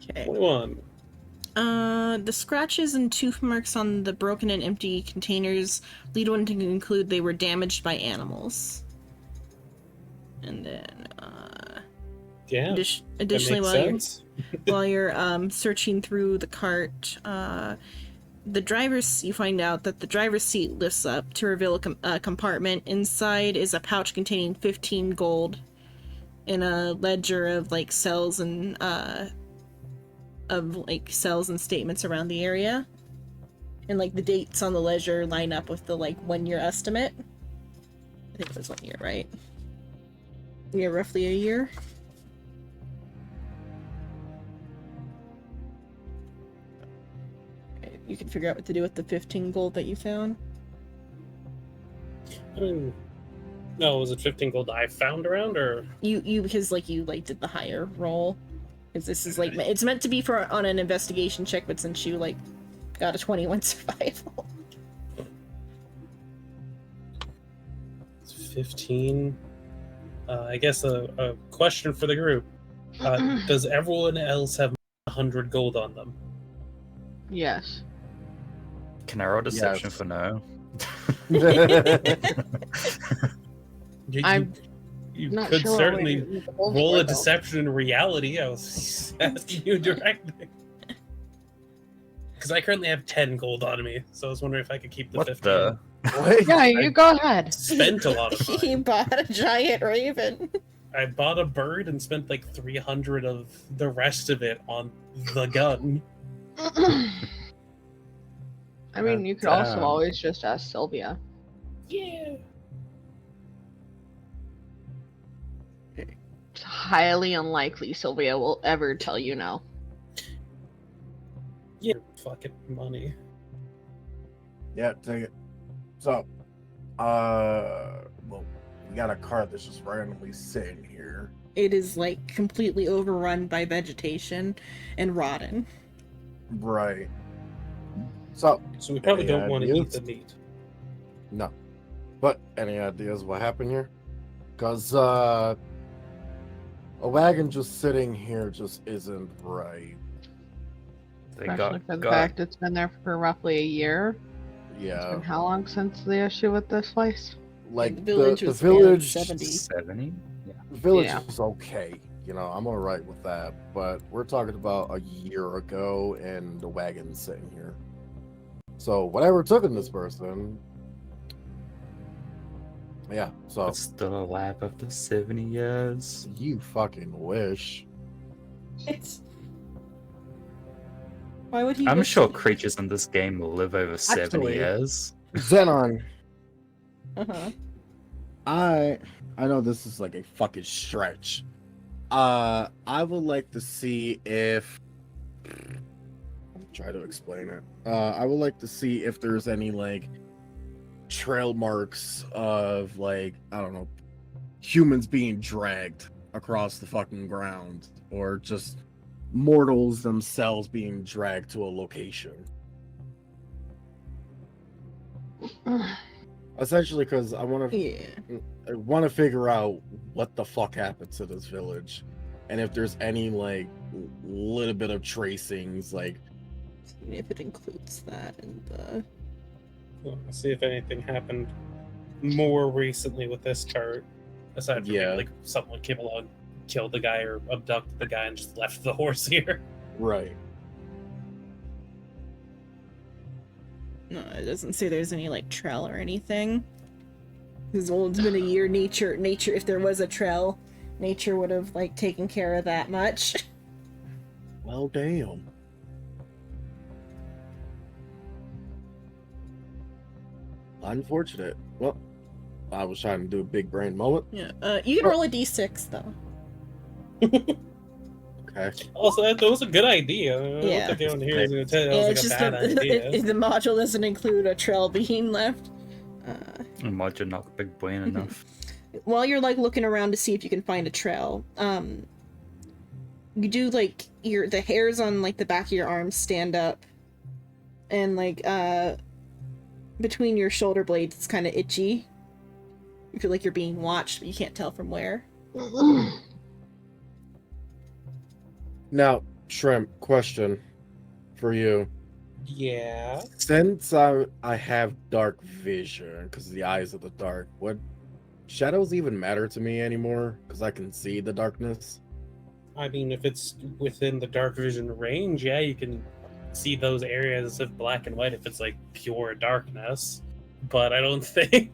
Okay. 21. The scratches and tooth marks on the broken and empty containers lead one to conclude they were damaged by animals. And then, Yeah. additionally, that while makes sense. while you're searching through the cart, you find out that the driver's seat lifts up to reveal a compartment. Inside is a pouch containing 15 gold and a ledger of cells and statements around the area. And the dates on the ledger line up with the 1 year estimate. I think it was 1 year, right? Yeah, roughly a year. You can figure out what to do with the 15 gold that you found. I mean, no, was it 15 gold I found around, or You because you did the higher roll. Because this is it's meant to be for on an investigation check, but since you got a 21 survival. it's 15? I guess a question for the group: does everyone else have 100 gold on them? Yes. Can I roll deception Yes. for no? I'm You Not could sure certainly what the goals roll were, a though. deception in reality. I was asking you directly. Because I currently have 10 gold on me, so I was wondering if I could keep the What 15. the? What? Yeah, you go ahead. Spent a lot of He time. bought a giant raven. I bought a bird and spent 300 of the rest of it on the gun. I mean, you could also Damn. always just ask Sylvia. Yeah. It's highly unlikely Sylvia will ever tell you no. Yeah. Fucking money. Yeah, take it. So, well, we got a cart that's just randomly sitting here. It is completely overrun by vegetation and rotten. Right. So, So we probably Any don't want to eat ideas? the meat. no. But any ideas what happened here? Because a wagon just sitting here just isn't right. They Especially for the got fact it's been there for roughly a year. It's Yeah. been how long since the issue with this place? Like the village the was village 70. 70? Yeah. The village Yeah. is okay. I'm alright with that. But we're talking about a year ago and the wagon's sitting here. So whatever took in this person. Yeah, so It's still alive after 70 years. you fucking wish. Why would he? I'm wish sure to- creatures in this game will live over 70 Actually- years. Xenon, Uh-huh. I know this is like a fucking stretch. I would like to see if I'll try to explain it. I would like to see if there's any trail marks of I don't know, humans being dragged across the fucking ground or just mortals themselves being dragged to a location. Essentially, because I want to Yeah. figure out what the fuck happened to this village, and if there's any little bit of tracings, If it includes that in the. Well, let's see if anything happened more recently with this cart. Aside from Yeah. maybe, someone came along, killed the guy, or abducted the guy and just left the horse here. right. No, it doesn't say there's any trail or anything. Because it's been a year. Nature. If there was a trail, nature would have taken care of that much. Well, damn. Unfortunate. Well, I was trying to do a big brain moment. Yeah. You can roll a d6 though. Okay. Also, that was a good idea. I don't Yeah. think anyone here is going to tell you that Yeah, was it's like just a bad idea. the module doesn't include a trail being left. Imagine not big brain enough. While you're like looking around to see if you can find a trail, you do like the hairs on like the back of your arms stand up, and like between your shoulder blades it's kind of itchy. You feel like you're being watched, but you can't tell from where. Now, Shrimp, question for you. Yeah. Since I have dark vision because the eyes of the dark, would shadows even matter to me anymore? Because I can see the darkness. I mean, if it's within the dark vision range, yeah, you can see those areas of black and white if it's like pure darkness. But I don't think.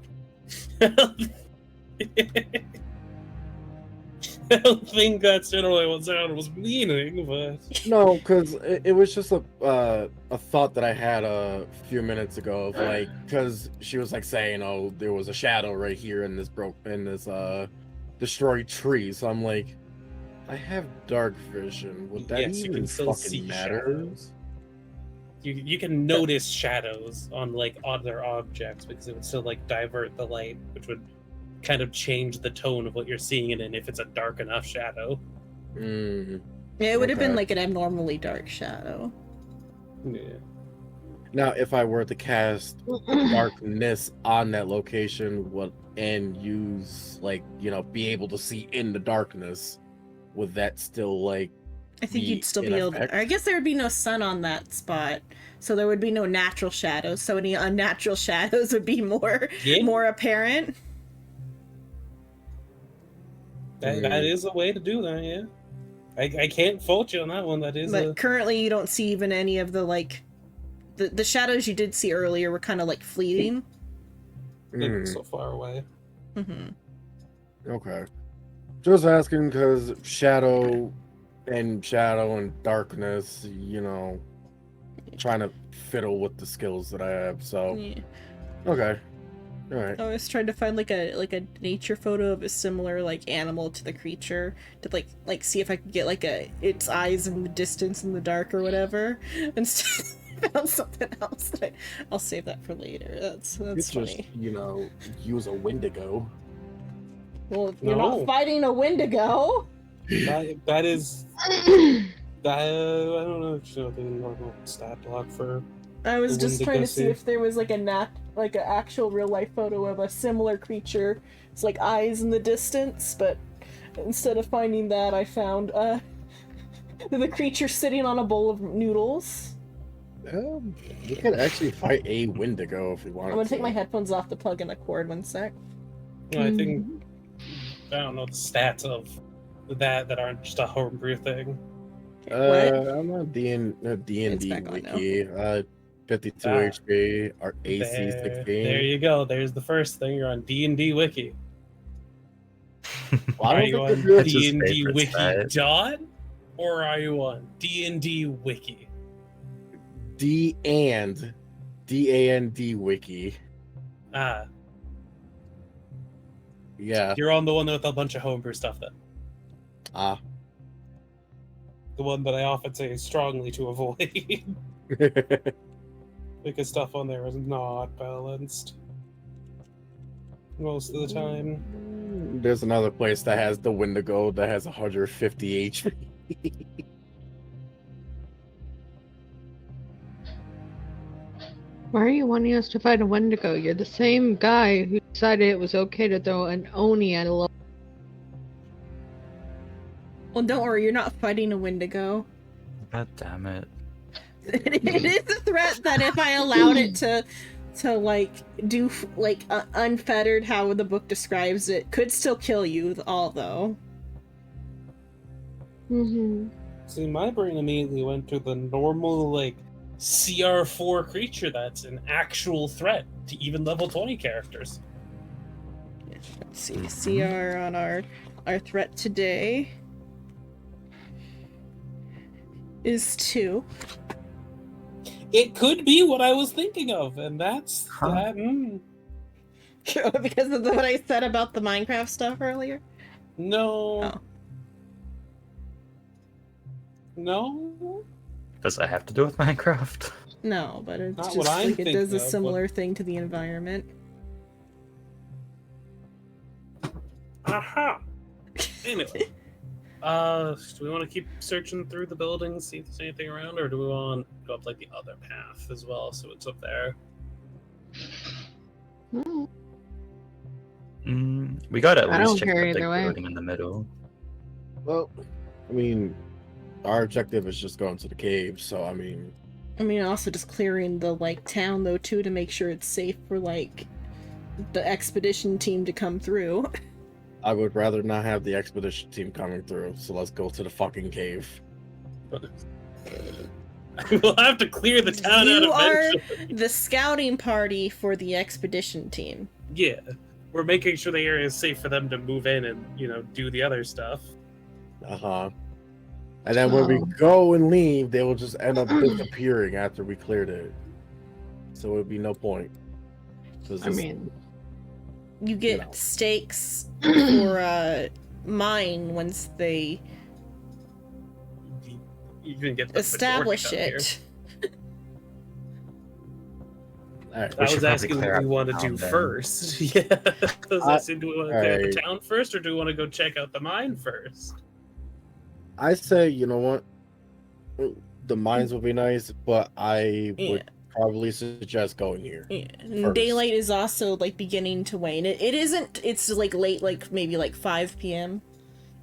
I don't think that's generally what Zion was meaning, but No, because it was just a thought that I had a few minutes ago of like, because she was like saying, oh, there was a shadow right here in this destroyed tree. So I'm like, I have dark vision. Would that yes, you even can still fucking see matter? shadows. You can notice shadows on like other objects because it would still like divert the light, which would kind of change the tone of what you're seeing it in if it's a dark enough shadow. Mm. Yeah, it would have been Okay. like an abnormally dark shadow. Yeah. Now, if I were to cast darkness on that location, and use like be able to see in the darkness, would that still like? I think Be you'd still in be able effect? to. I guess there would be no sun on that spot, so there would be no natural shadows. So any unnatural shadows would be more Yeah. apparent. That is a way to do that, yeah. I can't fault you on that one. That is But currently, you don't see even any of the like, the shadows you did see earlier were kind of like fleeting. so far away. Mm-hmm. Okay. Just asking because shadow and darkness, trying to fiddle with the skills that I have. So Yeah. okay, all right. I was trying to find like a nature photo of a similar like animal to the creature to like see if I could get like its eyes in the distance in the dark or whatever. Instead, I found something else. I'll save that for later. That's It's funny. just use a Wendigo. Well, you're No. not fighting a Wendigo. That is. I don't know if there's a normal stat block for. I was The just trying to see Wendigo if there was like an actual real life photo of a similar creature. It's like eyes in the distance, but instead of finding that, I found the creature sitting on a bowl of noodles. You could actually fight a Wendigo if you wanted. I'm gonna take to. my headphones off to plug in the cord. One sec. I think. I don't know the stats of that aren't just a homebrew thing. I'm on D&D It's back on now. wiki. 52 Ah. HP, our AC There 16. you go. There's the first thing. You're on D&D Wiki. Well, I Are don't you think on they're good. That's his D&D favorite Wiki side. dot, or are you on D&D Wiki? D&D wiki. Ah, Yeah. you're on the one with a bunch of homebrew stuff then. Ah. The one that I often say strongly to avoid because stuff on there is not balanced most of the time. There's another place that has the Wendigo that has 150 HP. Why are you wanting us to fight a Wendigo? You're the same guy who decided it was okay to throw an Oni at a level. Well, don't worry, you're not fighting a Wendigo. God damn it. It is a threat that if I allowed it to like do like unfettered, how the book describes it, could still kill you all though. Mm-hmm. See, my brain immediately went to the normal, like, CR4 creature that's an actual threat to even level 20 characters. Let's see, CR on our threat today is 2. It could be what I was thinking of, and that's Huh. that. Because of what I said about the Minecraft stuff earlier? No. Oh. No. Does that have to do with Minecraft? No, but it's Not just what I'm like it does thinking a of, similar thing to the environment. Aha. Anyway. Do we want to keep searching through the buildings, see if there's anything around, or do we want to go up like the other path as well, so it's up there? We got to I at least don't check care the big either way. building in the middle. Well, I mean, our objective is just going to the cave, so I mean, Also just clearing the, like, town, though, too, to make sure it's safe for, like, the expedition team to come through. I would rather not have the expedition team coming through, so let's go to the fucking cave. We'll have to clear the town You out are eventually. the scouting party for the expedition team. Yeah. We're making sure the area is safe for them to move in and, do the other stuff. Uh-huh. And then when we Oh. go and leave, they will just end up disappearing after we cleared it. So it would be no point. 'Cause I this- mean, You get know. stakes for mine once they You can get the establish majority down here. it. all right. We I should was probably asking clear what we out want the to do town then. first. Yeah. I was asking, do we want to clear out the alright. town first, or do we want to go check out the mine first? I say, you know what? The mines would be nice, but I Yeah. would probably suggest going here. Yeah, and First. daylight is also like beginning to wane. It isn't. It's like late, like maybe like 5 p.m.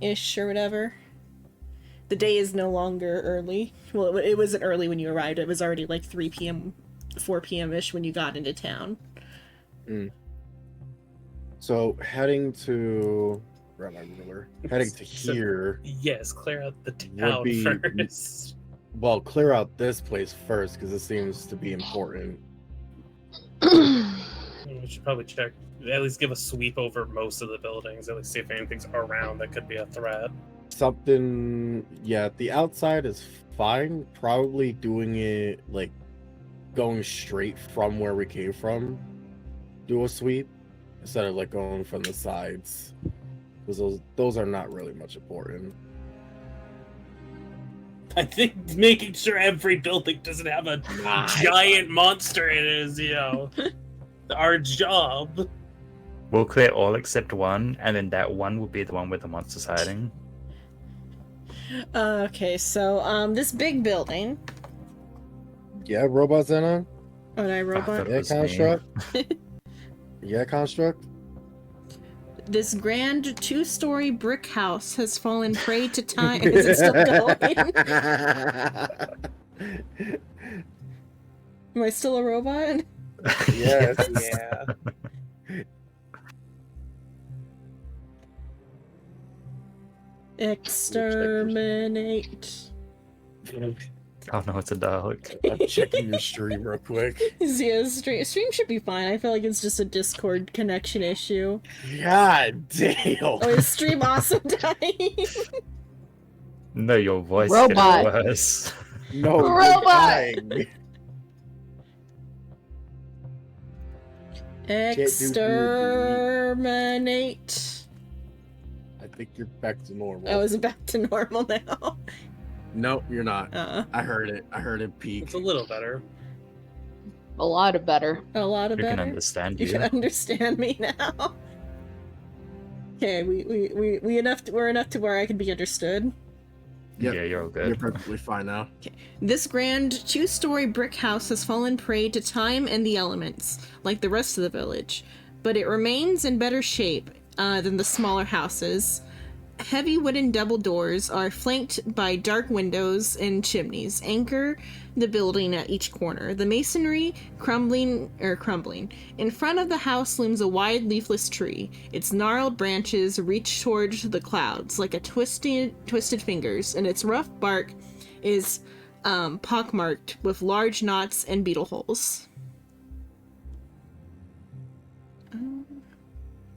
ish or whatever. The day is no longer early. Well, it wasn't early when you arrived. It was already like 3 p.m., 4 p.m. ish when you got into town. So heading to grab my ruler. Heading to So- here. Yes, clear out the town be- first. Well, clear out this place first because it seems to be important. We should probably check, at least give a sweep over most of the buildings, at least see if anything's around that could be a threat. Something, yeah. The outside is fine. Probably doing it like going straight from where we came from. Do a sweep instead of like going from the sides because those are not really much important. I think making sure every building doesn't have a giant monster in it is, our job. We'll clear all except one, and then that one will be the one with the monsters hiding. Okay, so this big building. Yeah, robots in on. Oh, did I I robot? thought- Yeah, was me. construct. Yeah, construct. This grand 2-story brick house has fallen prey to time. Is it still going? Am I still a robot? Yes. Yeah. Exterminate. Oh no, it's a dog. I'm checking your stream real quick. Yeah, stream should be fine. I feel like it's just a Discord connection issue. God damn. Oh, is stream also dying? No, your voice Robot. getting worse. No, you're Robot. dying. Exterminate. I think you're back to normal. I was back to normal now. Nope, you're not. I heard it. I heard it peak. It's a little better. a lot of better. A lot of We can better. understand You you. can understand me now. Okay, we're enough to where I can be understood. Yep. Yeah, you're all You're good. perfectly fine now. This grand 2-story brick house has fallen prey to time and the elements, like the rest of the village, but it remains in better shape than the smaller houses. Heavy wooden double doors are flanked by dark windows and chimneys, anchor the building at each corner. The masonry crumbling. In front of the house looms a wide leafless tree. Its gnarled branches reach towards the clouds like a twisted fingers, and its rough bark is pockmarked with large knots and beetle holes. I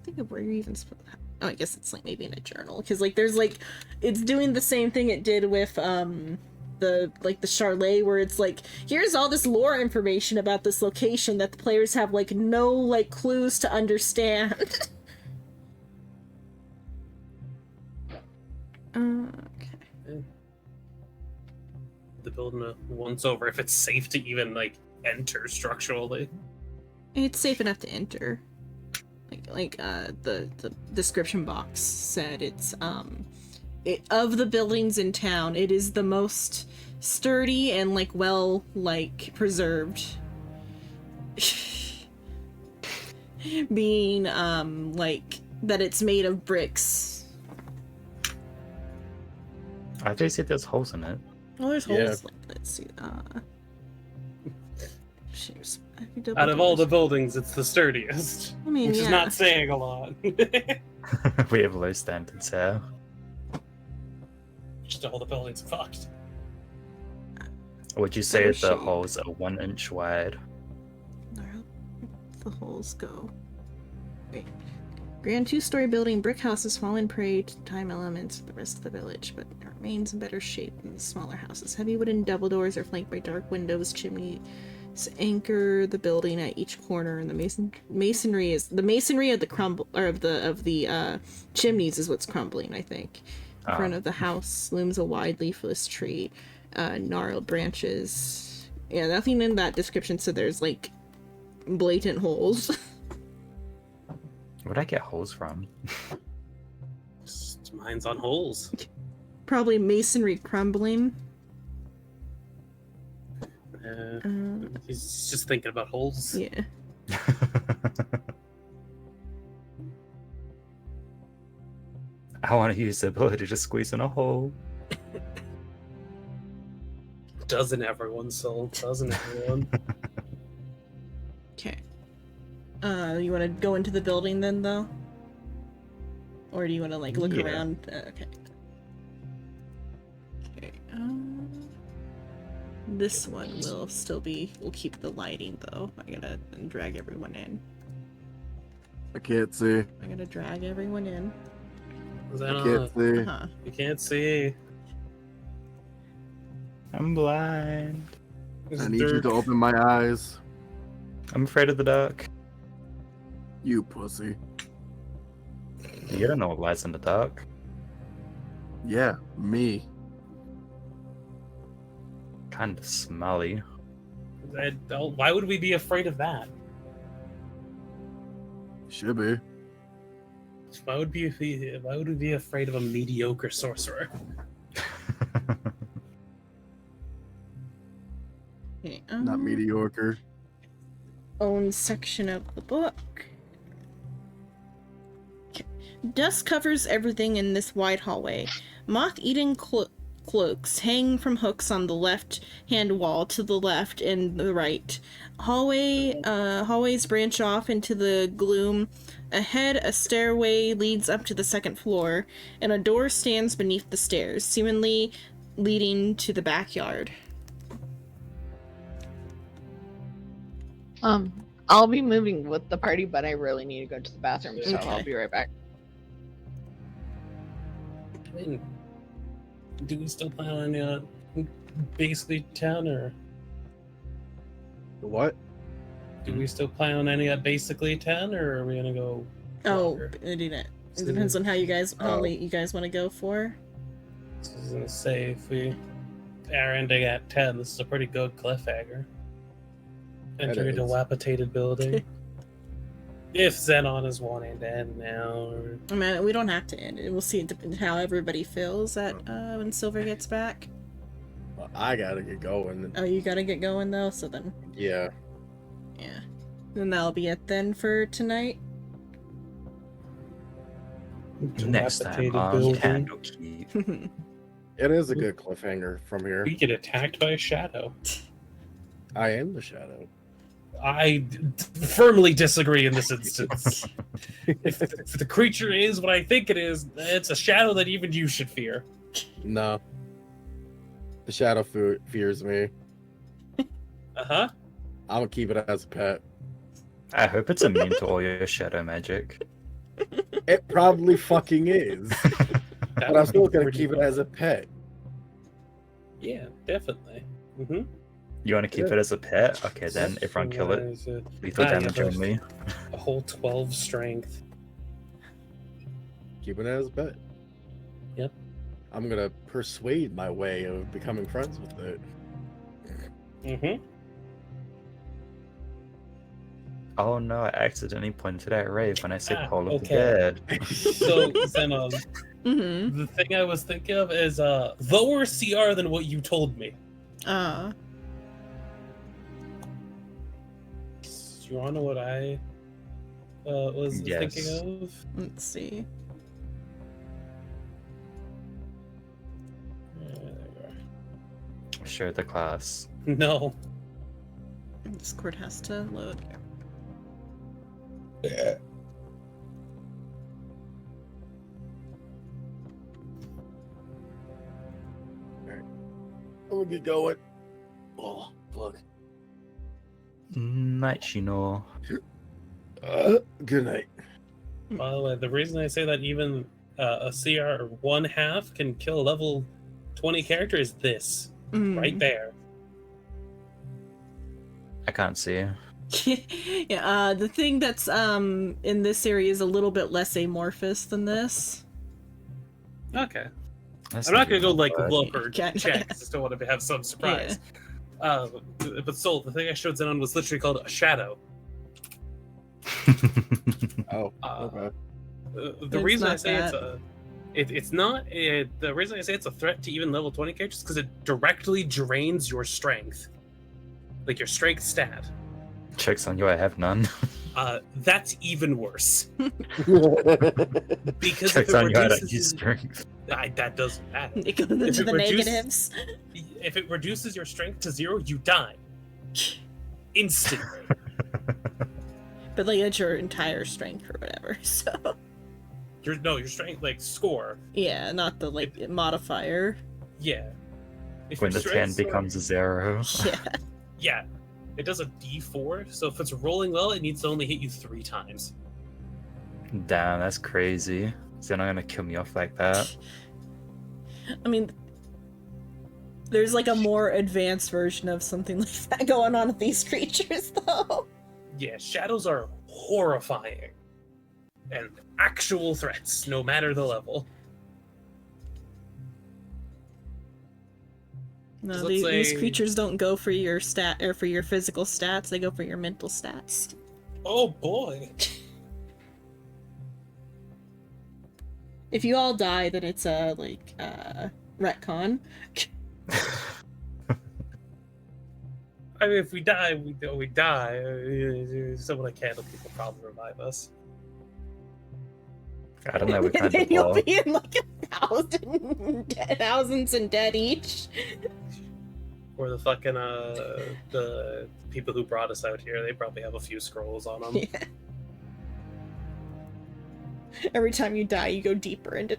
think of where you even spelled that. Oh, I guess it's like maybe in a journal because like there's like it's doing the same thing it did with the Charlet, where it's like, here's all this lore information about this location that the players have like no like clues to understand. Okay. The building once over if it's safe to even like enter structurally. It's safe enough to enter. The description box said it's of the buildings in town, it is the most sturdy and like well like preserved. Being like that it's made of bricks. I do see there's holes in it. Oh, there's Yeah. holes. Let's see. Shares. Out of all the buildings, it's the sturdiest, I mean, which yeah. is not saying a lot. We have low standards here. Just all the buildings are fucked. Would you say Better the shape. holes are 1 inch wide? Where the holes go? Wait. Grand two-story building, brick houses fallen prey to time elements of the rest of the village, but it remains in better shape than the smaller houses. Heavy wooden double doors are flanked by dark windows, chimneys anchor the building at each corner, and the masonry of the crumble or of the chimneys is what's crumbling. I think. In front of the house looms a wide leafless tree, gnarled branches. Yeah, nothing in that description said there's like blatant holes. Where'd I get holes from? Just mine's on holes. Probably masonry crumbling. He's just thinking about holes. Yeah. I want to use the ability to squeeze in a hole. Doesn't everyone, Soul? Doesn't everyone? Okay. You want to go into the building then, though? Or do you want to like look Yeah. around? Okay. Okay. This one will still be. We'll keep the lighting though. I gotta drag everyone in. I can't see. I gotta drag everyone in. Is I that can't see. Uh-huh. You can't see. I'm blind. There's I need you dirt. to open my eyes. I'm afraid of the dark. You pussy. You don't know what lies in the dark. Yeah, me. Kind of smelly. Why would we be afraid of that? Should be. Why would we be afraid of a mediocre sorcerer? Okay, Not mediocre. Own section of the book. Okay. Dust covers everything in this wide hallway. Moth-eaten cloaks hang from hooks on the left-hand wall to the left and the right. Hallways branch off into the gloom. Ahead, a stairway leads up to the second floor, and a door stands beneath the stairs, seemingly leading to the backyard. I'll be moving with the party, but I really need to go to the bathroom, so Okay. I'll be right back. I mean, do we still plan on basically town, or What? do we still plan on any at basically 10, or are we gonna go? Oh, longer? it depends on how late you guys want to go for. I was gonna say if we are ending at 10, this is a pretty good cliffhanger. Enter a is. dilapidated building. If Xenon is wanting to end now, or I mean, we don't have to end it. We'll see how everybody feels at when Silver gets back. Well, I gotta get going. Oh, you gotta get going though. So then, Yeah. yeah, then that'll be it then for tonight. Next time dilapidated on building. Candlekeep. It is a good cliffhanger from here. We get attacked by a shadow. I am the shadow. I firmly disagree in this instance. if the creature is what I think it is, it's a shadow that even you should fear. No. The shadow fears me. Uh-huh. I'm gonna keep it as a pet. I hope it's immune to all your shadow magic. It probably fucking is. But I'm still gonna keep it as a pet. Yeah, definitely. Mm-hmm. You want to keep it as a pet? Okay, then everyone kill it. Lethal damage only. A whole 12 strength. Keep it as a pet. Yep. I'm gonna persuade my way of becoming friends with it. Mm-hmm. Oh no, I accidentally pointed at Rave when I said Call of okay. the Dead. So, Zenon, Mm-hmm. the thing I was thinking of is lower CR than what you told me. You wanna know what I was Yes. thinking of? Let's see. Share the class. No. Discord has to load. I'm gonna get going. Oh, fuck. Night Shino. Good night. By the way, the reason I say that even a CR 1/2 can kill a level 20 character is this. Right there. I can't see. Yeah, the thing that's in this area is a little bit less amorphous than this. Okay. That's I'm not gonna go even like bad. look or Okay. check. I just don't want to have some surprise. But still, the thing I showed Zenon was literally called a shadow. Oh, Uh, okay. The It's reason I not say that. it's not the reason I say it's a threat to even level 20 characters because it directly drains your strength, like your strength stat. Checks on you, I have none. That's even worse because if Checks it on you, I don't use reduces strength. that doesn't matter. It goes If into it the reduces- negatives. If it reduces your strength to 0, you die instantly. But like that's your entire strength or whatever. So Your strength like score. yeah, not the like modifier. Yeah. If When your the 10 strength score- becomes a 0. Yeah. Yeah. It does a D4, so if it's rolling well, it needs to only hit you 3 times. Damn, that's crazy. Is they're not gonna kill me off like that? I mean, there's like a more advanced version of something like that going on with these creatures, though. Yeah, shadows are horrifying. And actual threats, no matter the level. No, So let's these say- creatures don't go for your stat or for your physical stats. They go for your mental stats. Oh boy. If you all die, then it's a retcon. I mean, if we die, we die. Someone like Candle people probably revive us. I don't know, we kind Then of you'll all. be in like 1,000s and dead each. Or the fucking the people who brought us out here, they probably have a few scrolls on them. Yeah. Every time you die, you go deeper into.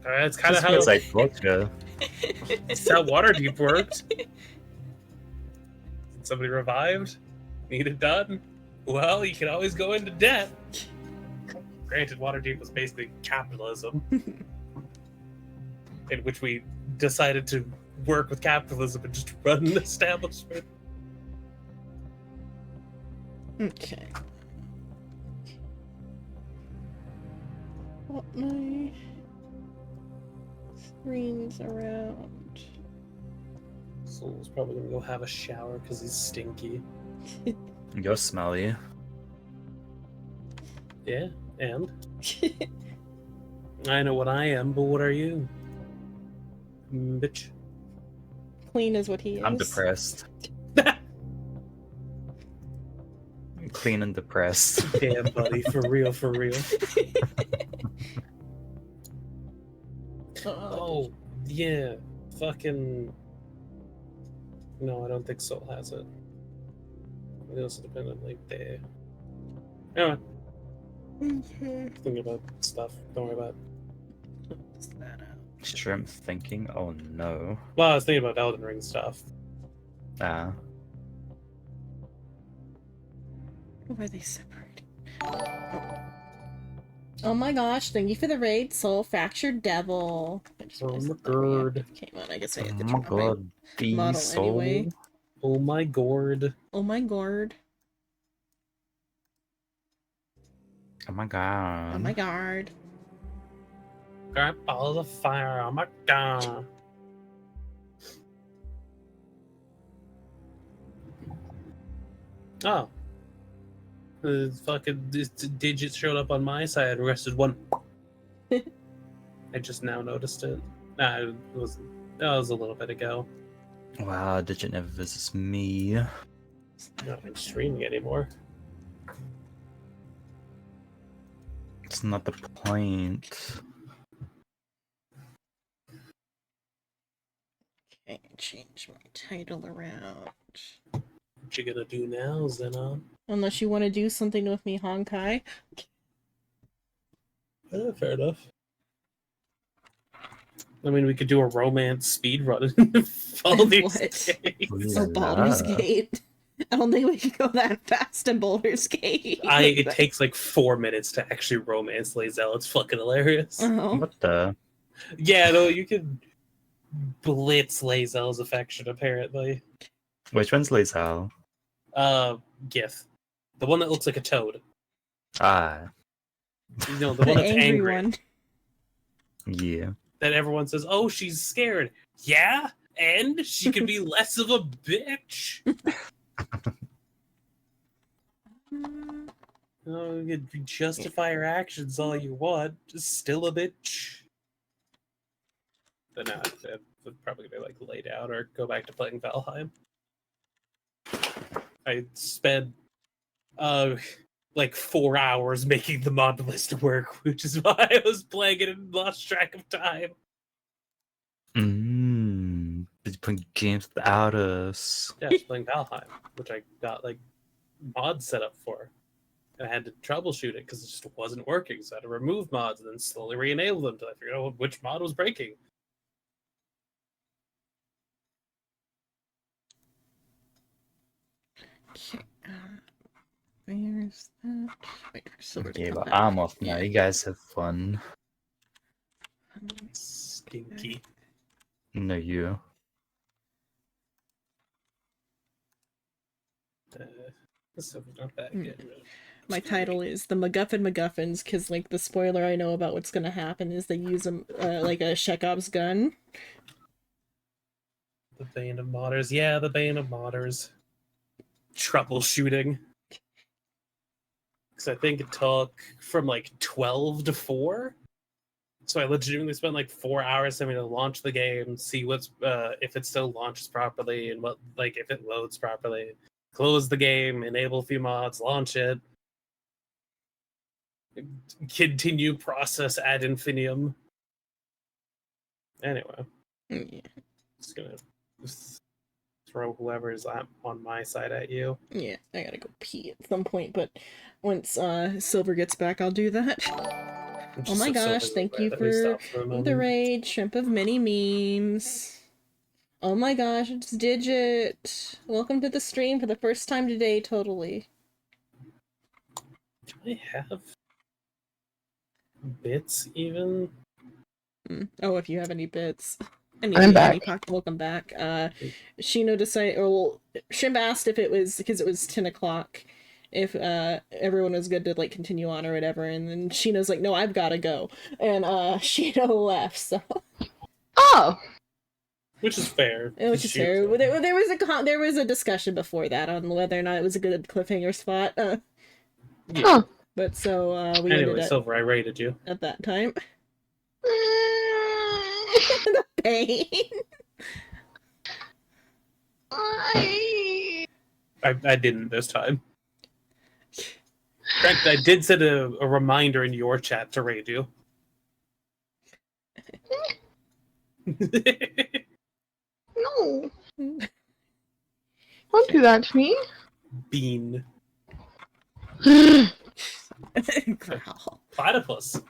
That's kind of Just how feels like torture. that's how Waterdeep worked. Somebody revived, need it done. Well, you can always go into debt. Granted, Waterdeep was basically capitalism, in which we decided to work with capitalism and just run an establishment. Okay. What my screen's around. Soul's probably gonna go have a shower because he's stinky. You're smelly. Yeah, and I know what I am, but what are you? Bitch. Clean is what he is. I'm depressed. Clean and depressed. Damn, buddy, for real, for real. Oh, yeah. Fucking. No, I don't think Soul has it. It also dependent like there. Anyway, thinking about stuff. Don't worry about it. Shrimp thinking, oh no. Well, I was thinking about Elden Ring stuff. Ah. Why are they separated? Oh my gosh, thank you for the raid, Soul Fractured Devil. I just Oh realized my that the reactive god. came on. I guess I Oh have to my turn off my god, the model soul. anyway. Oh my gourd. Oh my god. Oh my god. Oh my god. Got balls of fire. Oh my god. Oh. The fucking this digit showed up on my side. Rested one. I just now noticed it. Nah, it wasn't. That was a little bit ago. Wow, Digit never visits me. Not even streaming anymore. It's not the point. Okay, change my title around. What you gonna do now, Xenon? Unless you want to do something with me, Honkai. Fair enough. I mean, we could do a romance speed run and follow these What? days. So Baldur's La. Gate. I don't think we can go that fast in Baldur's Gate. It takes like 4 minutes to actually romance Lae'zel. It's fucking hilarious. Oh. What the? Yeah, no, you can blitz Lae'zel's affection, apparently. Which one's Lae'zel? Gith. The one that looks like a toad. Ah, You know, the The one that's angry angry. one. yeah. That everyone says, oh, she's scared. Yeah? And she could be less of a bitch. Oh, you can justify her actions all you want. Just still a bitch. But no, I'm probably gonna like lay down or go back to playing Valheim. I spent like 4 hours making the mod list work, which is why I was playing it and lost track of time. Did you play games without us? Yeah, I was playing Valheim, which I got like mods set up for. And I had to troubleshoot it because it just wasn't working. So I had to remove mods and then slowly re-enable them until I figured out which mod was breaking. Okay. Where's that? Wait for Silver to Yeah, come but back. I'm off now. Yeah. You guys have fun. Stinky. No, you. This is not that Hmm. good. My title is the MacGuffins because like the spoiler I know about what's gonna happen is they use a like a Chekhov's gun. The Bane of Modders. Yeah, the Bane of Modders. Troubleshooting. Because I think it took from like 12 to 4. So I legitimately spent like 4 hours having to launch the game, see what's if it still launches properly and what like if it loads properly. Close the game, enable a few mods, launch it. Continue process ad infinitum. Anyway, Yeah. just gonna throw whoever is on my side at you. Yeah, I gotta go pee at some point, but once Silver gets back, I'll do that. Oh my gosh, thank you for the raid, Shrimp of Many Memes. Oh my gosh, it's Digit. Welcome to the stream for the first time today, totally. Do I have bits even? Oh, if you have any bits. I'm back. Welcome back. Shino decided, well, Shrimp asked if it was, because it was 10 o'clock, if everyone was good to like continue on or whatever, and then Shino's like, no, I've gotta go. And Shino left, so. Oh, Which is fair. Which is fair. There was a discussion before that on whether or not it was a good cliffhanger spot. Yeah. Huh. But so we Anyway, ended Silver, I rated you. at that time. The pain. I didn't this time. In fact, I did set a reminder in your chat to raid you. no. Don't do that to me. Bean. Growl. Platypus.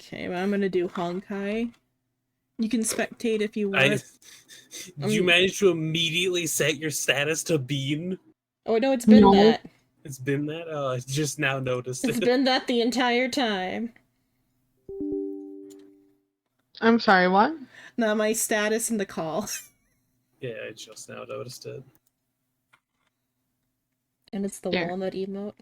Okay, well, I'm gonna do Honkai. You can spectate if you want. You managed to immediately set your status to Bean. Oh no, it's been No. that. It's been that? Oh, I just now noticed It's it. been that the entire time. I'm sorry, what? Not my status in the call. Yeah, I just now noticed it. And it's the There. walnut emote.